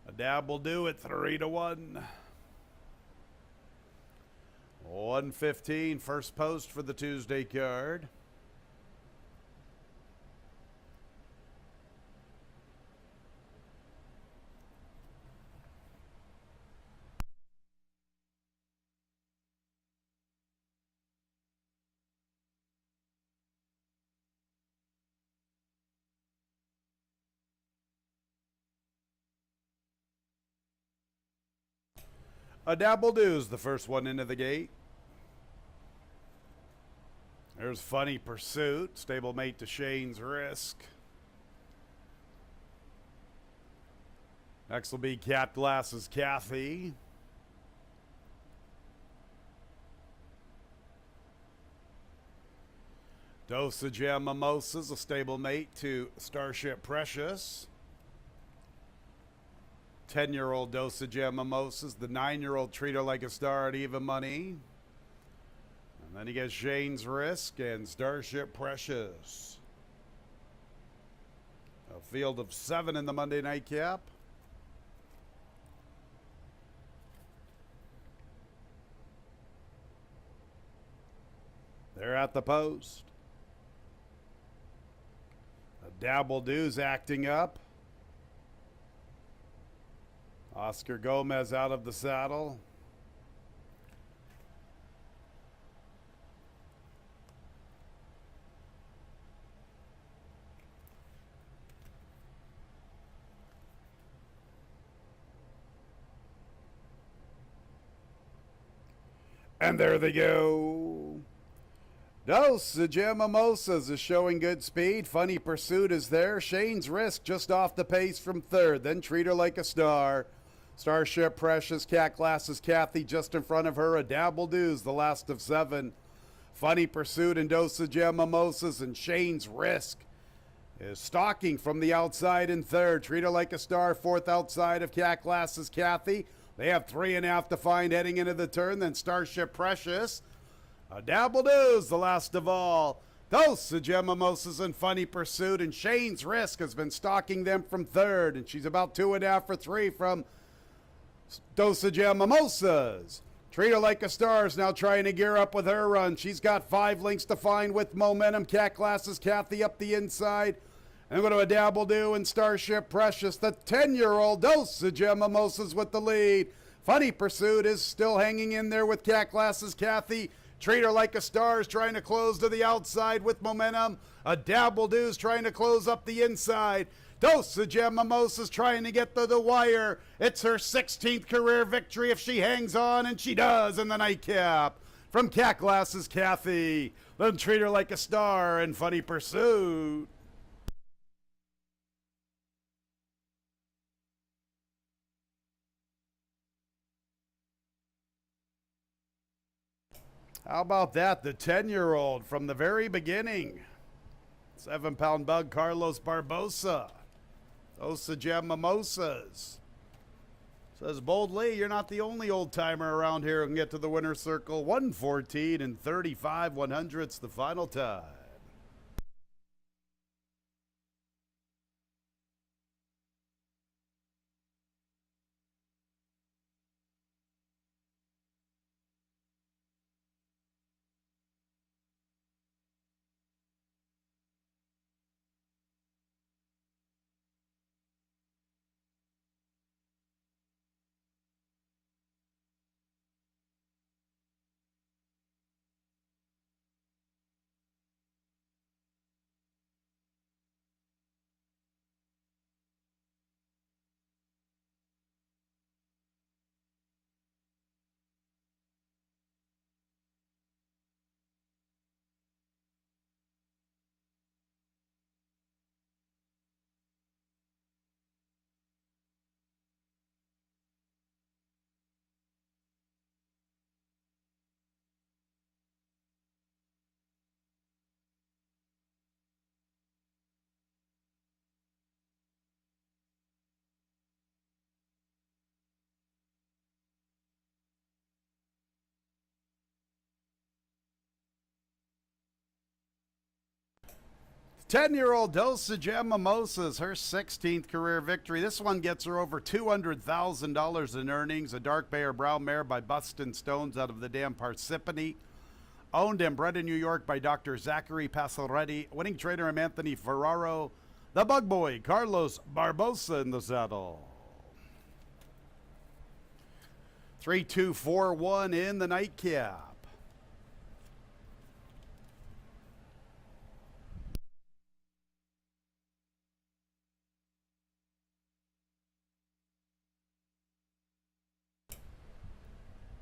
A dab will do at 3-1. 1:15 first post for the Tuesday card. A dabble do's the first one into the gate. There's Funny Pursuit, stablemate to Shane's Risk. Next will be Cat Glasses Kathy. Dosage and Mimosas, a stablemate to Starship Precious. 10-year-old Dosage and Mimosas, the 9-year-old Treat Her Like a Star at Even Money. And then you get Shane's Risk and Starship Precious. A field of 7 in the Monday Night Cap. They're at the post. A Dabble Do's acting up. Oscar Gomez out of the saddle. And there they go. Dosage and Mimosas is showing good speed. Funny Pursuit is there. Shane's Risk just off the pace from third. Then Treat Her Like a Star. Starship Precious, Cat Glasses Kathy just in front of her. A Dabble Do's the last of 7. Funny Pursuit and Dosage and Mimosas, and Shane's Risk is stalking from the outside in third. Treat Her Like a Star, fourth outside of Cat Glasses Kathy. They have 3.5 to find heading into the turn. Then Starship Precious. A Dabble Do's the last of all. Dosage and Mimosas and Funny Pursuit, and Shane's Risk has been stalking them from third, and she's about 2.5 for 3 from Dosage and Mimosas. Treat Her Like a Star is now trying to gear up with her run. She's got 5 lengths to find with momentum. Cat Glasses Kathy up the inside. And go to a Dabble Do and Starship Precious. The 10-year-old Dosage and Mimosas with the lead. Funny Pursuit is still hanging in there with Cat Glasses Kathy. Treat Her Like a Star is trying to close to the outside with momentum. A Dabble Do's trying to close up the inside. Dos Jam Mimosa's trying to get to the wire. It's her 16th career victory if she hangs on, and she does in the nightcap. From Cat Glasses Kathy, then Treat Her Like a Star in Funny Pursuit. How about that? The 10-year-old from the very beginning. 7-pound bug Carlos Barbosa. Dos Jam Mimosas. Says boldly, you're not the only old timer around here who can get to the winner's circle. 114 and 35/100ths the final time. Ten-year-old Dos Jam Mimosas, her 16th career victory. This one gets her over $200,000 in earnings. A dark bay or brown mare by Bustin' Stones out of the dam Parsippany. Owned and bred in New York by Dr. Zachary Pasaretti. Winning trainer Anthony Ferraro. The bug boy, Carlos Barbosa in the saddle. 3-2-4-1 in the nightcap.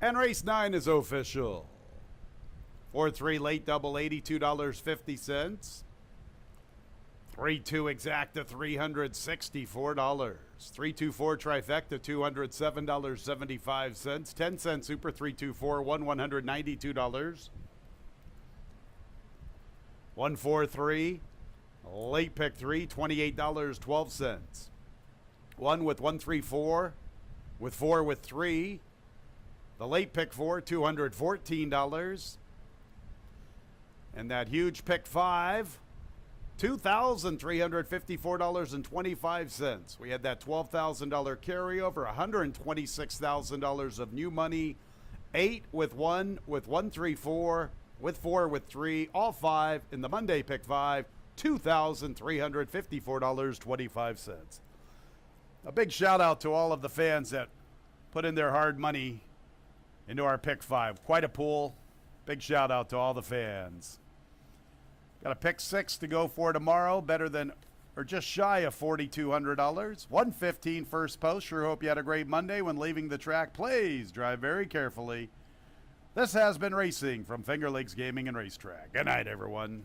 And race 9 is official. 4-3 late double, $82.50. 3-2 exacta, $364. 3-2-4 trifecta, $207.75. 10-cent super 3-2-4, $192. 1-4-3 late pick 3, $28.12. 1 with 1-3-4 with 4 with 3. The late pick 4, $214. And that huge pick 5, $2,354.25. We had that $12,000 carryover, $126,000 of new money. 8 with 1 with 1-3-4 with 4 with 3, all 5 in the Monday pick 5, $2,354.25. A big shout out to all of the fans that put in their hard money into our pick 5. Quite a pool. Big shout out to all the fans. Got a pick 6 to go for tomorrow. Better than, or just shy of $4,200. 115 first post. Sure hope you had a great Monday when leaving the track. Please drive very carefully. This has been racing from Finger Lakes Gaming and Racetrack. Good night, everyone.